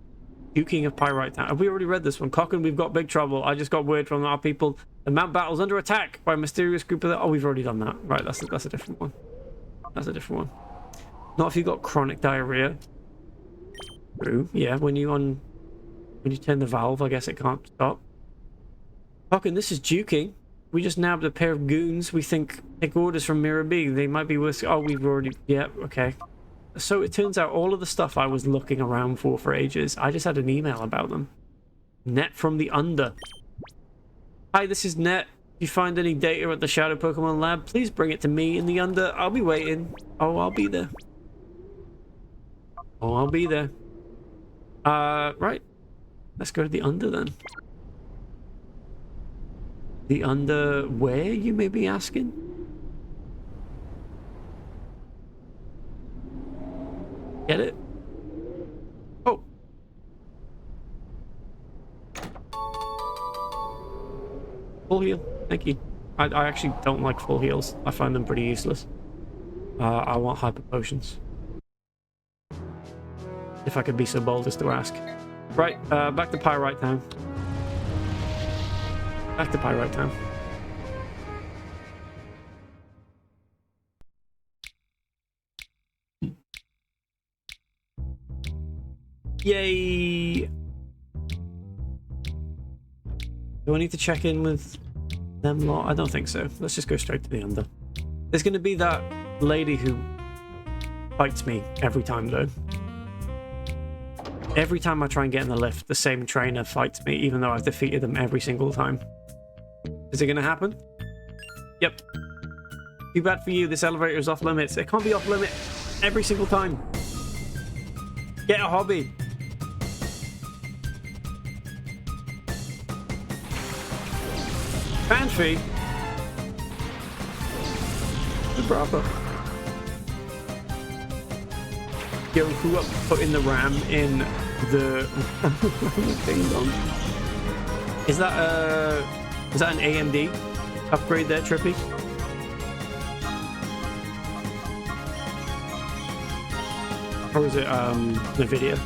Duking of Pyrite Town. Have we already read this one? Cochin, we've got big trouble. I just got word from our people. The Mount Battle's under attack by a mysterious group of... Oh, we've already done that. Right, that's a different one. That's a different one. Not if you've got chronic diarrhea. True. Yeah, when you turn the valve, I guess it can't stop. Cochin, this is duking. We just nabbed a pair of goons. We think take orders from Mirror B. They might be worth... Oh, we've already... Yeah, okay. So it turns out all of the stuff I was looking around for ages, I just had an email about them. Net from the Under. Hi, this is Net. If you find any data at the Shadow Pokemon Lab, please bring it to me in the Under. I'll be waiting. Oh, I'll be there. Oh, I'll be there. Right. Let's go to the Under then. The Under where, you may be asking? Full heal. Thank you. I actually don't like full heals. I find them pretty useless. I want hyper potions. If I could be so bold as to ask. Right, back to Pyrite Town. Back to Pyrite Town. Yay! Do I need to check in with them lot? I don't think so. Let's just go straight to the under. There's going to be that lady who fights me every time, though. Every time I try and get in the lift, the same trainer fights me, even though I've defeated them every single time. Is it going to happen? Yep. Too bad for you, this elevator is off limits. It can't be off limit every single time. Get a hobby. Fan fee. Bravo. Yo, who up putting the RAM in the thing on? Is that an AMD upgrade there, Trippy? Or is it Nvidia?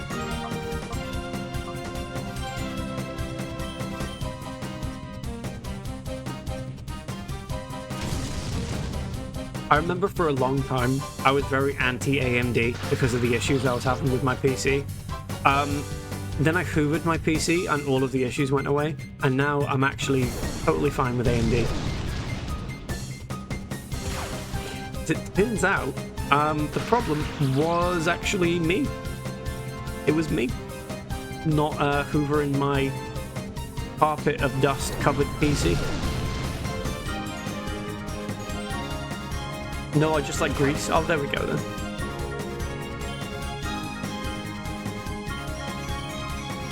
I remember for a long time I was very anti-AMD because of the issues I was having with my PC. Then I hoovered my PC and all of the issues went away, and now I'm actually totally fine with AMD. It turns out the problem was actually me. It was me, not hoovering my carpet of dust covered PC. No, I just like grease. Oh, there we go then.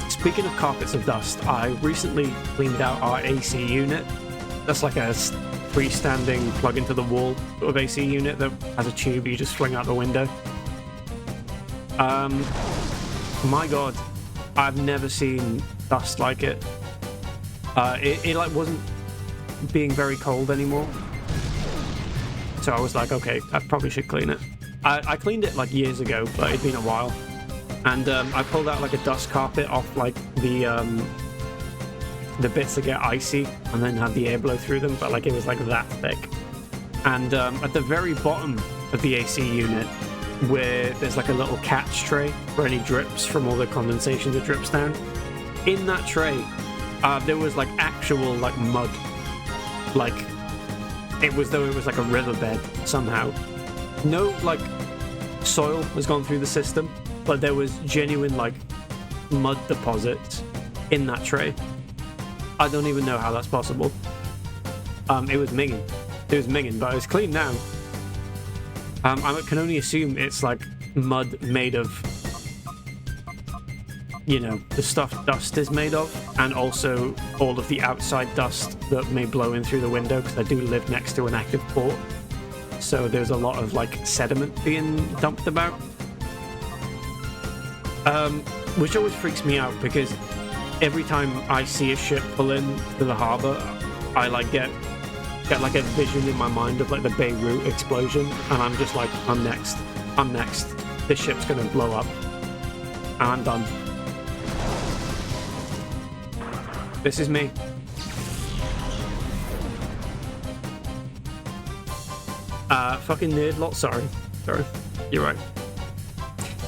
Speaking of carpets of dust, I recently cleaned out our AC unit. That's like a freestanding plug into the wall sort of AC unit that has a tube you just fling out the window. My god, I've never seen dust like it. It like wasn't being very cold anymore. So I was like, okay, I probably should clean it. I cleaned it like years ago, but it'd been a while. And I pulled out like a dust carpet off like the bits that get icy and then have the air blow through them, but like it was like that thick. And at the very bottom of the AC unit, where there's like a little catch tray for any drips from all the condensation that drips down, in that tray, there was like actual like mud. Like, it was though it was like a riverbed somehow. No like soil has gone through the system, but there was genuine like mud deposits in that tray. I don't even know how that's possible. It was minging. It was minging, but it's clean now. I can only assume it's like mud made of, you know, the stuff dust is made of, and also all of the outside dust that may blow in through the window, because I do live next to an active port. So there's a lot of like sediment being dumped about. Which always freaks me out, because every time I see a ship pull in to the harbor, I like get like a vision in my mind of like the Beirut explosion, and I'm just like, I'm next. This ship's gonna blow up, and I'm done. This is me. Fucking nerd lot, sorry. You're right.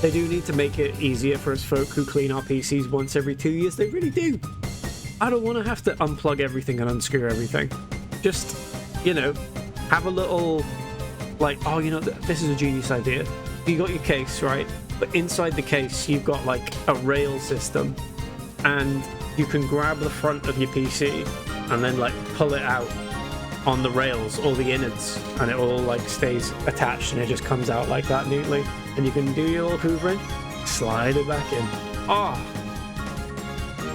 They do need to make it easier for us folk who clean our PCs once every 2 years. They really do. I don't want to have to unplug everything and unscrew everything. Just, you know, have a little, like, oh, you know, this is a genius idea. You got your case, right? But inside the case, you've got, like, a rail system. And you can grab the front of your PC and then, like, pull it out on the rails, all the innards, and it all, like, stays attached, and it just comes out like that neatly. And you can do your little hoovering, slide it back in. Oh,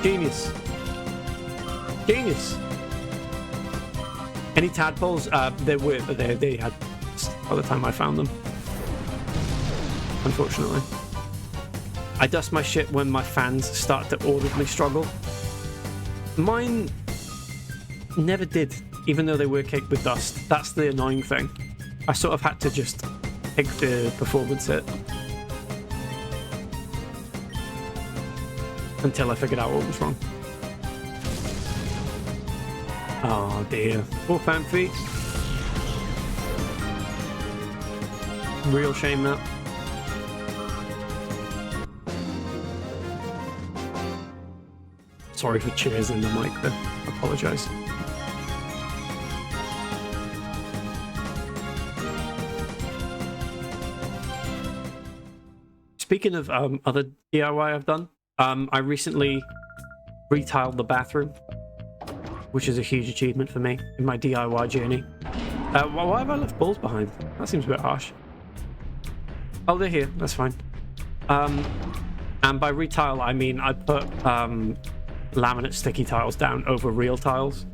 genius. Genius. Any tadpoles? There were, but they had by the time I found them. Unfortunately. I dust my shit when my fans start to audibly struggle. Mine never did, even though they were caked with dust. That's the annoying thing. I sort of had to just pick the performance hit until I figured out what was wrong. Oh dear. Poor Fanfi. Real shame that. Sorry for cheers in the mic there. I apologise. Speaking of other DIY I've done, I recently retiled the bathroom, which is a huge achievement for me in my DIY journey. Why have I left balls behind? That seems a bit harsh. Oh, they're here. That's fine. And by retile, I mean I put laminate sticky tiles down over real tiles.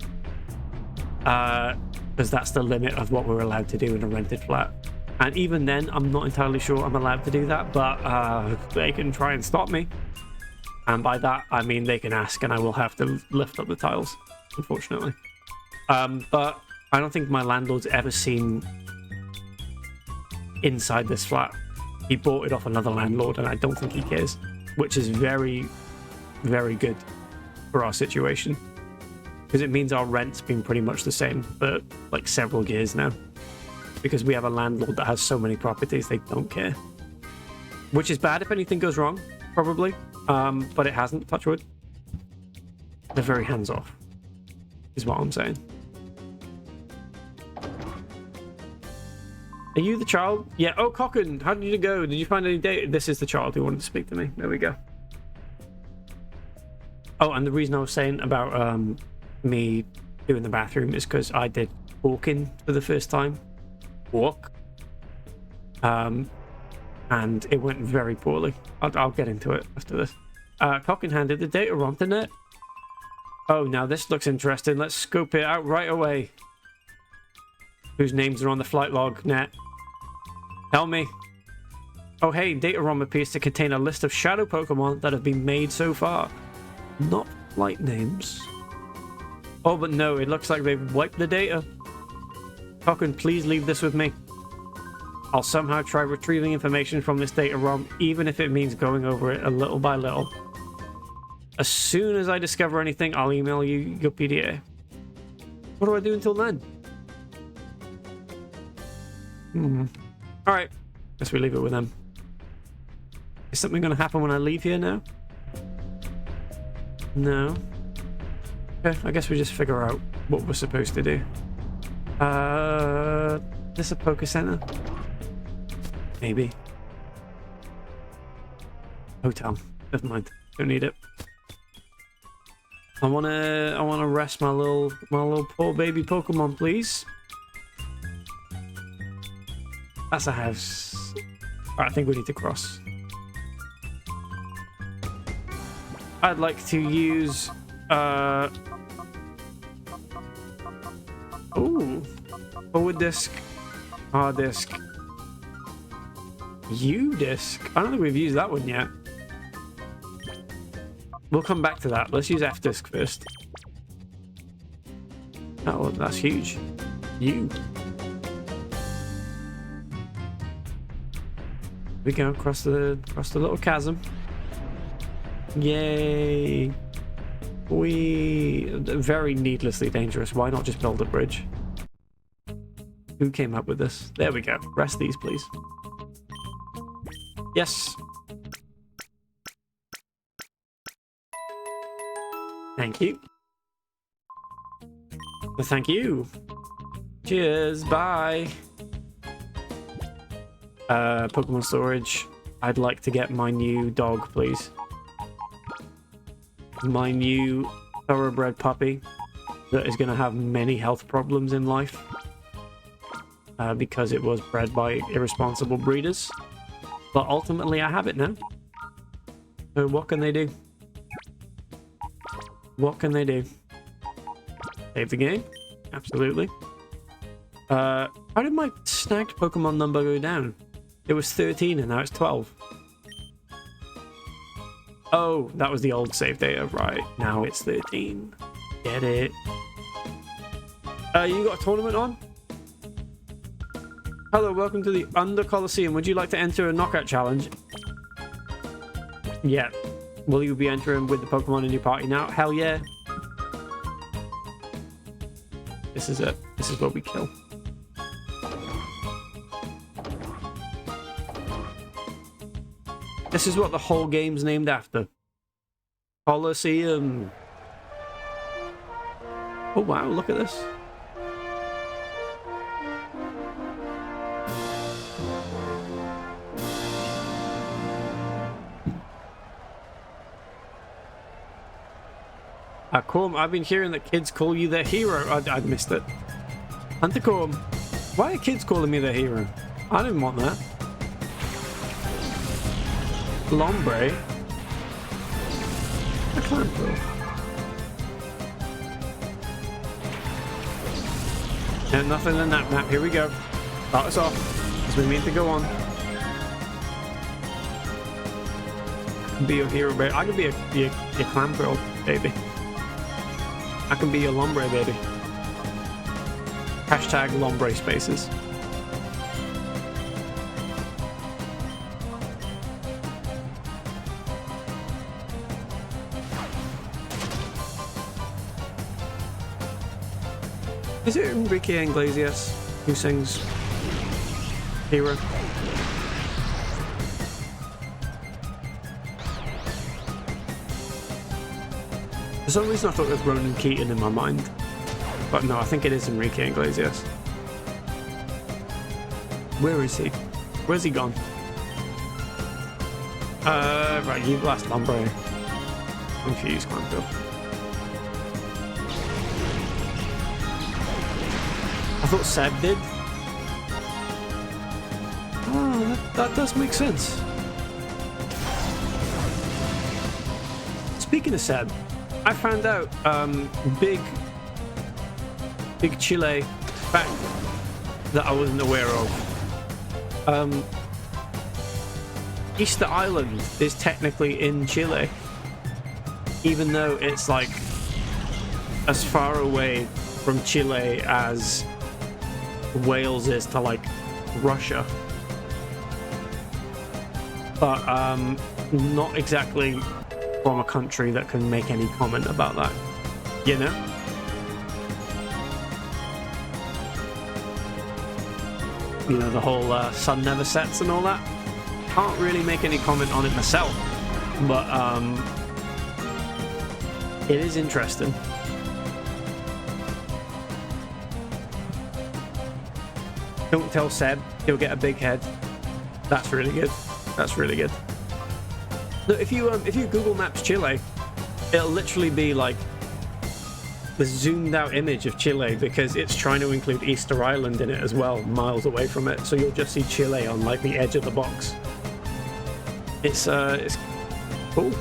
Because that's the limit of what we're allowed to do in a rented flat. And even then, I'm not entirely sure I'm allowed to do that, but they can try and stop me. And by that, I mean they can ask, and I will have to lift up the tiles, unfortunately. But I don't think my landlord's ever seen inside this flat. He bought it off another landlord, and I don't think he cares, which is very, very good for our situation, because it means our rent's been pretty much the same for like several years now, because we have a landlord that has so many properties they don't care, which is bad if anything goes wrong, probably, but it hasn't, touch wood. They're very hands-off is what I'm saying. Are you the child? Yeah. Oh, Cocken, how did you go? Did you find any data? This is the child who wanted to speak to me. There we go. Oh, and the reason I was saying about me doing the bathroom is because I did walking for the first time. Walk. And it went very poorly. I'll get into it after this. Cocken handed the data wrong to net. Oh, now this looks interesting. Let's scope it out right away. Whose names are on the flight log, net? Tell me. Oh, hey, data ROM appears to contain a list of shadow Pokemon that have been made so far. Not flight names. Oh, but no, it looks like they've wiped the data. Cocken, please leave this with me. I'll somehow try retrieving information from this data ROM, even if it means going over it a little by little. As soon as I discover anything, I'll email you your PDA. What do I do until then? Alright, guess we leave it with them. Is something going to happen when I leave here now? No. Okay, I guess we just figure out what we're supposed to do. Is this a Poké Center? Maybe. Hotel. Never mind. Don't need it. I wanna rest my little poor baby Pokemon, please. That's a house. Alright, I think we need to cross. I'd like to use ooh. Forward disc. R disc. U disc. I don't think we've used that one yet. We'll come back to that. Let's use F disc first. Oh, that's huge. U. We go across the little chasm. Yay! We very needlessly dangerous. Why not just build a bridge? Who came up with this? There we go. Rest these, please. Yes. Thank you. Well, thank you. Cheers. Bye. Pokemon storage. I'd like to get my new dog, please. My new thoroughbred puppy that is going to have many health problems in life because it was bred by irresponsible breeders. But ultimately, I have it now. So what can they do? What can they do? Save the game? Absolutely. How did my snagged Pokemon number go down? It was 13 and now it's 12. Oh, that was the old save data. Right, now it's 13. Get it. You got a tournament on? Hello, welcome to the Under Colosseum. Would you like to enter a knockout challenge? Yeah. Will you be entering with the Pokemon in your party now? Hell yeah. This is it. This is what we kill. This is what the whole game's named after. Colosseum. Oh wow, look at this. Corm, I've been hearing that kids call you their hero. I missed it. Hunter Corm, why are kids calling me their hero? I didn't want that. Lombre. A Clamperl. And nothing in that map. Here we go. Start us off. As we mean to go on. Be your hero, baby. I can be your Clamperl, baby. I can be your Lombre, baby. Hashtag Lombre spaces. Is it Enrique Iglesias who sings Hero? For some reason I thought it was Ronan Keaton in my mind. But no, I think it is Enrique Iglesias. Where is he? Where's he gone? Right, you last Lombre. Confused, Clamperl. I thought Seb did. Oh, that does make sense. Speaking of Seb, I found out big Chile fact that I wasn't aware of. Easter Island is technically in Chile, even though it's like as far away from Chile as Wales is to like Russia, but not exactly from a country that can make any comment about that, you know? You know, the whole sun never sets and all that. Can't really make any comment on it myself, but it is interesting. Don't tell Seb, he'll get a big head. That's really good. That's really good. Look, if you Google Maps Chile, it'll literally be like the zoomed out image of Chile because it's trying to include Easter Island in it as well, miles away from it. So you'll just see Chile on like the edge of the box. It's cool.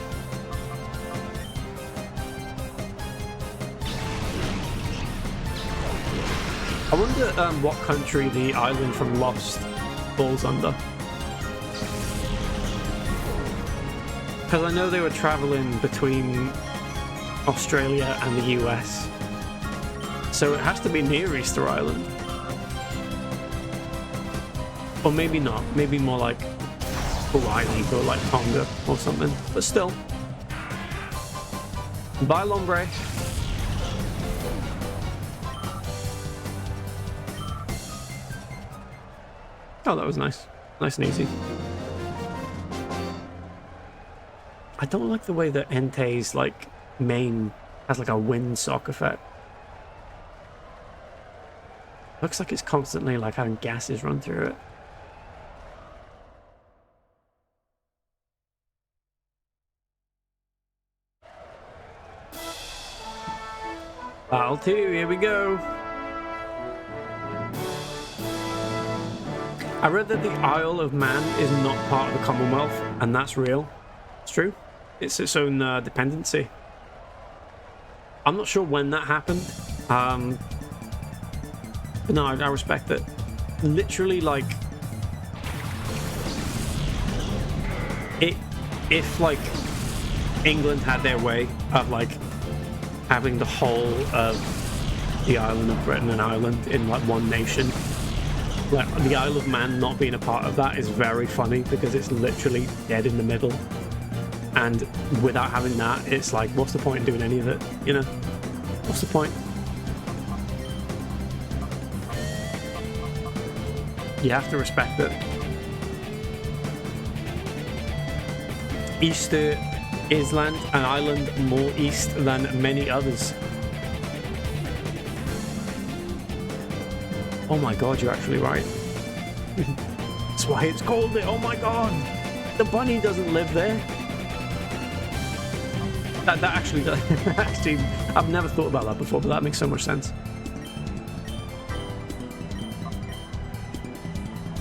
I wonder what country the island from Lost falls under. Because I know they were traveling between Australia and the US. So it has to be near Easter Island. Or maybe not. Maybe more like Hawaii or like Tonga or something. But still. Bye, Lombre. Oh, that was nice. Nice and easy. I don't like the way that Entei's like main has like a windsock effect. Looks like it's constantly like having gases run through it. Battle 2, here we go. I read that the Isle of Man is not part of the Commonwealth, and that's real. It's true. It's its own dependency. I'm not sure when that happened. But no, I respect it. Literally, like, if like England had their way of like having the whole of the island of Britain and Ireland in like one nation. Like the Isle of Man not being a part of that is very funny because it's literally dead in the middle. And without having that, it's like, what's the point in doing any of it? You know? What's the point? You have to respect it. Easter Island, an island more east than many others. Oh my god, you're actually right. That's why it's called it. Oh my god! The bunny doesn't live there. That actually does. Actually, I've never thought about that before, but that makes so much sense.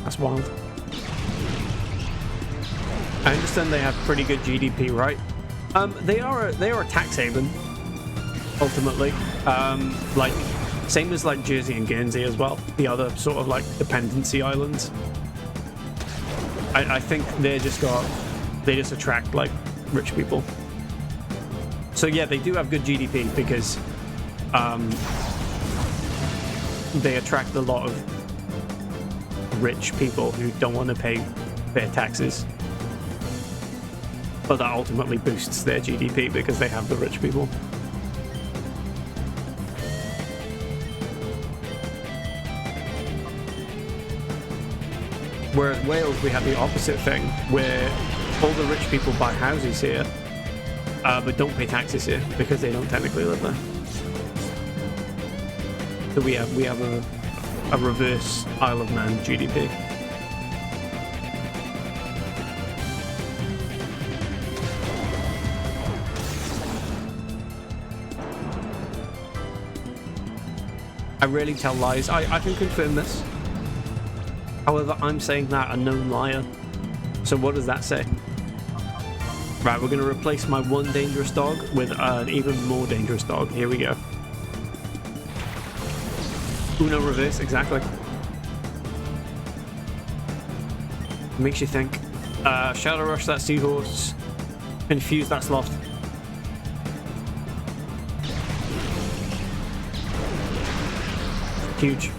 That's wild. I understand they have pretty good GDP, right? They are a tax haven, ultimately. Like same as like Jersey and Guernsey as well. The other sort of like dependency islands. I think they just attract like rich people. So yeah, they do have good GDP because they attract a lot of rich people who don't want to pay their taxes. But that ultimately boosts their GDP because they have the rich people. Whereas Wales, we have the opposite thing, where all the rich people buy houses here, but don't pay taxes here because they don't technically live there. So we have a reverse Isle of Man GDP. I rarely tell lies. I can confirm this. However, I'm saying that a known liar. So what does that say? Right, we're going to replace my one dangerous dog with an even more dangerous dog. Here we go. Uno reverse, exactly. Makes you think. Shadow rush that seahorse. Confuse that sloth. Huge.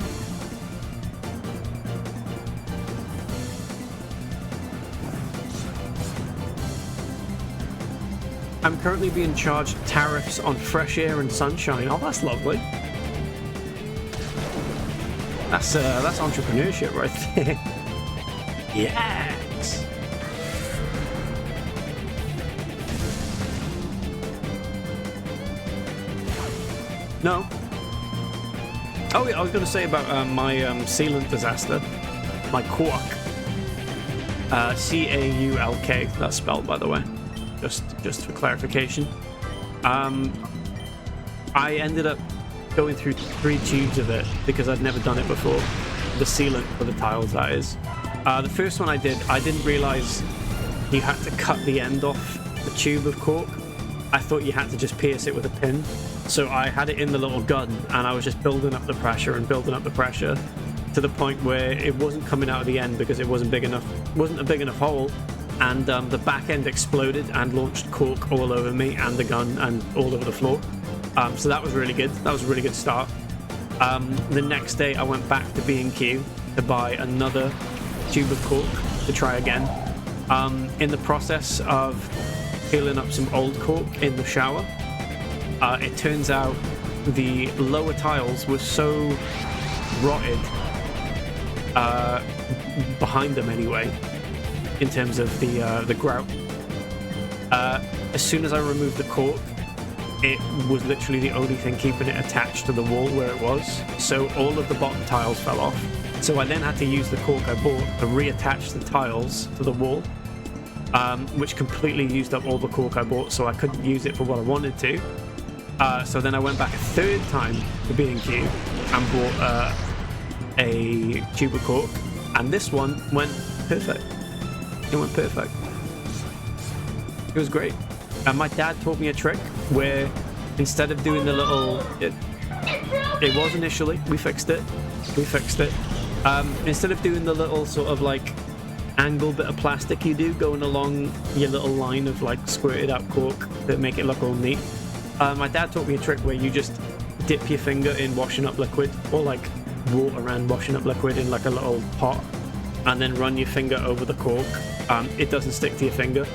I'm currently being charged tariffs on fresh air and sunshine. Oh, that's lovely. That's entrepreneurship right there. Yes. No. Oh yeah, I was going to say about my sealant disaster. My cork. C-A-U-L-K. That's spelled, by the way. Just for clarification. I ended up going through 3 tubes of it because I'd never done it before. The sealant for the tiles, that is. The first one I didn't realize you had to cut the end off the tube of cork. I thought you had to just pierce it with a pin. So I had it in the little gun and I was just building up the pressure and building up the pressure to the point where it wasn't coming out of the end because it wasn't big enough. It wasn't a big enough hole. And the back end exploded and launched cork all over me and the gun and all over the floor. So that was really good. That was a really good start. The next day I went back to B&Q to buy another tube of cork to try again. In the process of peeling up some old cork in the shower, it turns out the lower tiles were so rotted, behind them anyway, in terms of the grout. As soon as I removed the cork, it was literally the only thing keeping it attached to the wall where it was. So all of the bottom tiles fell off. So I then had to use the cork I bought to reattach the tiles to the wall, which completely used up all the cork I bought, so I couldn't use it for what I wanted to. So then I went back a third time to B&Q and bought a tube of cork, and this one went perfect. It went perfect. It was great. And my dad taught me a trick where instead of doing the little... It was initially. We fixed it. Instead of doing the little sort of like angle bit of plastic you do going along your little line of like squirted out cork that make it look all neat, my dad taught me a trick where you just dip your finger in washing up liquid, or like water and washing up liquid in like a little pot, and then run your finger over the cork, it doesn't stick to your finger,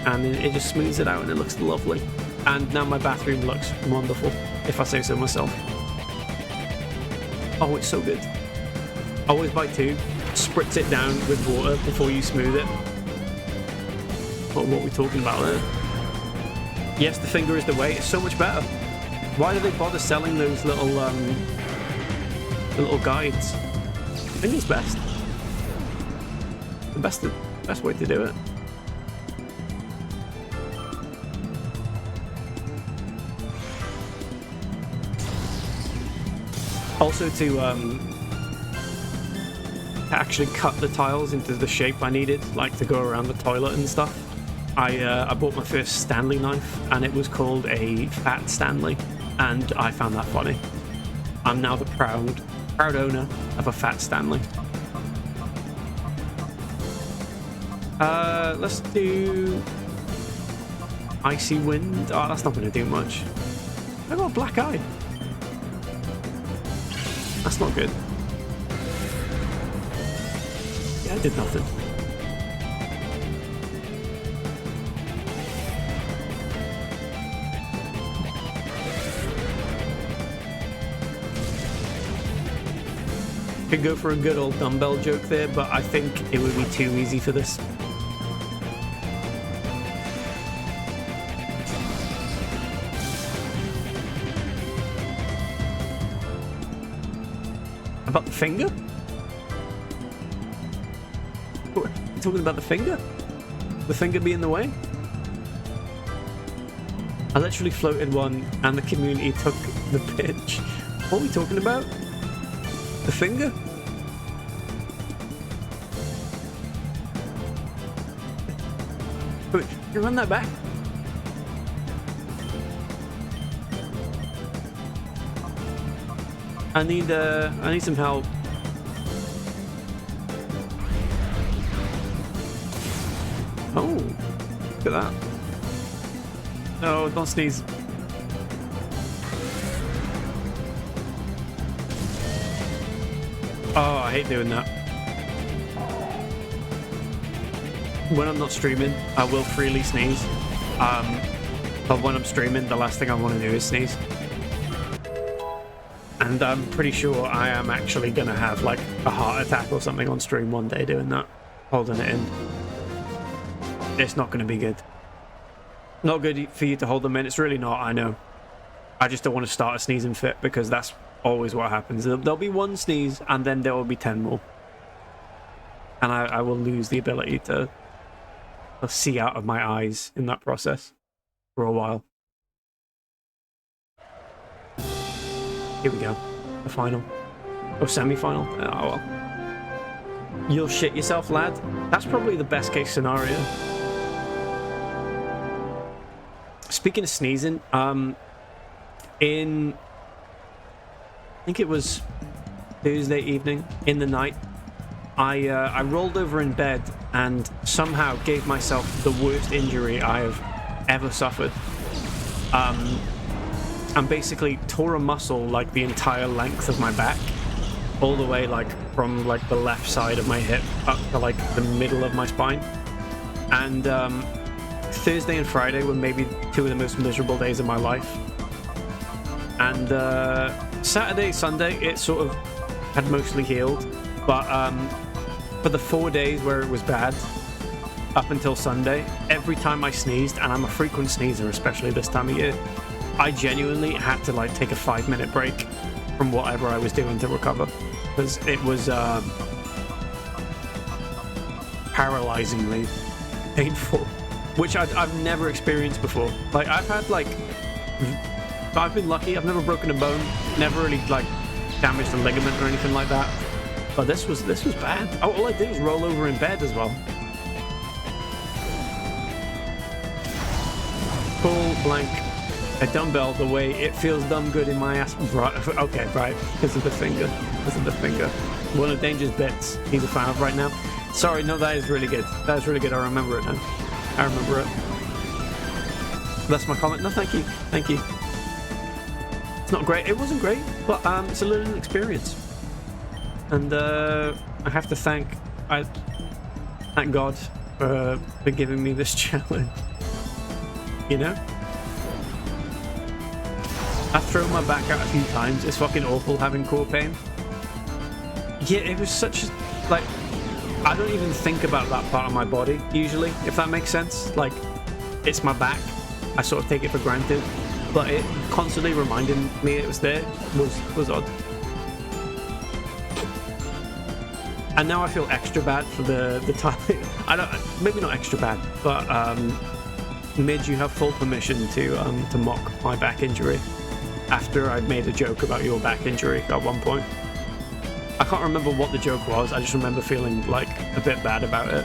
and it just smooths it out and it looks lovely. And now my bathroom looks wonderful, if I say so myself. Oh, it's so good. Always buy 2, spritz it down with water before you smooth it. What are we talking about there? Yes, the finger is the way. It's so much better. Why do they bother selling those little guides? I think it's best. The best way to do it. Also to actually cut the tiles into the shape I needed, like to go around the toilet and stuff. I bought my first Stanley knife, and it was called a Fat Stanley, and I found that funny. I'm now the proud owner of a Fat Stanley. Let's do Icy Wind. Oh, that's not going to do much. I got a black eye. That's not good. Yeah, I did nothing. Could go for a good old dumbbell joke there, but I think it would be too easy for this. About the finger? What, you talking about the finger? The finger being the way? I literally floated one and the community took the pitch. What are we talking about? The finger? Wait, can you run that back? I need some help. Oh, look at that. No, don't sneeze. Oh, I hate doing that. When I'm not streaming, I will freely sneeze. But when I'm streaming, the last thing I want to do is sneeze. And I'm pretty sure I am actually going to have like a heart attack or something on stream one day doing that. Holding it in. It's not going to be good. Not good for you to hold them in. It's really not, I know. I just don't want to start a sneezing fit because that's always what happens. There'll be one sneeze and then there will be 10 more. And I will lose the ability to see out of my eyes in that process for a while. Here we go. The final. Or semi-final. Oh well. You'll shit yourself, lad. That's probably the best case scenario. Speaking of sneezing, I think it was Thursday evening, in the night, I rolled over in bed and somehow gave myself the worst injury I have ever suffered. And basically tore a muscle like the entire length of my back, all the way like from like the left side of my hip up to like the middle of my spine. And Thursday and Friday were maybe 2 of the most miserable days of my life. And Saturday, Sunday, it sort of had mostly healed. But for the 4 days where it was bad, up until Sunday, every time I sneezed, and I'm a frequent sneezer, especially this time of year, I genuinely had to like take a 5-minute break from whatever I was doing to recover, because it was paralyzingly painful, which I've never experienced before. Like I've been lucky. I've never broken a bone, never really like damaged a ligament or anything like that. But this was bad. All I did was roll over in bed as well. Full blank. A dumbbell, the way it feels dumb good in my ass. Right, okay, right. Because of the finger. One of Danger's bits he's a fan of right now. Sorry, no, that is really good. That is really good. I remember it now. I remember it. That's my comment. No, thank you. Thank you. It's not great. It wasn't great, but it's a learning experience. And I have to thank God for giving me this challenge. You know? I've thrown my back out a few times. It's fucking awful having core pain. Yeah, it was such like, I don't even think about that part of my body usually, if that makes sense. Like, it's my back. I sort of take it for granted, but it constantly reminding me it was there was odd. And now I feel extra bad for the time. Maybe not extra bad, but Midge, you have full permission to mock my back injury after I'd made a joke about your back injury at one point. I can't remember what the joke was. I just remember feeling like a bit bad about it.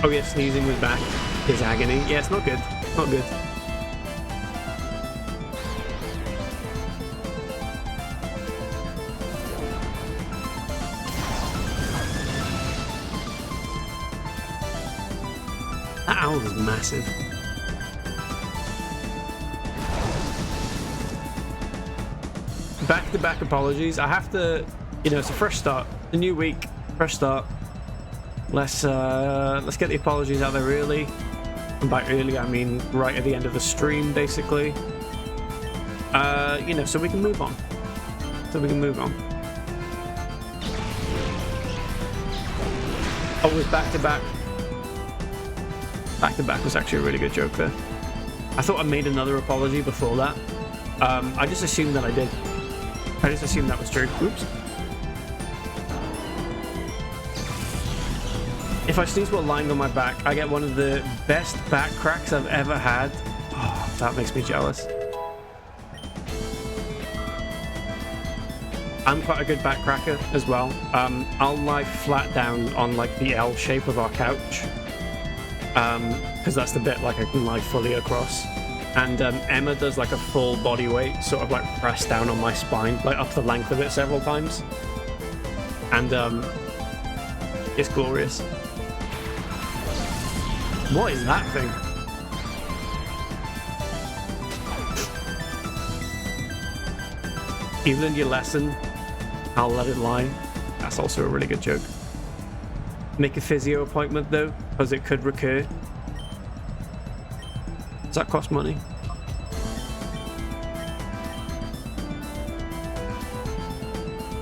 Oh yeah, sneezing was back. His agony. Yeah, it's not good. Not good. That owl is massive. Back-to-back apologies. I have to, it's a fresh start, a new week, fresh start. Let's get the apologies out there early. And by early, I mean right at the end of the stream, basically. So we can move on. Oh, it was back-to-back. Back-to-back was actually a really good joke there. I thought I made another apology before that. I just assumed that I did. I just assumed that was true. Oops. If I sneeze while lying on my back, I get one of the best back cracks I've ever had. Oh, that makes me jealous. I'm quite a good back cracker as well. I'll lie flat down on like the L shape of our couch. Because that's the bit like I can lie fully across. And Emma does like a full body weight, sort of like press down on my spine, like up the length of it several times. And it's glorious. What is that thing? You learned your lesson, I'll let it lie. That's also a really good joke. Make a physio appointment though, because it could recur. Does that cost money?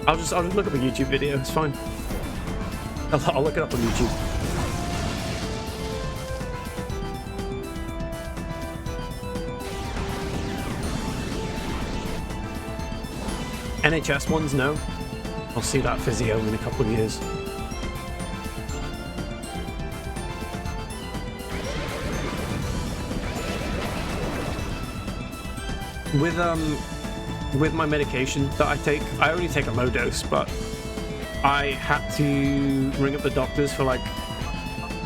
I'll just look up a YouTube video, it's fine. I'll look it up on YouTube. NHS ones, no. I'll see that physio in a couple of years. With my medication that I take, I only take a low dose, but I had to ring up the doctors for like,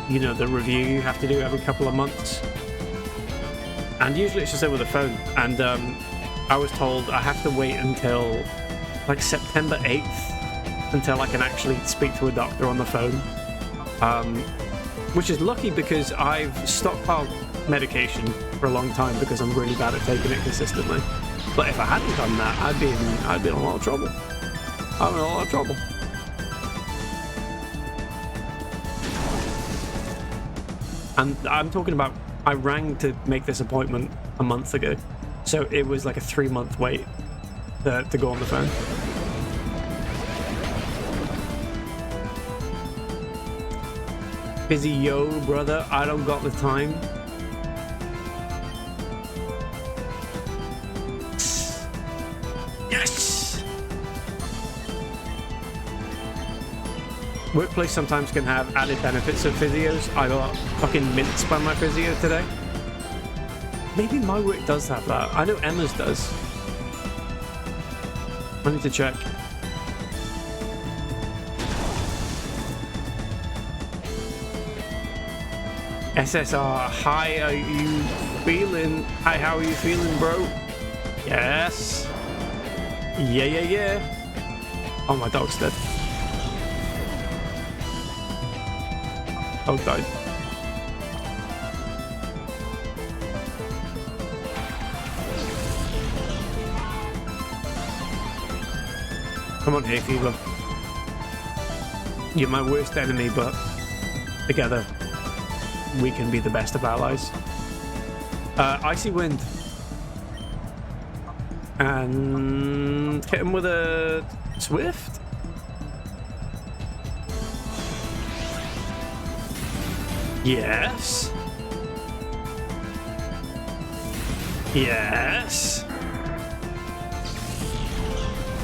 the review you have to do every couple of months. And usually it's just over the phone. And I was told I have to wait until like September 8th until I can actually speak to a doctor on the phone. Which is lucky because I've stockpiled medication for a long time because I'm really bad at taking it consistently. But if I hadn't done that, I'd be in a lot of trouble. I'm in a lot of trouble. And I'm talking about, I rang to make this appointment a month ago. So it was like a 3-month wait to go on the phone. Busy, yo, brother, I don't got the time. Yes! Workplace sometimes can have added benefits of physios. I got fucking minced by my physio today. Maybe my work does have that. I know Emma's does. I need to check. SSR, hi, are you feeling? Hi, how are you feeling, bro? Yes. Yeah. Oh, my dog's dead. Oh, died. Come on, hay fever. You're my worst enemy, but together we can be the best of allies. Icy wind. And hit him with a swift. Yes. Yes.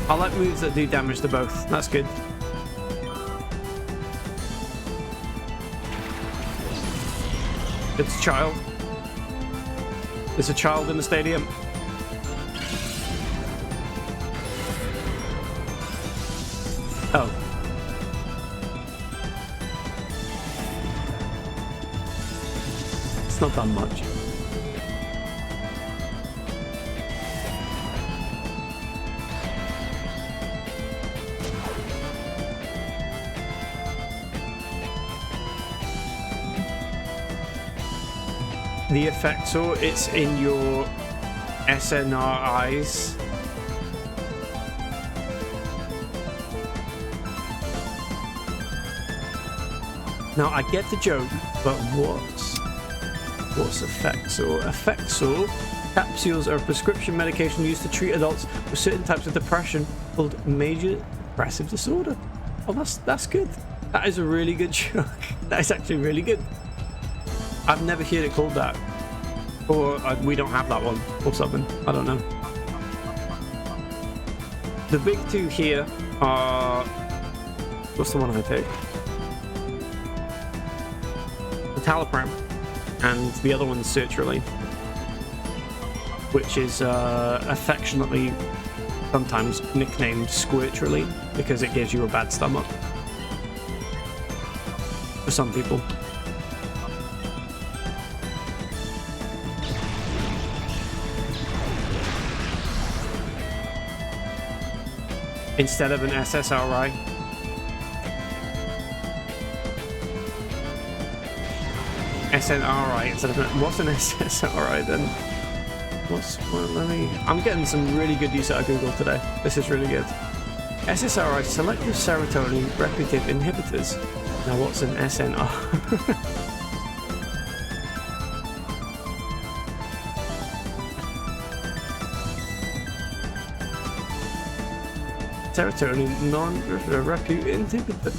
I like moves that do damage to both. That's good. It's a child. There's a child in the stadium. Oh. It's not done much. The effector, it's in your SNR eyes. Now I get the joke, but what's effector? Effector capsules are a prescription medication used to treat adults with certain types of depression called major depressive disorder. Oh, that's good. That is a really good joke. That is actually really good. I've never heard it called that, or we don't have that one, or something. I don't know. The big two here are, what's the one I take? The Talipram, and the other one's sertraline, which is affectionately sometimes nicknamed squirtraline because it gives you a bad stomach for some people. Instead of an SSRI. SNRI instead of what's an SSRI then? I'm getting some really good use out of Google today. This is really good. SSRI, selective serotonin repetitive inhibitors. Now what's an SNR? Serotonin non-repute inhibitor.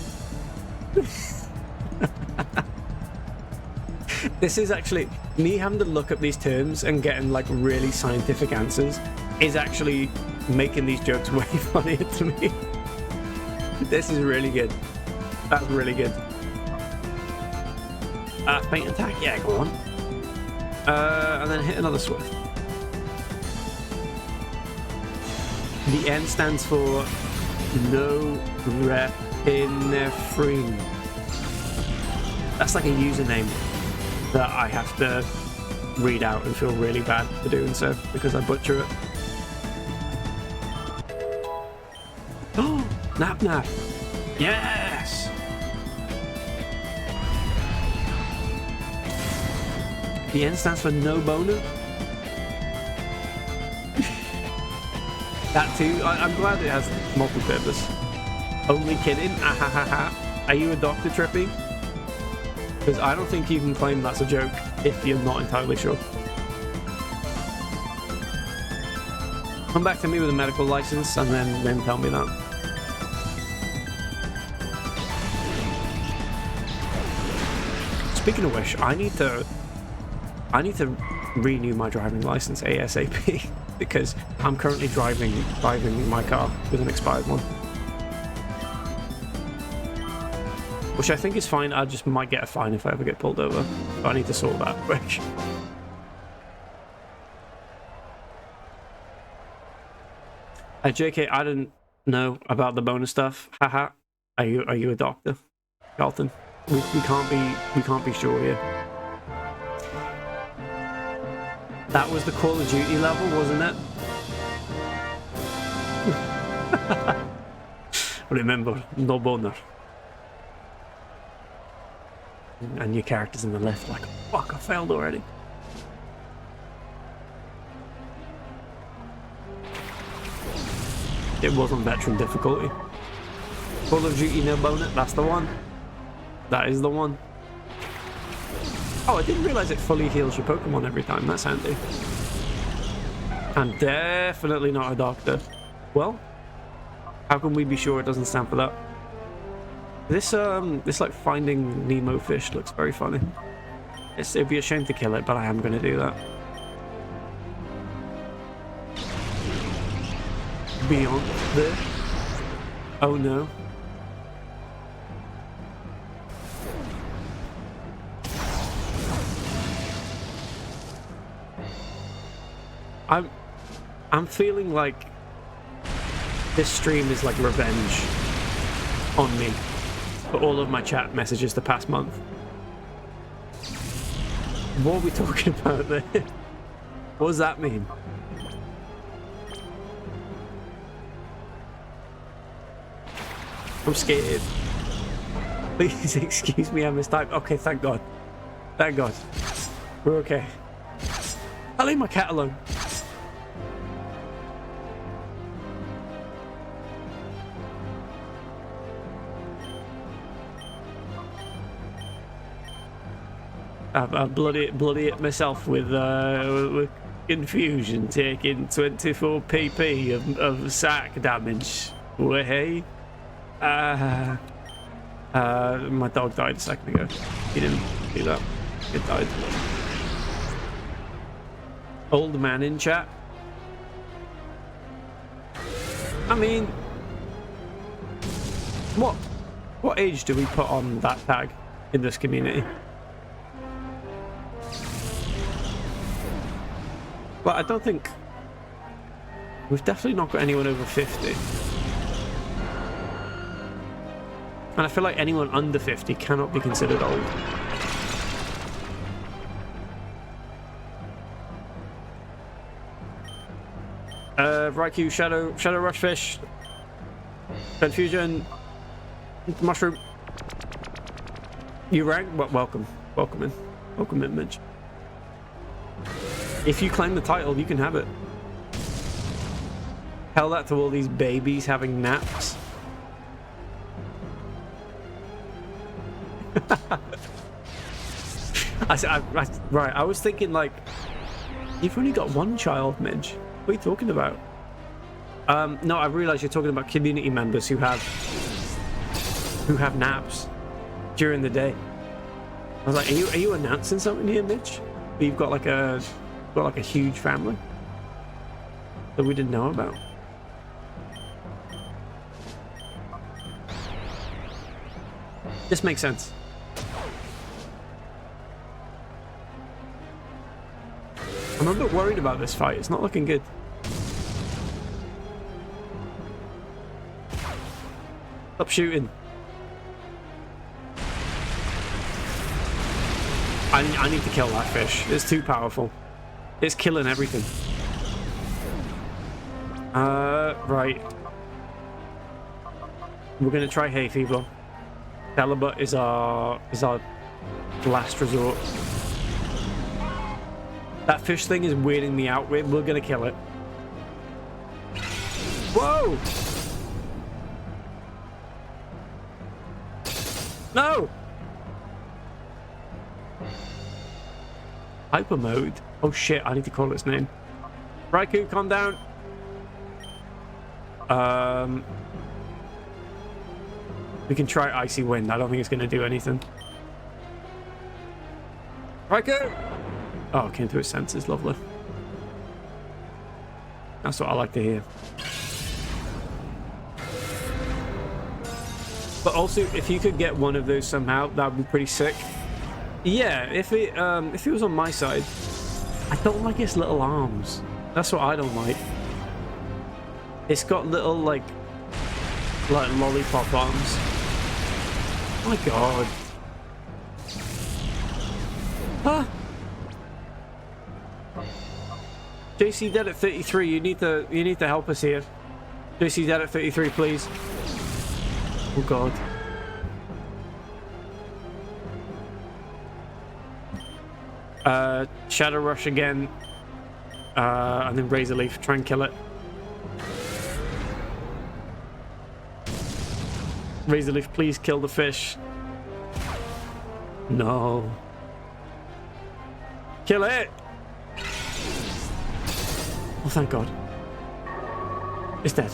This is actually me having to look up these terms and getting like really scientific answers is actually making these jokes way funnier to me. This is really good. That's really good. Faint attack, yeah, go on. And then hit another swift. The N stands for norepinephrine. That's like a username that I have to read out and feel really bad for doing so because I butcher it. Oh, nap nap. Yes. The N stands for no boner. That too. I'm glad it has multi-purpose. Only kidding. Ahahaha. Are you a doctor, Trippy? Because I don't think you can claim that's a joke if you're not entirely sure. Come back to me with a medical license and then tell me that. Speaking of which, I need to renew my driving license ASAP because I'm currently driving my car with an expired one. Which I think is fine. I just might get a fine if I ever get pulled over. But I need to sort that quick. JK, I didn't know about the bonus stuff. Haha. Are you a doctor, Carlton? We can't be sure here. That was the Call of Duty level, wasn't it? Remember, no boner. And your character's in the left, like, fuck, I failed already. It was on veteran difficulty. Call of Duty no bonus, that's the one. That is the one. Oh, I didn't realize it fully heals your Pokemon every time. That's handy. I'm definitely not a doctor. Well, how can we be sure it doesn't stand for that? This like finding Nemo fish looks very funny. It'd be a shame to kill it, but I am going to do that. Beyond there. Oh no. I'm feeling like this stream is like revenge on me for all of my chat messages the past month. What are we talking about there? What does that mean? I'm scared. Please excuse me, I mistyped. Okay, thank God. Thank God. We're okay. I'll leave my cat alone. I bloody it myself with confusion, taking 24 pp of sack damage. Way. My dog died a second ago. He didn't do that. It died. Old man in chat. I mean, what age do we put on that tag in this community? But I don't think we've definitely not got anyone over 50. And I feel like anyone under 50 cannot be considered old. Raikou, Shadow Rushfish, Confusion, Mushroom. You rank? Welcome in, Midge. If you claim the title, you can have it. Tell that to all these babies having naps. Right, I was thinking like, you've only got one child, Midge. What are you talking about? No, I realize you're talking about community members who have naps during the day. I was like, are you announcing something here, Midge? You've got like a huge family that we didn't know about. This makes sense. I'm a bit worried about this fight. It's not looking good. Stop shooting. I need to kill that fish. It's too powerful. It's killing everything. Right. We're gonna try hay fever. Celibate is our last resort. That fish thing is weirding me out. We're gonna kill it. Whoa! No! Hyper mode? Oh shit, I need to call its name. Raikou, calm down. We can try Icy Wind. I don't think it's going to do anything. Raikou! Oh, it came through its senses. Lovely. That's what I like to hear. But also, if you could get one of those somehow, that would be pretty sick. Yeah, if it was on my side. I don't like its little arms. That's what I don't like. It's got little like lollipop arms. Oh my god. Huh? JC dead at 33. You need to help us here. JC dead at 33, please. Oh god. Shadow Rush again. And then Razor Leaf. Try and kill it. Razor Leaf, please kill the fish. No. Kill it! Oh, thank God. It's dead.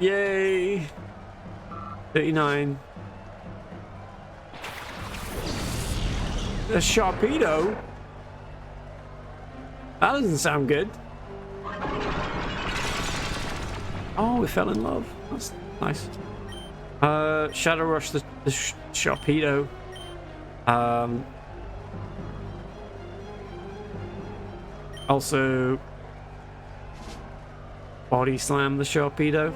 Yay! 39. A Sharpedo? That doesn't sound good. Oh, we fell in love. That's nice. Shadow Rush the Sharpedo. Also Body Slam the Sharpedo.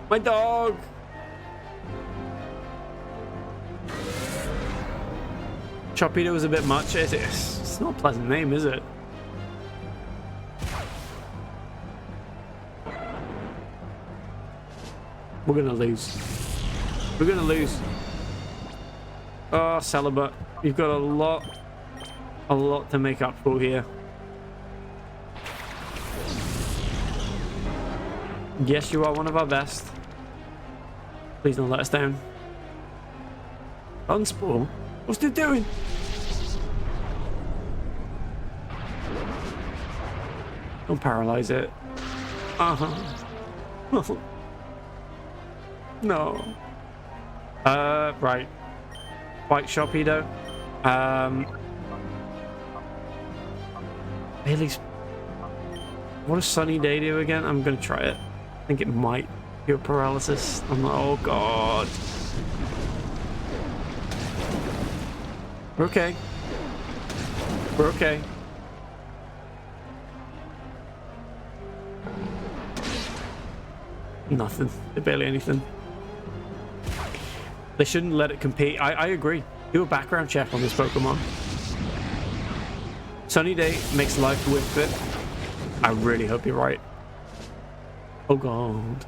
My dog! Sharpedo is a bit much. It's not a pleasant name, is it? We're gonna lose. We're gonna lose. Oh, Celibate, you've got a lot to make up for here. Yes, you are one of our best. Please don't let us down. Unspore? What's it doing? Don't paralyze it. Uh-huh. No. Right. White Sharpedo. Bailey's... What does Sunny Day do again? I'm gonna try it. I think it might cure paralysis. I'm like, oh God. We're okay. We're okay. Nothing. Barely anything. They shouldn't let it compete. I agree. Do a background check on this Pokemon. Sunny Day makes life worth it. I really hope you're right. Oh God.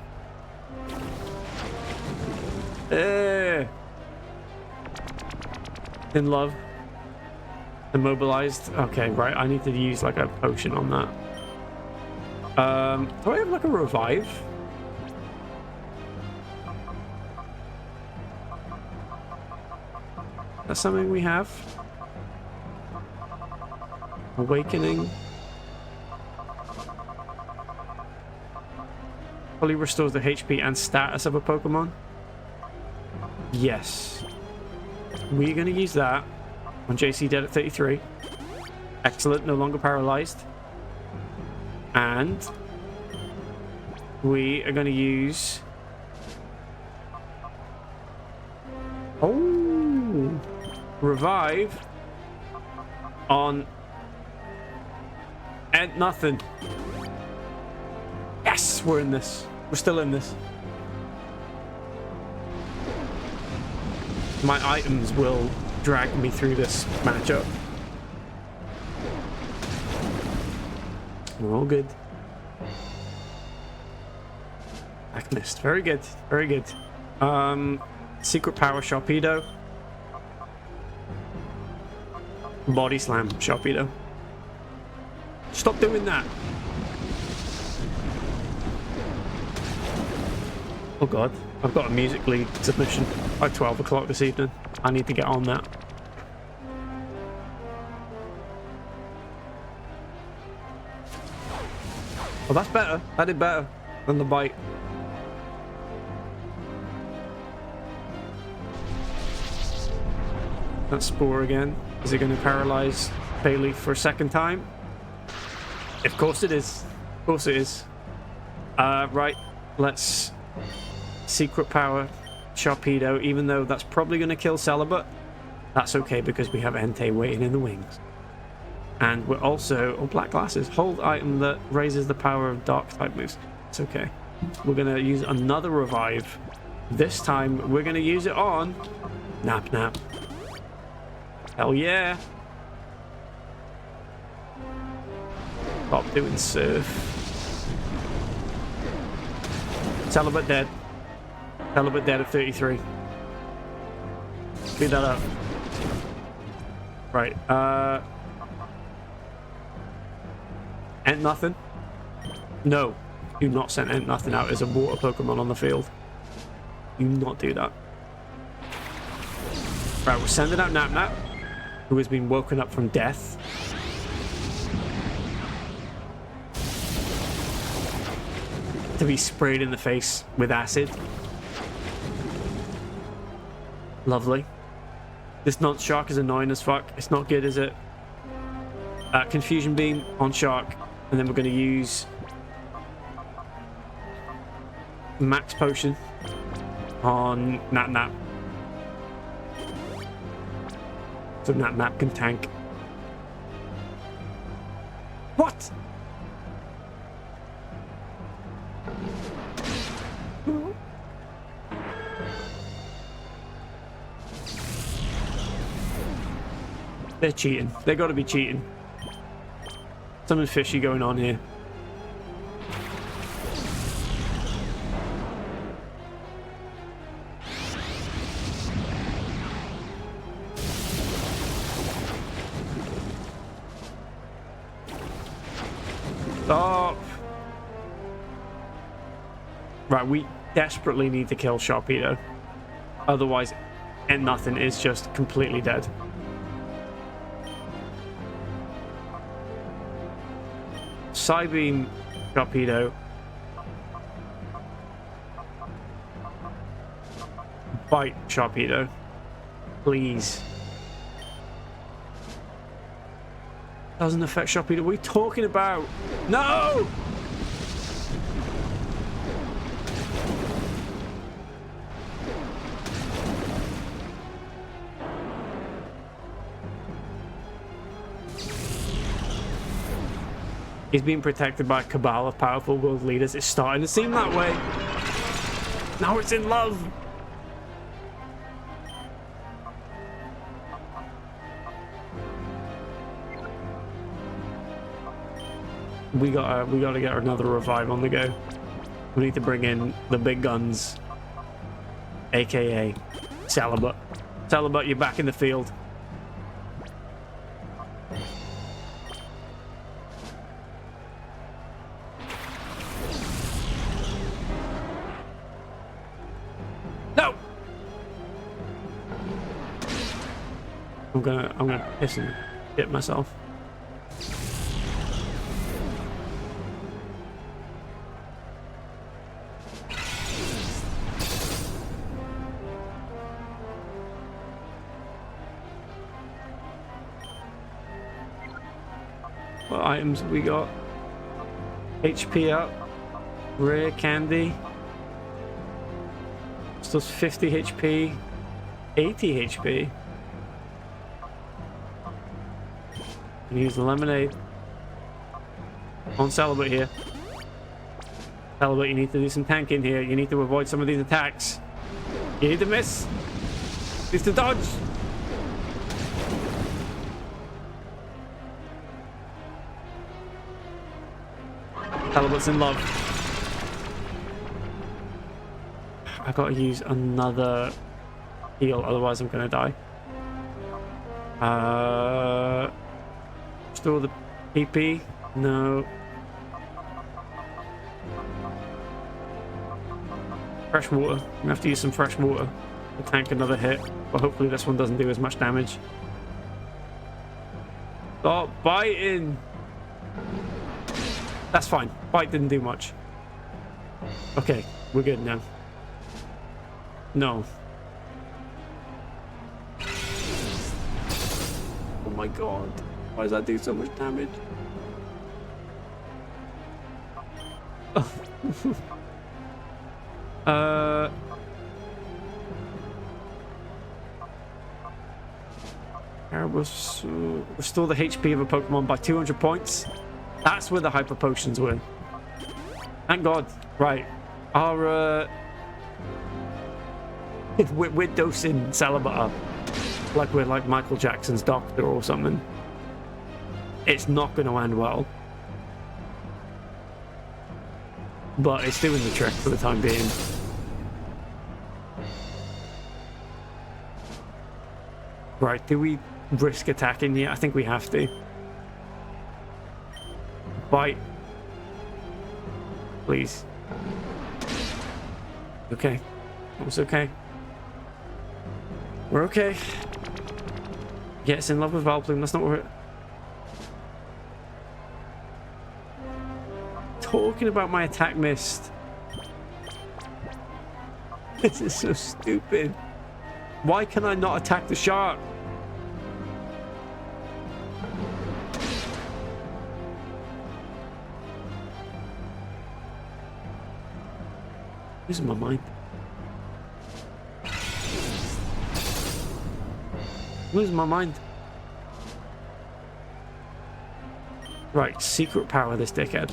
In love. Immobilized. Okay, right. I need to use like a potion on that. Do I have like a revive? That's something we have. Awakening. Fully restores the HP and status of a Pokemon. Yes. We're going to use that on JC dead at 33. Excellent. No longer paralyzed. And we are going to use... Oh! Revive on... And nothing. Yes! We're in this. We're still in this. My items will drag me through this matchup. We're all good. Back missed. Very good. Very good. Secret Power Sharpedo. Body Slam Sharpedo. Stop doing that. Oh God. I've got a Music League submission at 12 o'clock this evening. I need to get on that. Oh, that's better. That did better than the bite. That Spore again. Is it going to paralyze Bailey for a second time? Of course it is. Of course it is. Right. Let's... Secret Power Sharpedo, even though that's probably going to kill Celibate. That's okay because we have Entei waiting in the wings. And we're also... Oh, Black Glasses. Hold item that raises the power of dark type moves. It's okay. We're going to use another revive. This time, we're going to use it on... Nap Nap. Hell yeah. Stop doing surf. Celibate dead. Celibate dead at 33. Speed that up. Right. Ain't nothing. No. Do not send Ain't Nothing out as a water Pokemon on the field. Do not do that. Right, we're sending out Nap Nap, who has been woken up from death. To be sprayed in the face with acid. Lovely. This non-Shark is annoying as fuck. It's not good, is it? Confusion Beam on Shark. And then we're going to use Max Potion on Nap Nap. So Nap Nap can tank. What? They're cheating. They got to be cheating. Something fishy going on here. Stop. Right, we desperately need to kill Sharpedo. Otherwise, Ain't Nothing is just completely dead. Psybeam Sharpedo. Bite Sharpedo. Please. Doesn't affect Sharpedo. What are you talking about? No! He's being protected by a cabal of powerful world leaders. It's starting to seem that way. Now it's in love. We gotta get another revive on the go. We need to bring in the big guns, aka Salabut. Salabut, you're back in the field. No. I'm gonna piss and shit myself. What items have we got? HP up. Rare candy. Still 50 HP. 80 HP. And use the lemonade. On Salabut here. Salabut, you need to do some tanking here. You need to avoid some of these attacks. You need to miss. You need to dodge. Salabut's in love. I gotta use another heal, otherwise I'm gonna die. Restore the PP? No. Fresh water. I'm gonna have to use some fresh water to tank another hit, but hopefully this one doesn't do as much damage. Stop biting! That's fine. Bite didn't do much. Okay, we're good now. No. Oh my god. Why does that do so much damage? Restore the HP of a Pokemon by 200 points. That's where the hyper potions were. Thank God. Right. Our we're dosing Salabut up like we're like Michael Jackson's doctor or something. It's not going to end well, but it's doing the trick for the time being. Right, do we risk attacking here? I think we have to. Bite. Please. Okay. It's okay. We're okay. Yes, in love with Valplume. That's not what we're... Talking about my attack missed. This is so stupid. Why can I not attack the shark? Losing my mind. Losing my mind. Right, secret power this dickhead.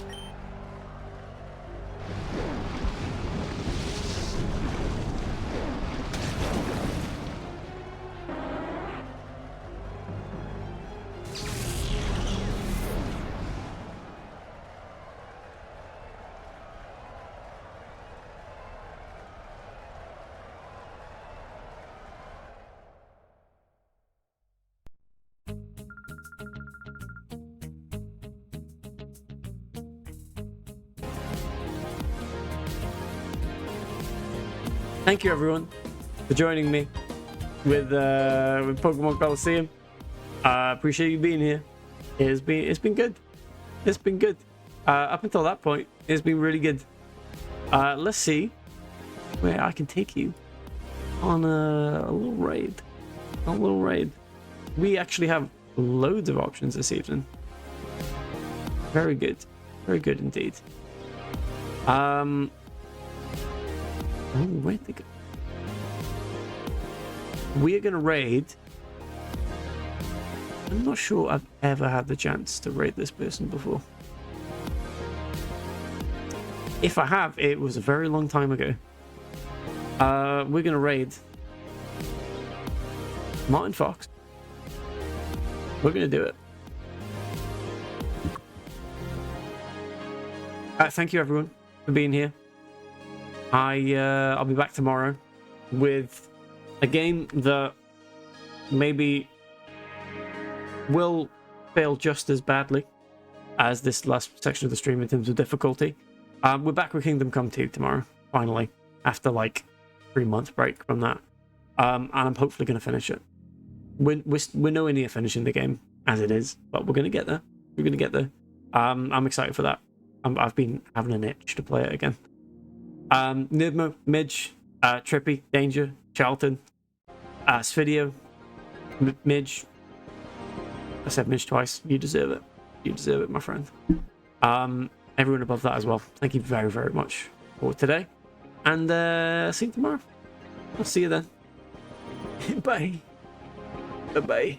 Thank you everyone for joining me with Pokemon Colosseum. Appreciate you being here. It's been good. It's been good. Up until that point, it's been really good. Let's see where I can take you on a little raid. A little raid. We actually have loads of options this evening. Very good. Very good indeed. Oh, where'd they go? We are going to raid. I'm not sure I've ever had the chance to raid this person before. If I have, it was a very long time ago. We're going to raid Martin Fox. We're going to do it. Thank you everyone for being here. I'll be back tomorrow with a game that maybe will fail just as badly as this last section of the stream in terms of difficulty. We're back with Kingdom Come 2 tomorrow, finally, after like 3-month break from that. And I'm hopefully going to finish it. We're nowhere near finishing the game as it is, but we're going to get there. We're going to get there. I'm excited for that. I've been having an itch to play it again. Nidmo, Midge, Trippy, Danger, Charlton, Sphidio, Midge. I said Midge twice. You deserve it. You deserve it, my friend. Everyone above that as well. Thank you very, very much for today. And see you tomorrow. I'll see you then. Bye. Bye-bye.